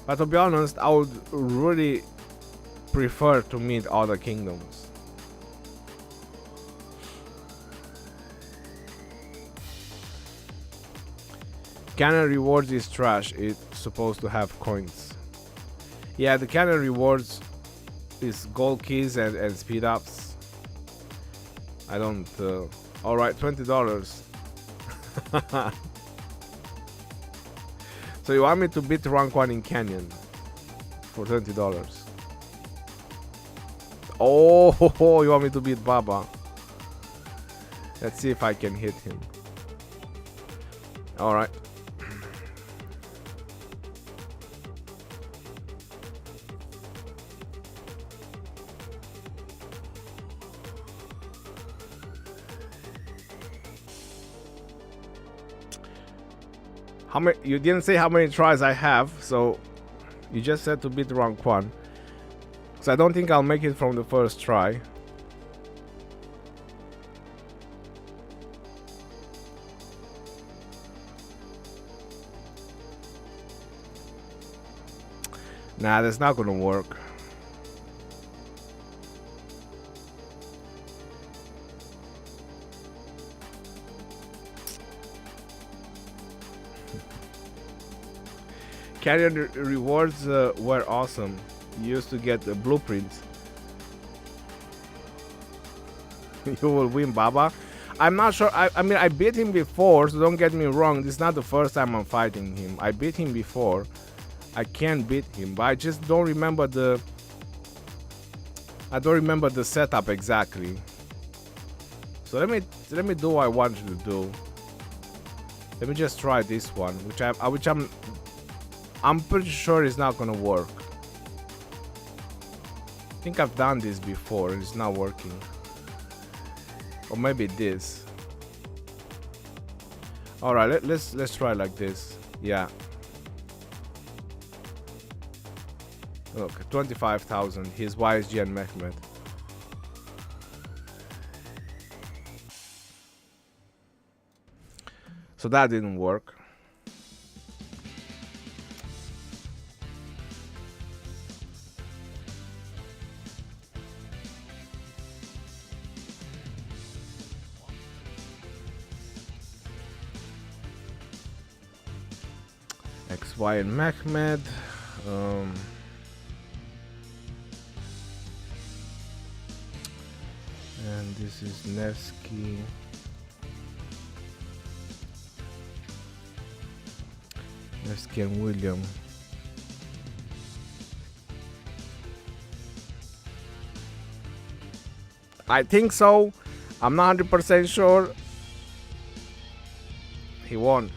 But to be honest, I would really prefer to meet other kingdoms. Cannon rewards is trash. It's supposed to have coins. Yeah, the cannon rewards is gold keys and speed ups. I don't. Alright, $20. So you want me to beat rank 1 in Canyon for $20? Oh, you want me to beat Baba? Let's see if I can hit him. Alright. How many? You didn't say how many tries I have, so you just said to beat rank 1. So I don't think I'll make it from the first try. Nah, that's not gonna work. Canyon rewards were awesome. You used to get the blueprints. You will win, Baba. I'm not sure. I mean, I beat him before, so don't get me wrong. This is not the first time I'm fighting him. I beat him before. I can beat him, but I just don't remember the. I don't remember the setup exactly. So let me do what I want you to do. Let me just try this one, which I'm pretty sure it's not gonna work. I think I've done this before and it's not working. Or maybe this. Alright, let's try like this. Yeah. Look, 25,000. He's YSG and Mehmet. So that didn't work. XY and Mehmed. And this is Nevsky. Nevsky and William. I think so. I'm not 100% sure. He won.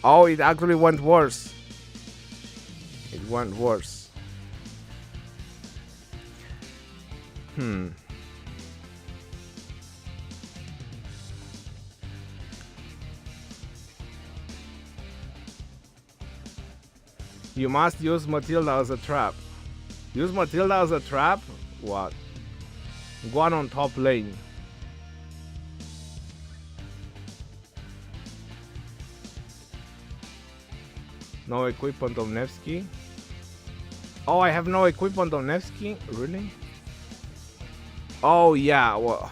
Oh, it actually went worse. It went worse. You must use Matilda as a trap. Use Matilda as a trap? What? Go on top lane. No equipment on Nevsky. Oh, I have no equipment on Nevsky? Really? Oh, yeah. Well.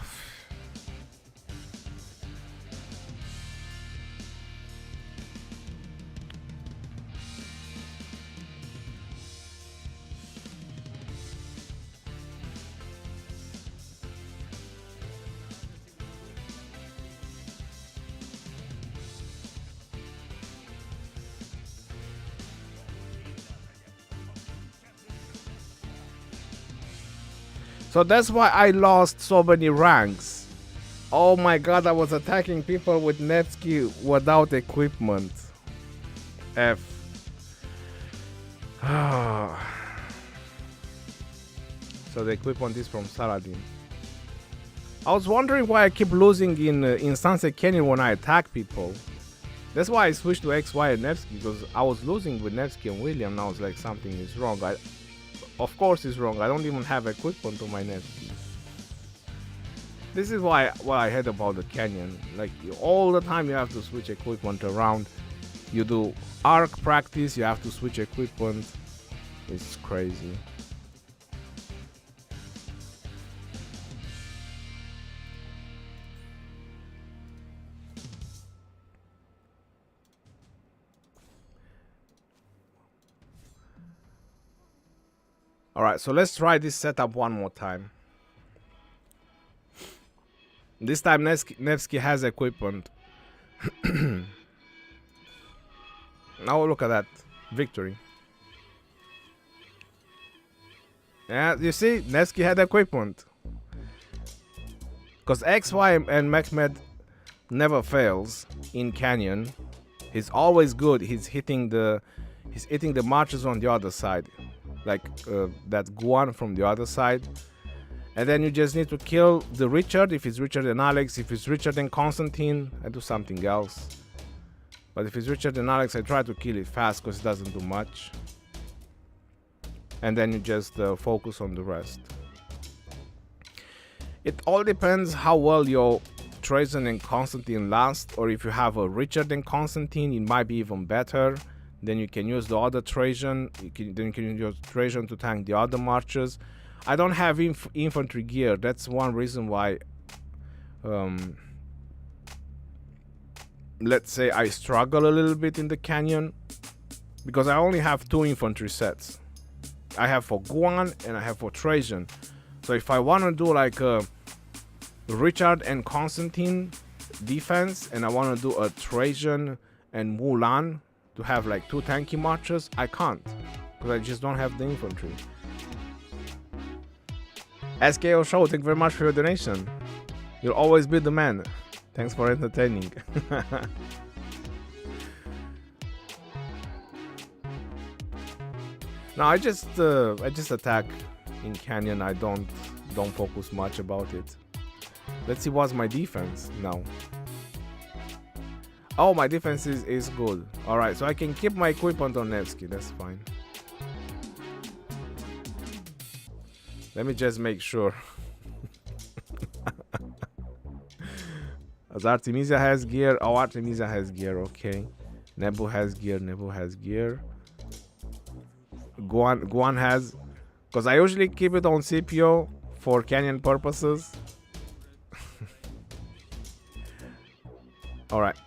So that's why I lost so many ranks. Oh my god, I was attacking people with Nevsky without equipment. F. So the equipment is from Saladin. I was wondering why I keep losing in Sunset Canyon when I attack people. That's why I switched to XY and Nevsky, because I was losing with Nevsky and William, and I was like, something is wrong. Of course it's wrong. I don't even have equipment on my Nevsky. This is what I heard about the canyon. Like, all the time you have to switch equipment around. You do arc practice, you have to switch equipment. It's crazy. Alright, so let's try this setup one more time. This time Nevsky has equipment. Now look at that. Victory. Yeah, you see? Nevsky had equipment. Because XY and Mehmed never fails in Canyon. He's always good. He's hitting the marchers on the other side. Like that Guan from the other side. And then you just need to kill the Richard. If it's Richard and Alex, if it's Richard and Constantine, I do something else. But if it's Richard and Alex, I try to kill it fast because it doesn't do much. And then you just focus on the rest. It all depends how well your Trajan and Constantine last, or if you have a Richard and Constantine, it might be even better. Then you can use the other Trajan. Then you can use Trajan to tank the other marches. I don't have infantry gear. That's one reason why, let's say, I struggle a little bit in the canyon, because I only have 2 infantry sets. I have for Guan and I have for Trajan. So if I want to do like a Richard and Constantine defense, and I want to do a Trajan and Mulan to have like 2 tanky marches, I can't, because I just don't have the infantry. SKO Show, thank you very much for your donation. You'll always be the man. Thanks for entertaining. No, I just attack in Canyon. I don't focus much about it. Let's see what's my defense now. Oh, my defense is good. Alright, so I can keep my equipment on Nevsky. That's fine. Let me just make sure. As Artemisia has gear. Oh, Artemisia has gear. Okay. Nebu has gear. Nebu has gear. Guan has. Because I usually keep it on CPO for canyon purposes. Alright.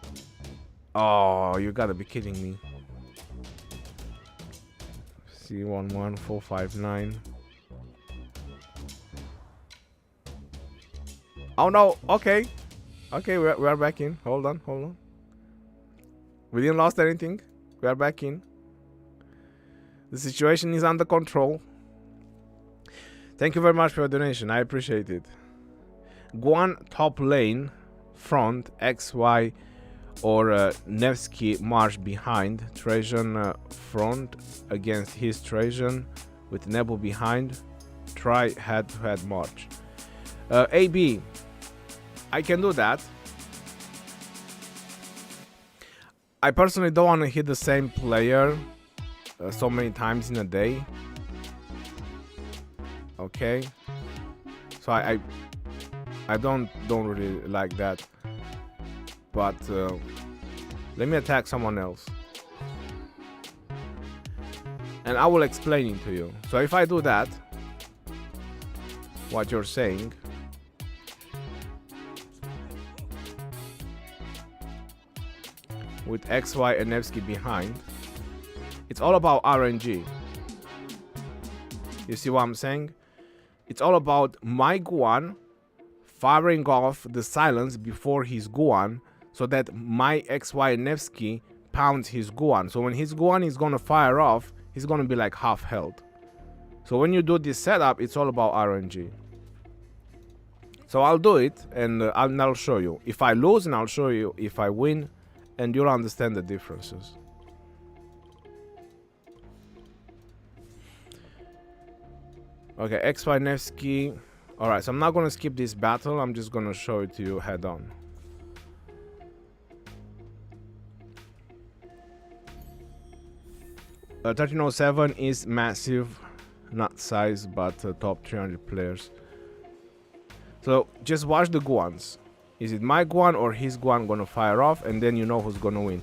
Oh, you gotta be kidding me. C11459. Oh no, okay. Okay, we're back in. Hold on. We didn't lost anything. We are back in. The situation is under control. Thank you very much for your donation. I appreciate it. Guan top lane, front, XY or Nevsky march behind. Trajan front against his Trajan with Nebo behind. Try head-to-head march. AB, I can do that. I personally don't want to hit the same player so many times in a day. Okay, so I don't really like that. But let me attack someone else, and I will explain it to you. So if I do that, what you're saying, with XY and Nevsky behind, it's all about RNG. You see what I'm saying? It's all about my Guan firing off the silence before his Guan, so that my XY Nevsky pounds his Guan. So when his Guan is gonna fire off, he's gonna be like half health. So when you do this setup, it's all about RNG. So I'll do it, and I'll show you. If I lose, and I'll show you if I win, and you'll understand the differences. Okay, XY Nevsky. Alright, so I'm not gonna skip this battle, I'm just gonna show it to you head on. Uh, 1307 is massive, not size, but top 300 players. So just watch the Guans. Is it my Guan or his Guan gonna fire off, and then you know who's gonna win.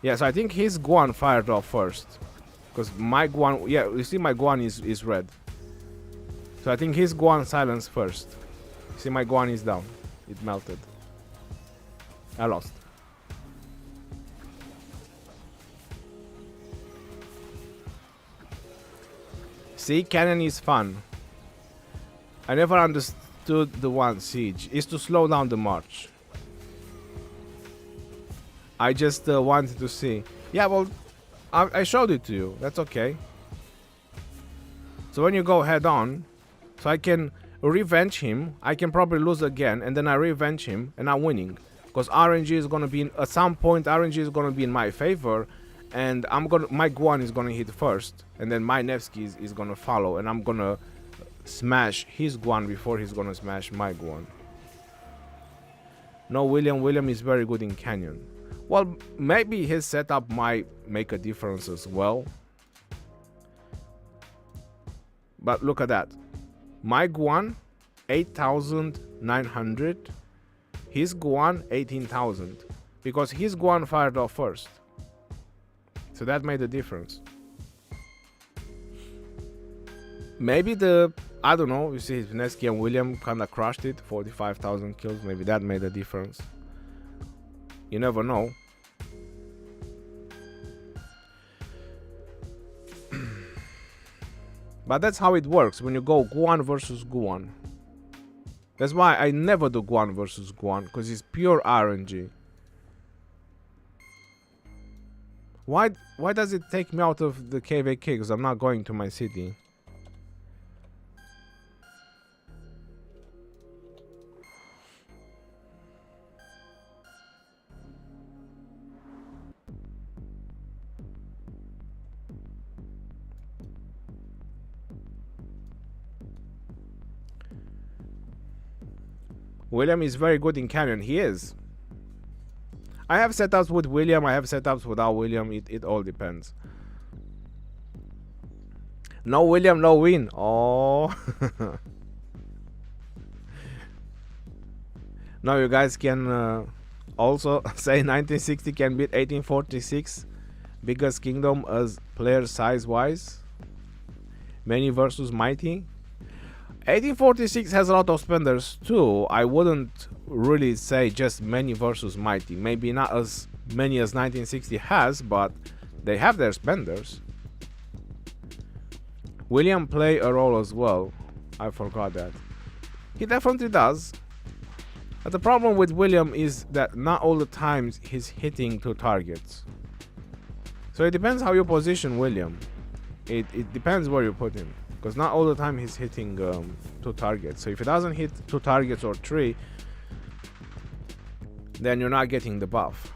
Yeah, so I think his Guan fired off first. Because my Guan, yeah, you see my Guan is red. So I think his Guan silenced first. See, my Guan is down. It melted. I lost. See, cannon is fun. I never understood the one siege. Is to slow down the march. I just wanted to see. Yeah, well, I showed it to you. That's okay. So when you go head on, so I can revenge him. I can probably lose again, and then I revenge him, and I'm winning. Because RNG is gonna be at some point. RNG is gonna be in my favor, and my Guan is gonna hit first, and then my Nevsky is gonna follow, and I'm gonna smash his Guan before he's gonna smash my Guan. No, William is very good in Canyon. Well, maybe his setup might make a difference as well. But look at that. My Guan, 8,900. His Guan, 18,000. Because his Guan fired off first. So that made a difference. Maybe I don't know, you see Nevsky and William kinda crushed it, 45,000 kills, maybe that made a difference. You never know. But that's how it works when you go Guan versus Guan. That's why I never do Guan versus Guan, because it's pure RNG. Why does it take me out of the KVK? Because I'm not going to my city. William is very good in Canyon. He is. I have setups with William. I have setups without William. It all depends. No William, no win. Oh. Now you guys can also say 1960 can beat 1846. Biggest kingdom as player size wise. Many versus mighty. 1846 has a lot of spenders too. I wouldn't really say just many versus mighty. Maybe not as many as 1960 has, but they have their spenders. William play a role as well. I forgot that. He definitely does. But the problem with William is that not all the times he's hitting 2 targets. So it depends how you position William. It depends where you put him. Because not all the time he's hitting 2 targets. So if he doesn't hit 2 targets or 3, then you're not getting the buff.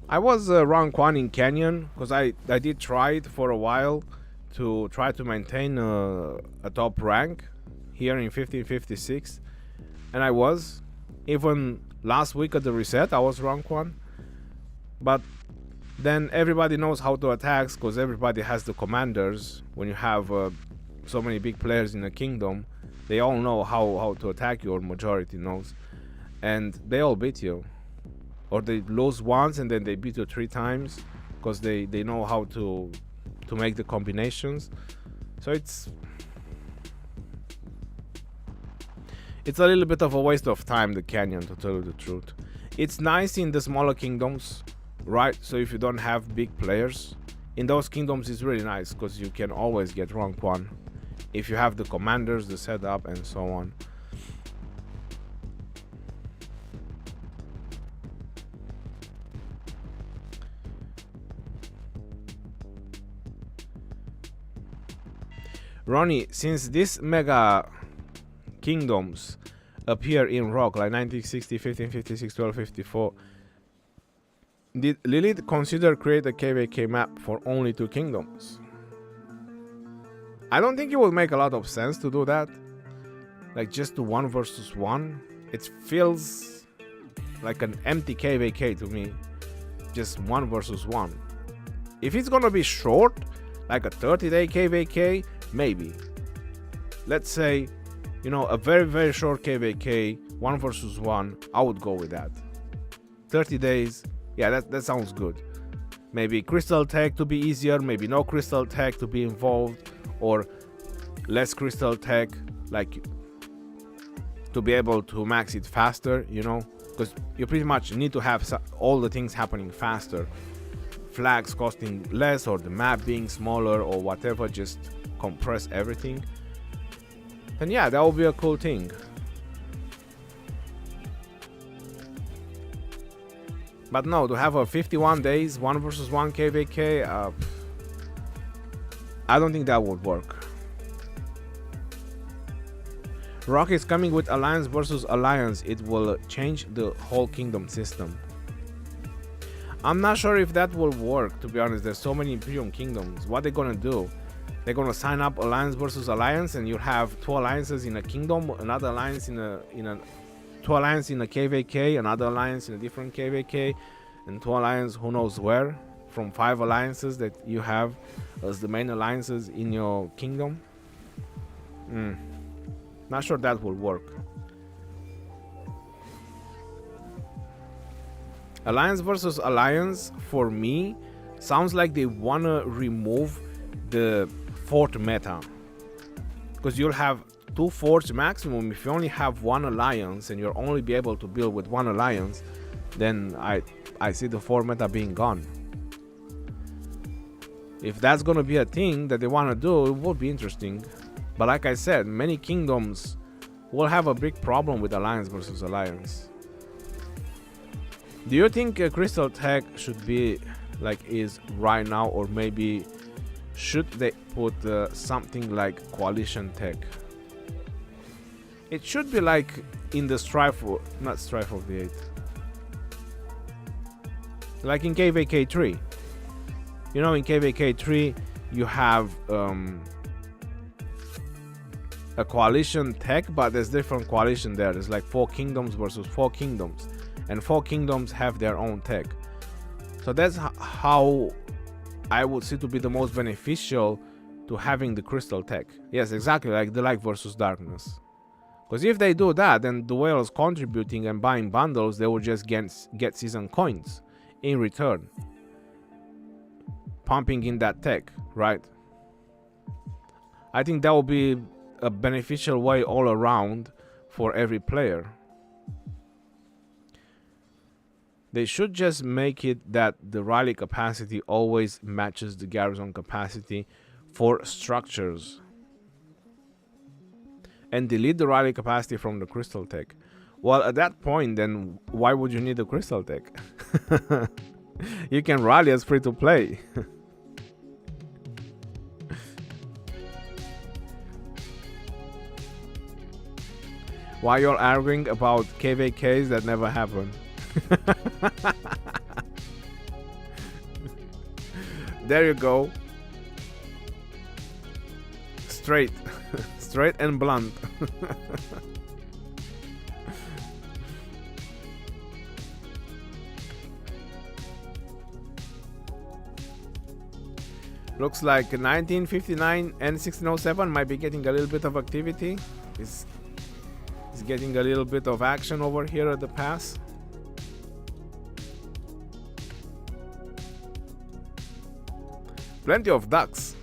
I was rank 1 in Canyon because I did try it for a while to try to maintain a top rank here in 1556, and I was. Even last week at the reset I was rank 1, but then everybody knows how to attack because everybody has the commanders. When you have so many big players in a kingdom, they all know how to attack you, or majority knows, and they all beat you. Or they lose once and then they beat you 3 times because they know how to make the combinations. So it's a little bit of a waste of time, the Canyon, to tell you the truth. It's nice in the smaller kingdoms, right? So if you don't have big players, in those kingdoms it's really nice because you can always get rank 1 if you have the commanders, the setup, and so on. Ronnie, since these mega kingdoms appear in rock like 1960, 1556, 1254, did Lilith consider create a KVK map for only 2 kingdoms? I don't think it would make a lot of sense to do that. Like just to 1 versus 1. It feels like an empty KVK to me. Just 1 versus 1. If it's gonna be short, like a 30-day KVK, maybe. Let's say, you know, a very, very short KVK, 1 versus 1, I would go with that. 30 days, yeah, that sounds good. Maybe crystal tech to be easier, maybe no crystal tech to be involved, or less crystal tech, like to be able to max it faster, you know, because you pretty much need to have all the things happening faster. Flags costing less, or the map being smaller, or whatever, just compress everything. Then yeah, that would be a cool thing. But no, to have a 51 days 1 versus 1 KVK, I don't think that would work. Rock is coming with alliance versus alliance. It will change the whole kingdom system. I'm not sure if that will work, to be honest. There's so many imperium kingdoms. What they're gonna do? They're gonna sign up alliance versus alliance, and you have 2 alliances in a kingdom, another alliance in a 2 alliance in a KVK, another alliance in a different KVK, and 2 alliance who knows where, from 5 alliances that you have as the main alliances in your kingdom. Not sure that will work. Alliance versus alliance, for me, sounds like they wanna remove the fort meta, because you'll have 2 forts maximum. If you only have 1 alliance and you'll only be able to build with 1 alliance, then I see the fort meta being gone. If that's gonna be a thing that they wanna do, it will be interesting. But like I said, many kingdoms will have a big problem with alliance versus alliance. Do you think crystal tech should be like is right now, or maybe should they put something like coalition tech? It should be like in the not strife of the 8th, like in KVK 3. You know, in KVK 3 you have a coalition tech, but there's different coalition there. There's like 4 kingdoms versus 4 kingdoms, and 4 kingdoms have their own tech. So that's how I would see to be the most beneficial to having the crystal tech. Yes, exactly, like the light versus darkness. Because if they do that, then the whales contributing and buying bundles, they will just get season coins in return, pumping in that tech, right? I think that will be a beneficial way all around for every player. They should just make it that the rally capacity always matches the garrison capacity for structures. And delete the rally capacity from the crystal tech. Well, at that point, then why would you need the crystal tech? You can rally as free to play. Why you're arguing about KVKs that never happen? There you go. Straight. Straight and blunt. Looks like 1959 and 1607 might be getting a little bit of activity. It's getting a little bit of action over here at the pass. Plenty of ducks.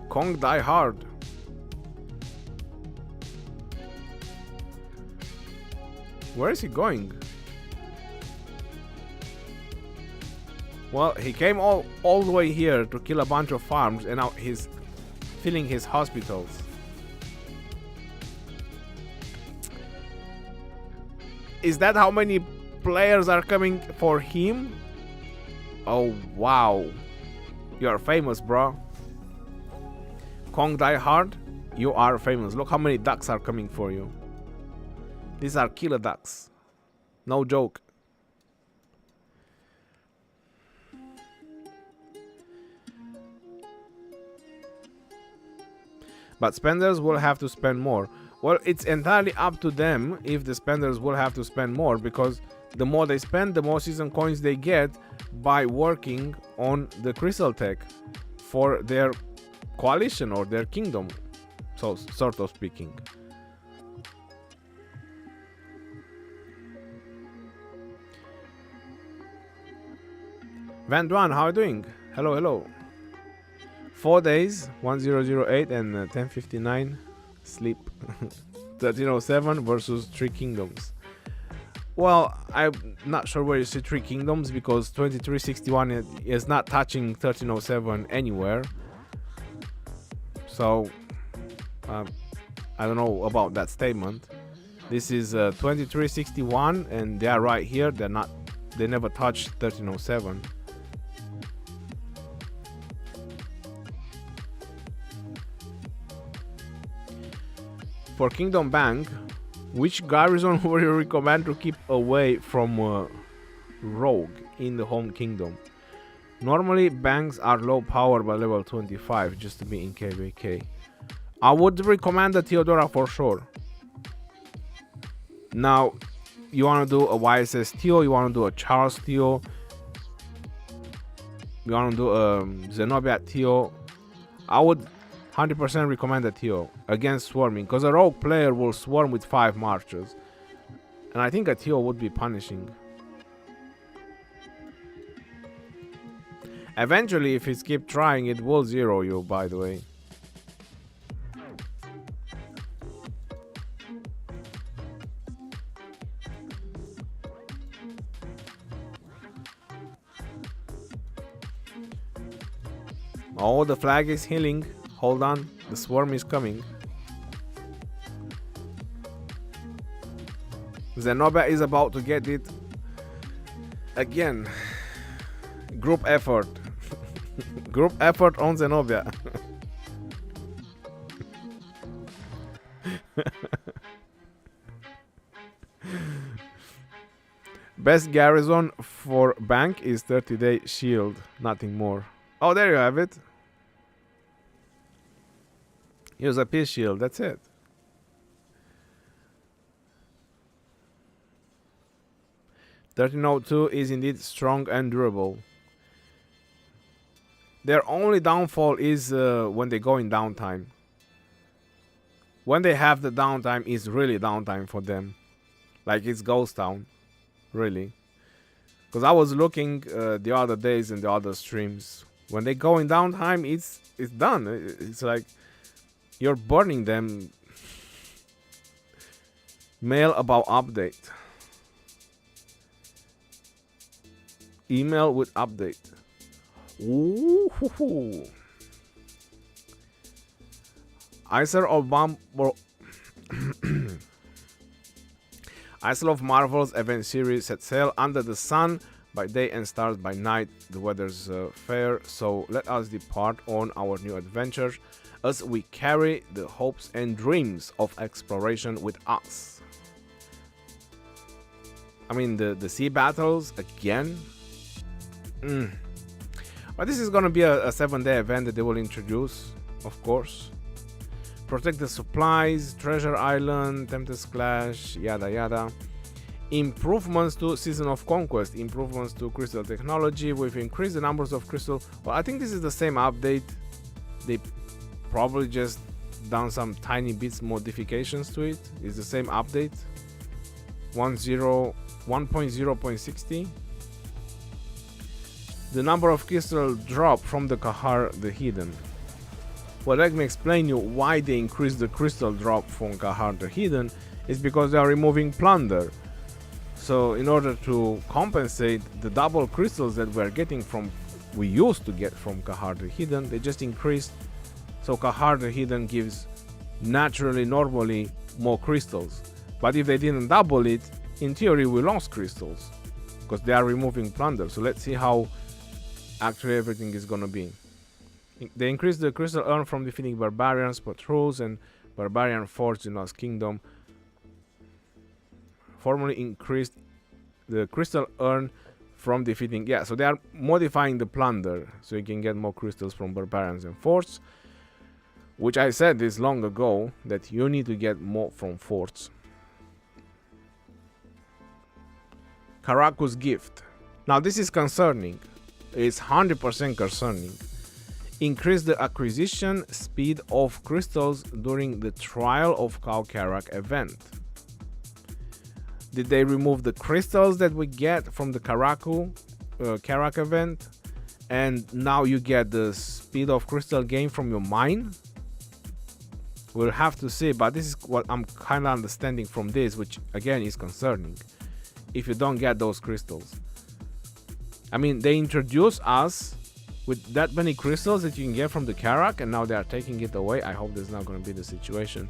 Kong Die Hard. Where is he going? Well, he came all the way here to kill a bunch of farms, and now he's filling his hospitals. Is that how many players are coming for him? Oh, wow. You're famous, bro. Kong Die Hard, you are famous. Look how many ducks are coming for you. These are killer ducks. No joke. But spenders will have to spend more. Well, it's entirely up to them if the spenders will have to spend more, because the more they spend, the more season coins they get by working on the crystal tech for their coalition or their kingdom, so sort of speaking. Van Duan, how are you doing? Hello, hello. 4 days, 1008 and 1059 sleep. 1307 versus 3 kingdoms. Well, I'm not sure where you see 3 kingdoms, because 2361 is not touching 1307 anywhere. So I don't know about that statement. This is 2361 and they are right here. They never touched 1307. For Kingdom Bank, which garrison would you recommend to keep away from rogue in the home kingdom? Normally banks are low power by level 25 just to be in KVK. I would recommend the Theodora for sure. Now, you want to do a YSS Theo, you want to do a Charles Theo, you want to do a Zenobia Theo. I would 100% recommend a Theo against swarming, because a rogue player will swarm with 5 marches, and I think a Theo would be punishing. Eventually, if it keeps trying, it will zero you, by the way. Oh, the flag is healing. Hold on, the swarm is coming. Zenobia is about to get it again. Group effort. Group effort on Zenobia. Best garrison for bank is 30-day shield, nothing more. Oh, there you have it. Use a peace shield, that's it. 1302 is indeed strong and durable. Their only downfall is when they go in downtime. When they have the downtime, is really downtime for them. Like it's ghost town, really. Because I was looking the other days in the other streams. When they go in downtime, it's done. It's like you're burning them. Mail about update. Email with update. Ooh. Isle of Marvel's event series set sail under the sun by day and stars by night. The weather's fair, so let us depart on our new adventure as we carry the hopes and dreams of exploration with us. I mean, the sea battles again. But this is gonna be a 7-day event that they will introduce, of course. Protect the supplies, Treasure Island, Tempest Clash, yada yada. Improvements to Season of Conquest, improvements to crystal technology. We've increased the numbers of crystal. Well, I think this is the same update. They probably just done some tiny bits modifications to it. It's the same update. 1.0.60. The number of crystal drop from the Kahar the Hidden. Well, let me explain you why they increased the crystal drop from Kahar the Hidden. Is because they are removing plunder. So in order to compensate the double crystals that we used to get from Kahar the Hidden, they just increased. So Kahar the Hidden gives normally more crystals. But if they didn't double it, in theory we lost crystals because they are removing plunder. So let's see how actually everything is gonna be. They increased the crystal earned from defeating barbarians, patrols, and barbarian forts in Lost Kingdom. Formally increased the crystal earned from defeating. Yeah, so they are modifying the plunder so you can get more crystals from barbarians and forts. Which I said this long ago that you need to get more from forts. Karaku's gift. Now this is concerning. It's 100% concerning. Increase the acquisition speed of crystals during the Trial of Kalkarak event. Did they remove the crystals that we get from the Karak event? And now you get the speed of crystal gain from your mine? We'll have to see, but this is what I'm kind of understanding from this, which again is concerning. If you don't get those crystals. I mean, they introduce us with that many crystals that you can get from the Karak, and now they are taking it away. I hope that's not going to be the situation.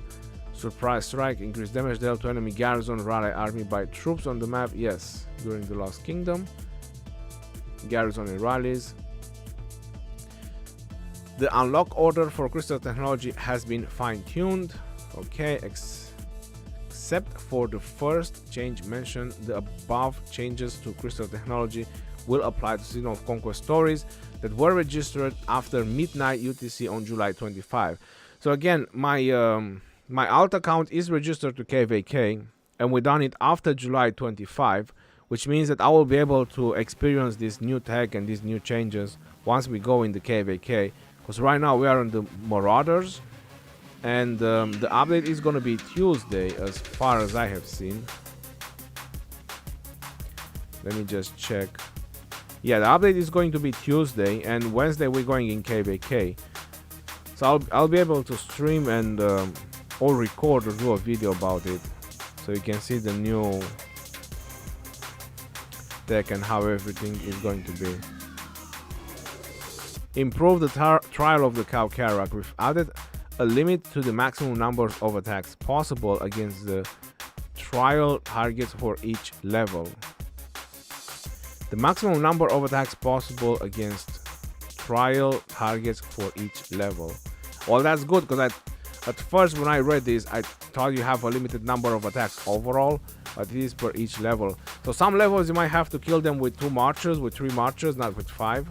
Surprise strike, increased damage dealt to enemy garrison, rally army by troops on the map. Yes, during the Lost Kingdom. Garrison and rallies. The unlock order for crystal technology has been fine-tuned. Okay, except for the first change mentioned, the above changes to crystal technology will apply to Season of Conquest stories that were registered after midnight UTC on July 25. So again, my alt account is registered to KVK, and we done it after July 25, which means that I will be able to experience this new tech and these new changes once we go in the KVK. Because right now we are on the Marauders, and the update is going to be Tuesday as far as I have seen. Let me just check. Yeah, the update is going to be Tuesday, and Wednesday we're going in KVK. So I'll be able to stream and or record or do a video about it, so you can see the new tech and how everything is going to be. Improve the trial of the Kalkarak. We've added a limit to the maximum number of attacks possible against the trial targets for each level. The maximum number of attacks possible against trial targets for each level. Well, that's good, because at first when I read this, I thought you have a limited number of attacks overall, but it is per each level. So some levels you might have to kill them with 2 marchers, with 3 marchers, not with 5.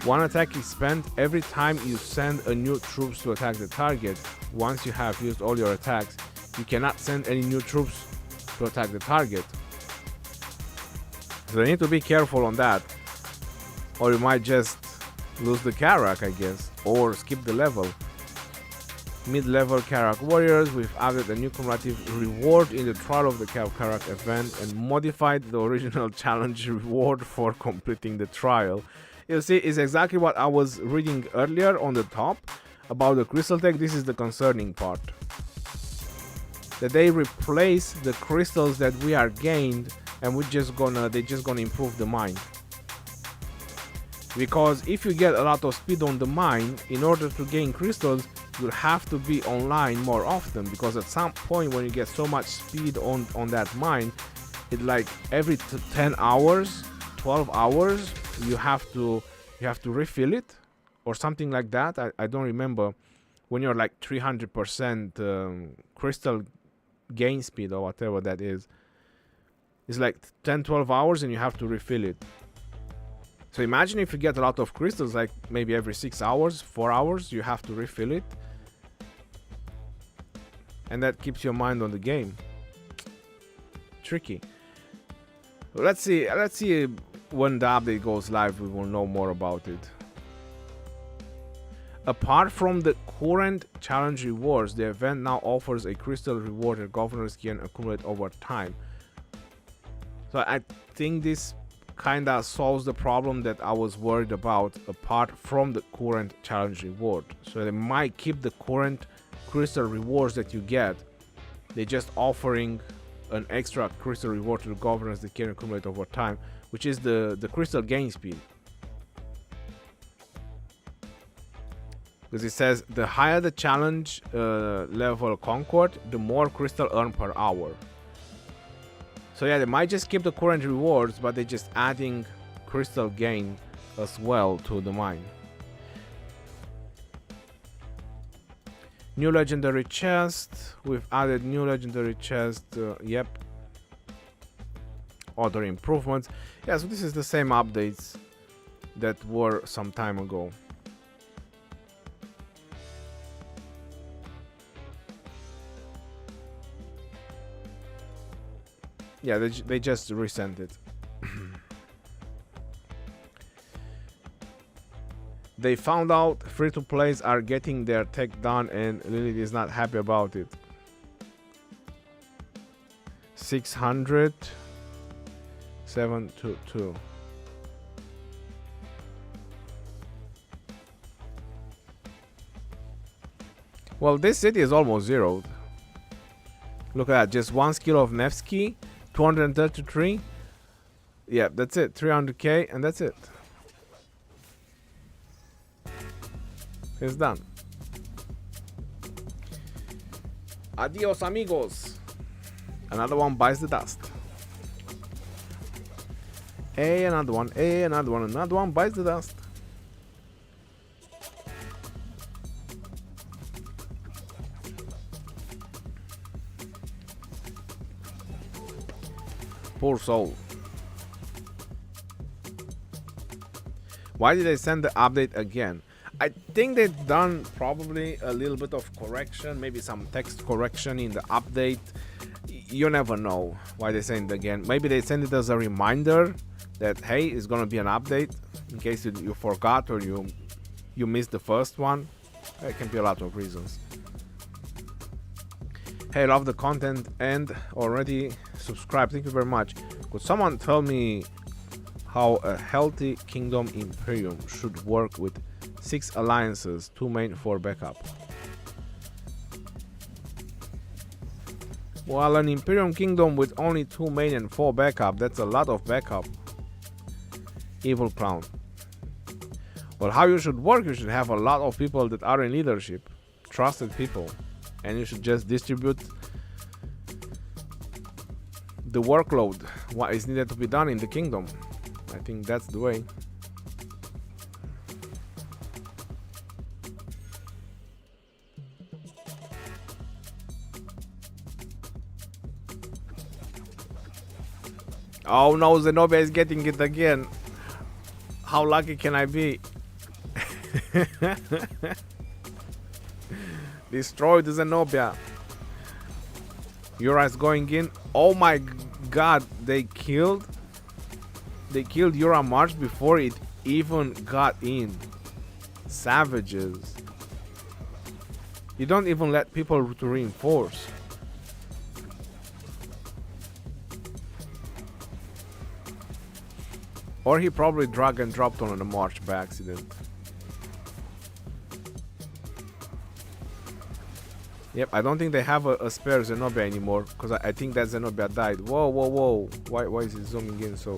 1 attack is spent every time you send a new troops to attack the target. Once you have used all your attacks, you cannot send any new troops to attack the target. So you need to be careful on that, or you might just lose the Karak, I guess, or skip the level. Mid-level Karak warriors, we've added a new cumulative reward in the Trial of the Karak event and modified the original challenge reward for completing the trial. You see, it's exactly what I was reading earlier on the top about the crystal tech. This is the concerning part, that they replace the crystals that we are gained, and they're just gonna improve the mine. Because if you get a lot of speed on the mine, in order to gain crystals, you'll have to be online more often, because at some point when you get so much speed on that mine, it like every 10 hours, 12 hours, you have to refill it or something like that. I don't remember, when you're like 300% crystal gain speed or whatever that is. It's like 10-12 hours and you have to refill it. So imagine if you get a lot of crystals, like maybe every 6 hours, 4 hours, you have to refill it. And that keeps your mind on the game. Tricky. Let's see when the update goes live, we will know more about it. Apart from the current challenge rewards, the event now offers a crystal reward that governors can accumulate over time. So I think this kinda solves the problem that I was worried about, apart from the current challenge reward. So they might keep the current crystal rewards that you get. They're just offering an extra crystal reward to the governors that can accumulate over time, which is the crystal gain speed. Because it says the higher the challenge level conquered, the more crystal earned per hour. So yeah, they might just keep the current rewards, but they're just adding crystal gain as well to the mine. New legendary chest. We've added new legendary chest. Yep. Other improvements. Yeah, so this is the same updates that were some time ago. Yeah, they just resent it. They found out free-to-plays are getting their tech done and Lilith is not happy about it. 600 722. Well, this city is almost zeroed. Look at that, just one skill of Nevsky, 233. Yeah, that's it, 300k, and that's it. It's done. Adios, amigos. Another one bites the dust. Hey, another one. Hey, another one. Another one bites the dust. Poor soul. Why did they send the update again? I think they've done probably a little bit of correction, maybe some text correction in the update. You never know why they send it again. Maybe they send it as a reminder that, hey, it's gonna be an update, in case you forgot or you missed the first one. There can be a lot of reasons. Hey, love the content and already subscribed. Thank you very much. Could someone tell me how a healthy kingdom imperium should work with 6 alliances, 2 main, 4 backup? Well, an imperium kingdom with only 2 main and 4 backup, that's a lot of backup. Evil clown. Well, how you should work, you should have a lot of people that are in leadership, trusted people, and you should just distribute the workload, what is needed to be done in the kingdom. I think that's the way. Oh no, Zenobia is getting it again. How lucky can I be? Destroy the Zenobia. Uri's going in. Oh my god, they killed Ura March before it even got in. Savages. You don't even let people to reinforce. Or he probably drag and dropped on the march by accident. Yep, I don't think they have a spare Zenobia anymore, because I think that Zenobia died. Whoa, whoa, whoa. Why is it zooming in so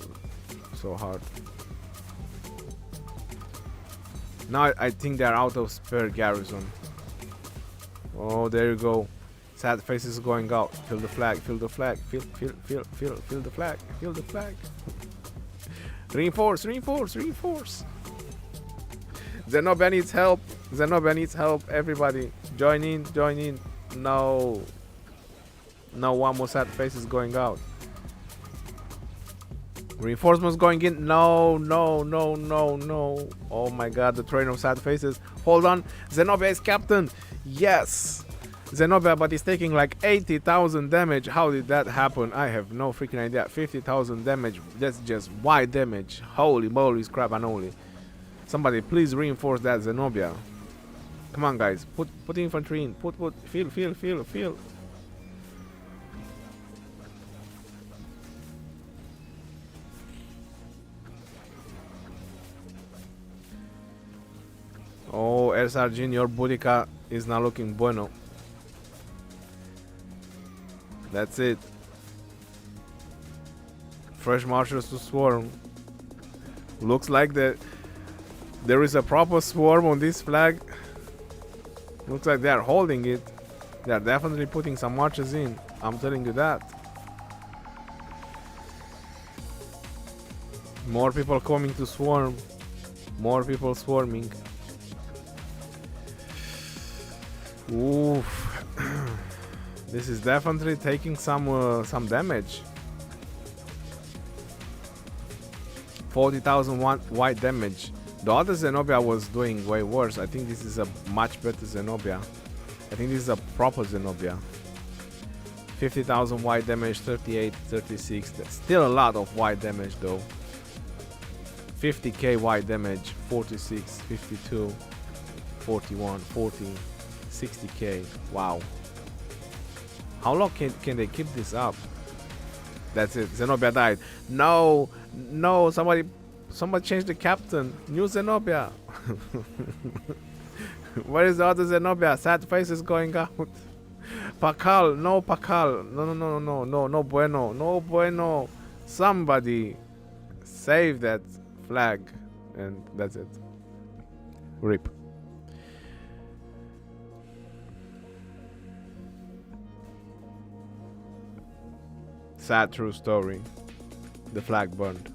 hard? Now I think they're out of spare garrison. Oh, there you go. Sad face is going out. Feel the flag, feel the flag, feel the flag, feel the flag. Reinforce, reinforce, reinforce. Zenobia needs help. Zenobia needs help. Everybody, join in, join in. No. No, one more sad face is going out. Reinforcements going in. No, no, no, no, no. Oh my god, the train of sad faces. Hold on. Zenobia is captain. Yes. Zenobia, but he's taking like 80,000 damage. How did that happen? I have no freaking idea. 50,000 damage. That's just wide damage. Holy moly, crap and holy. Somebody please reinforce that Zenobia. Come on, guys. Put infantry in. Put feel. Oh, El Sargin, your Boudica is not looking bueno. That's it. Fresh marchers to swarm. Looks like there is a proper swarm on this flag. Looks like they are holding it. They are definitely putting some marchers in. I'm telling you that. More people coming to swarm. More people swarming. Oof. This is definitely taking some damage. 40,000 white damage. The other Zenobia was doing way worse. I think this is a much better Zenobia. I think this is a proper Zenobia. 50,000 white damage, 38, 36. That's still a lot of white damage though. 50k white damage, 46, 52, 41, 40, 60k. Wow. How long can they keep this up? That's it. Zenobia died. No, no. Somebody changed the captain. New Zenobia. Where is the other Zenobia? Sad face is going out. Pakal, no Pakal. No bueno. No bueno. Somebody save that flag. And that's it. RIP. Sad true story. The flag burned.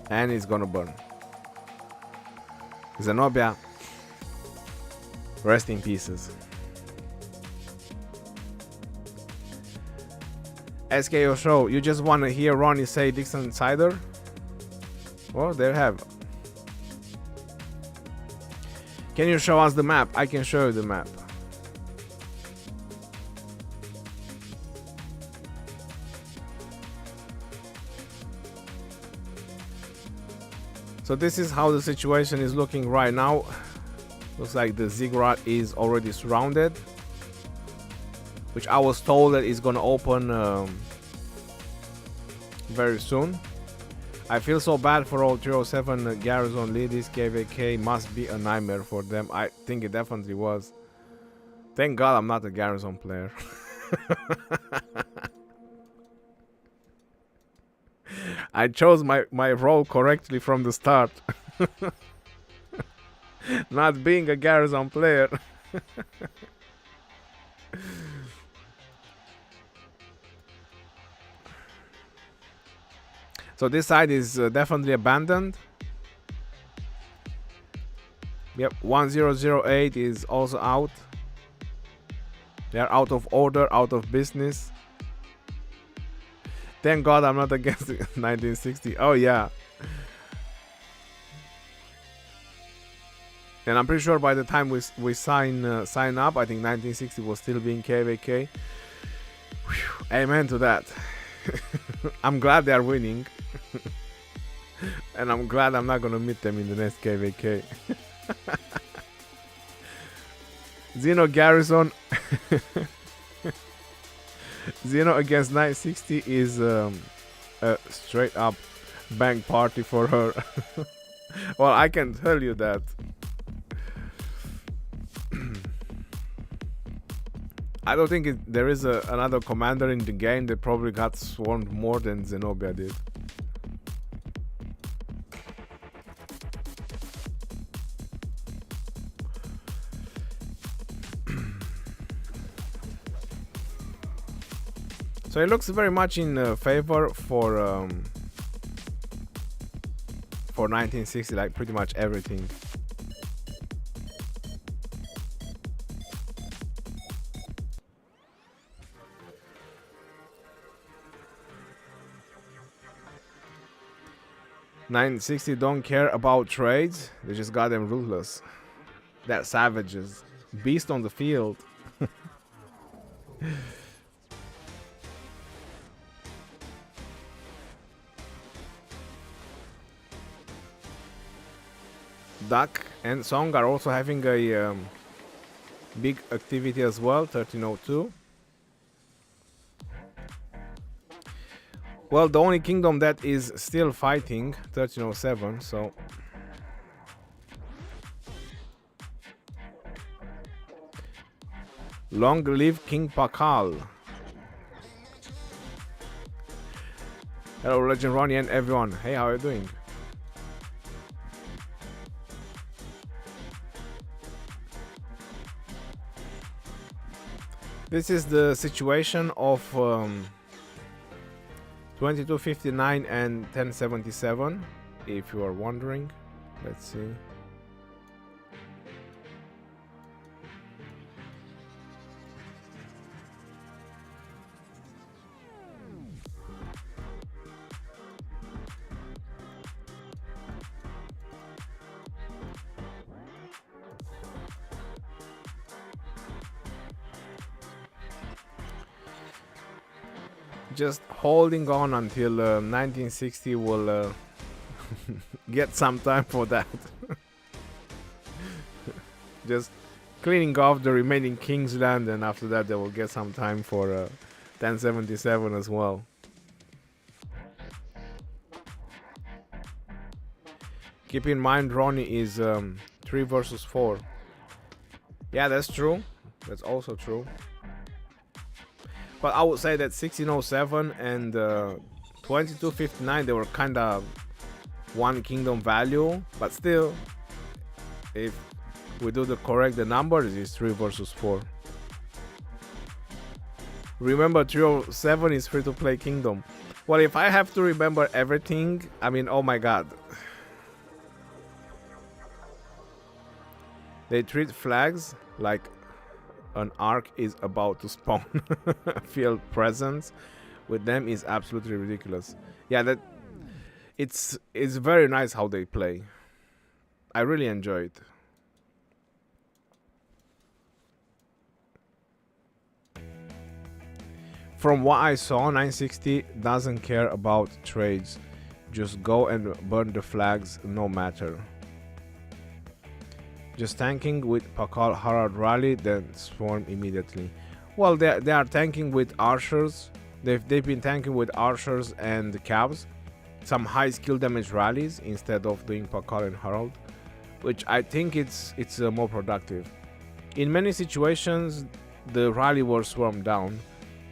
And it's gonna burn. Zenobia, rest in pieces. SKO show, you just wanna hear Ronnie say Dixon Insider? Well, there you have. Can you show us the map? I can show you the map. So this is how the situation is looking right now. Looks like the ziggurat is already surrounded, which I was told that is gonna open very soon. I feel so bad for all 307 garrison leaders. KVK must be a nightmare for them. I think it definitely was. Thank God I'm not a garrison player. I chose my role correctly from the start. Not being a garrison player. So this side is definitely abandoned. Yep, 1008 is also out. They are out of order, out of business. Thank God I'm not against 1960. Oh yeah. And I'm pretty sure by the time we sign up, I think 1960 will still be in KVK. Whew, amen to that. I'm glad they are winning. And I'm glad I'm not gonna meet them in the next KVK. Zeno Garrison. Zeno against 960 is a straight up bank party for her. Well, I can tell you that. I don't think there is another commander in the game that probably got swarmed more than Zenobia did. So it looks very much in favor for 1960, like pretty much everything. $960 don't care about trades. They just got them ruthless. They're savages. Beast on the field. Duck and Song are also having a big activity as well, 1302. Well, the only kingdom that is still fighting, 1307, so... Long live King Pakal. Hello, Legend Ronnie and everyone. Hey, how are you doing? This is the situation of 2259 and 1077, if you are wondering. Let's see. Just holding on until 1960 will get some time for that. Just cleaning off the remaining Kingsland, and after that they will get some time for 1077 as well. Keep in mind Ronnie is 3 versus 4. Yeah, that's true. That's also true. But I would say that 1607 and 2259, they were kind of one kingdom value. But still, if we do the numbers, it's 3 versus 4. Remember, 307 is free-to-play kingdom. Well, if I have to remember everything, I mean, oh my god. They treat flags like an arc is about to spawn. Field presence with them is absolutely ridiculous. Yeah, that it's very nice how they play. I really enjoy it. From what I saw, 960 doesn't care about trades. Just go and burn the flags no matter. Just tanking with Pakal Harald Rally, then swarm immediately. Well, they are tanking with archers. They've been tanking with archers and cabs. Some high skill damage rallies instead of doing Pakal and Harald, which I think it's more productive. In many situations, the rally was swarmed down.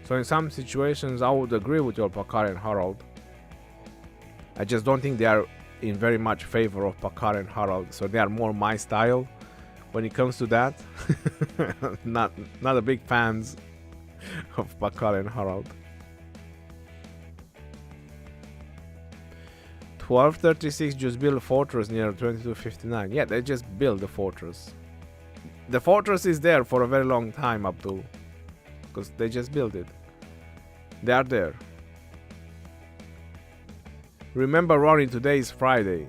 So in some situations, I would agree with your Pakal and Harald. I just don't think they are in very much favor of Pakal and Harald, so they are more my style when it comes to that. not a big fans of Pakal and Harald. 1236 just built a fortress near 2259. Yeah, they just built the fortress. The fortress is there for a very long time, Abdul, because they just built it. They are there. Remember, Ronnie, today is Friday.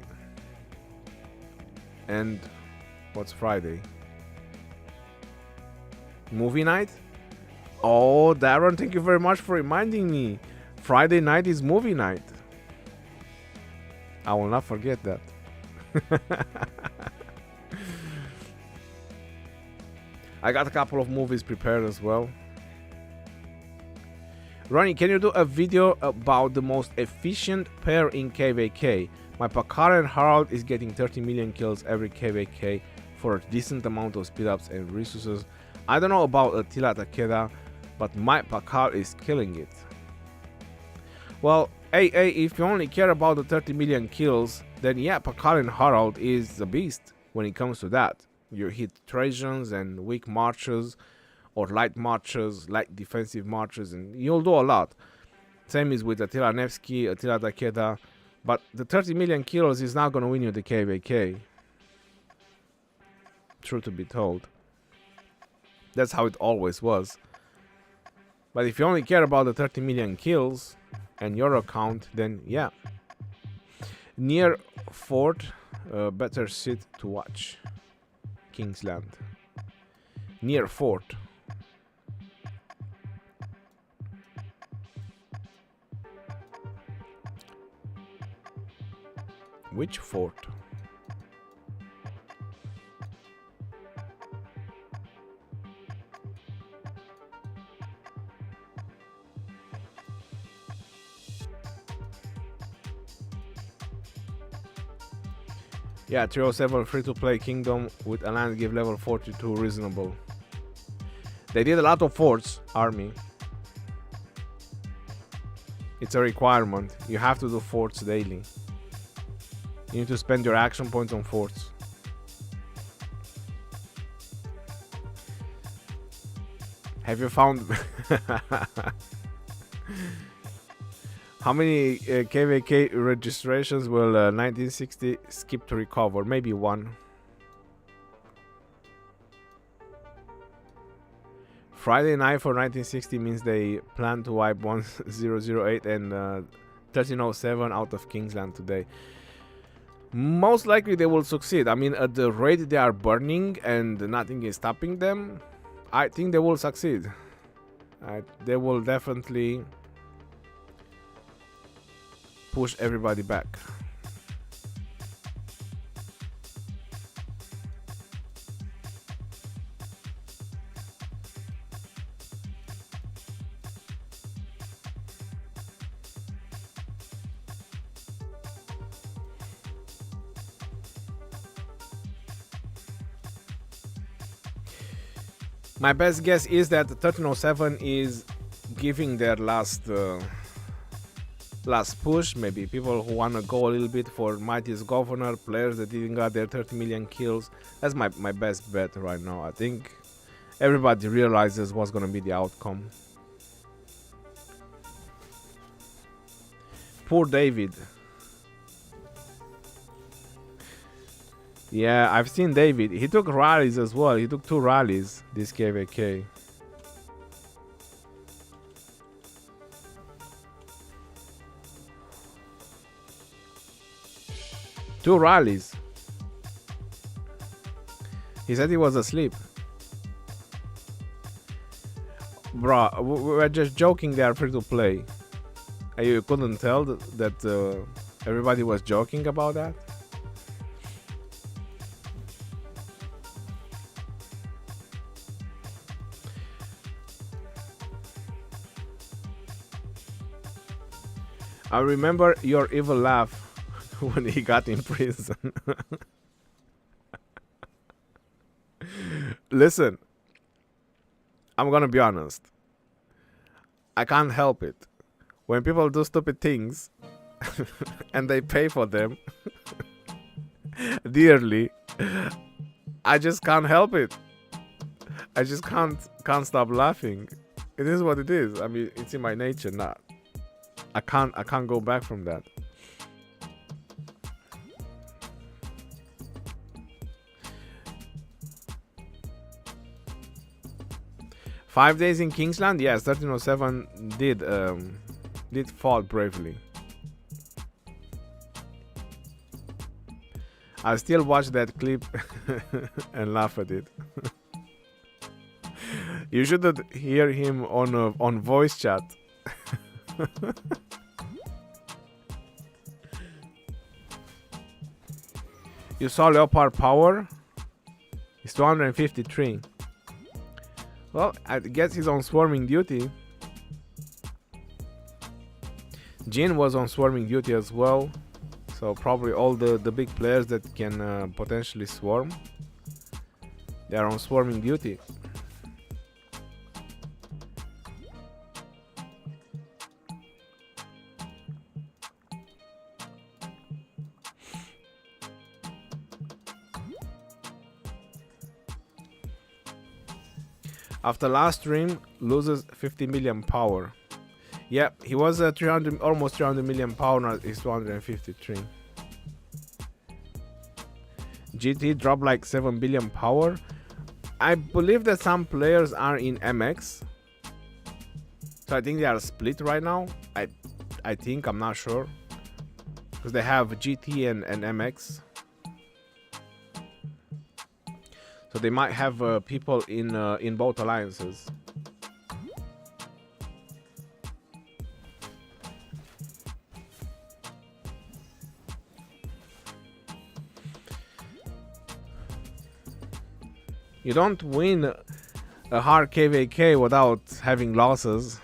And What's Friday? Movie night? Oh, Darren, thank you very much for reminding me. Friday night is movie night. I will not forget that. I got a couple of movies prepared as well. Ronnie, can you do a video about the most efficient pair in KVK? My Pakar and Harald is getting 30 million kills every KVK for a decent amount of speed-ups and resources. I don't know about Attila Takeda, but my Pakar is killing it. Well, if you only care about the 30 million kills, then yeah, Pakar and Harald is a beast when it comes to that. You hit Trojans and weak marches, or light marches, light defensive marches, and you'll do a lot. Same is with Attila Nevsky, Attila Takeda, but the 30 million kills is not going to win you the KVK. True to be told. That's how it always was. But if you only care about the 30 million kills and your account, then yeah. Near fort, better sit to watch. Kingsland. Near fort. Which fort? Yeah, 307 free-to-play Kingdom with a land give level 42 reasonable. They did a lot of forts, army. It's a requirement. You have to do forts daily. You need to spend your action points on forts. Have you found... How many KVK registrations will 1960 skip to recover? Maybe one. Friday night for 1960 means they plan to wipe 1008 and 1307 out of Kingsland today. Most likely they will succeed. I mean, at the rate they are burning and nothing is stopping them, I think they will succeed. They will definitely push everybody back. My best guess is that 1307 is giving their last push. Maybe people who want to go a little bit for Mighty's Governor, players that didn't got their 30 million kills. That's my best bet right now. I think everybody realizes what's going to be the outcome. Poor David. Yeah, I've seen David. He took rallies as well. He took 2 rallies, this KVK. Two rallies. He said he was asleep. Bruh, we're just joking. They are free to play. You couldn't tell that everybody was joking about that? I remember your evil laugh when he got in prison. Listen, I'm gonna be honest. I can't help it. When people do stupid things and they pay for them dearly, I just can't help it. I just can't stop laughing. It is what it is. I mean, it's in my nature now. I can't go back from that. Five days in Kingsland? Yes, 1307 did fought bravely. I still watch that clip and laugh at it. You shouldn't hear him on voice chat. You saw Leopard power? It's 253. Well, I guess he's on swarming duty. Jin was on swarming duty as well. So probably all the big players that can potentially swarm, they are on swarming duty. After last stream, loses 50 million power. Yeah, he was 300, almost 300 million power, now he's 253. GT dropped like 7 billion power. I believe that some players are in MX. So I think they are split right now. I think, I'm not sure. Because they have GT and MX. So they might have people in both alliances. You don't win a hard KVK without having losses.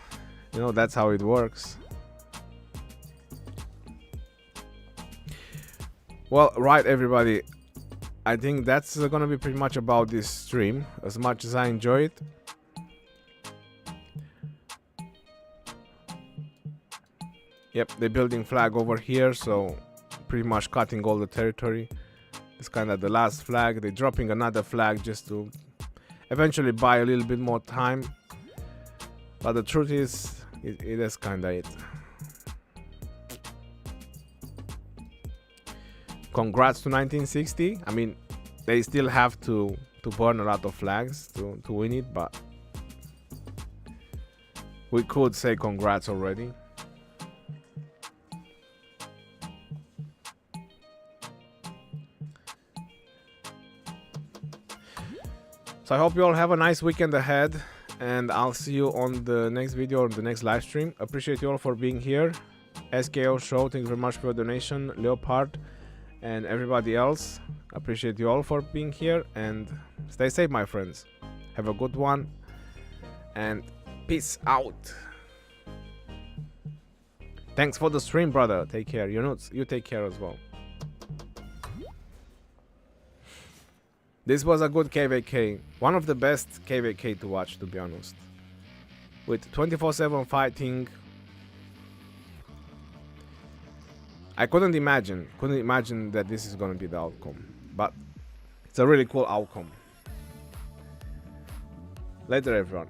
You know, that's how it works. Well, right, everybody. I think that's gonna be pretty much about this stream. As much as I enjoy it. Yep, they're building flag over here, so pretty much cutting all the territory. It's kind of the last flag. They're dropping another flag just to eventually buy a little bit more time. But the truth is, it is kind of it. Congrats to 1960. I mean, they still have to burn a lot of flags to win it, but we could say congrats already. So I hope you all have a nice weekend ahead, and I'll see you on the next video or the next live stream. Appreciate you all for being here. SKO Show, thank you very much for your donation. Leopard and everybody else, appreciate you all for being here, and stay safe, my friends. Have a good one, and peace out. Thanks for the stream, brother. Take care. You take care as well. This was a good KVK. One of the best KVK to watch, to be honest. With 24/7 fighting. I couldn't imagine that this is going to be the outcome. But it's a really cool outcome. Later, everyone.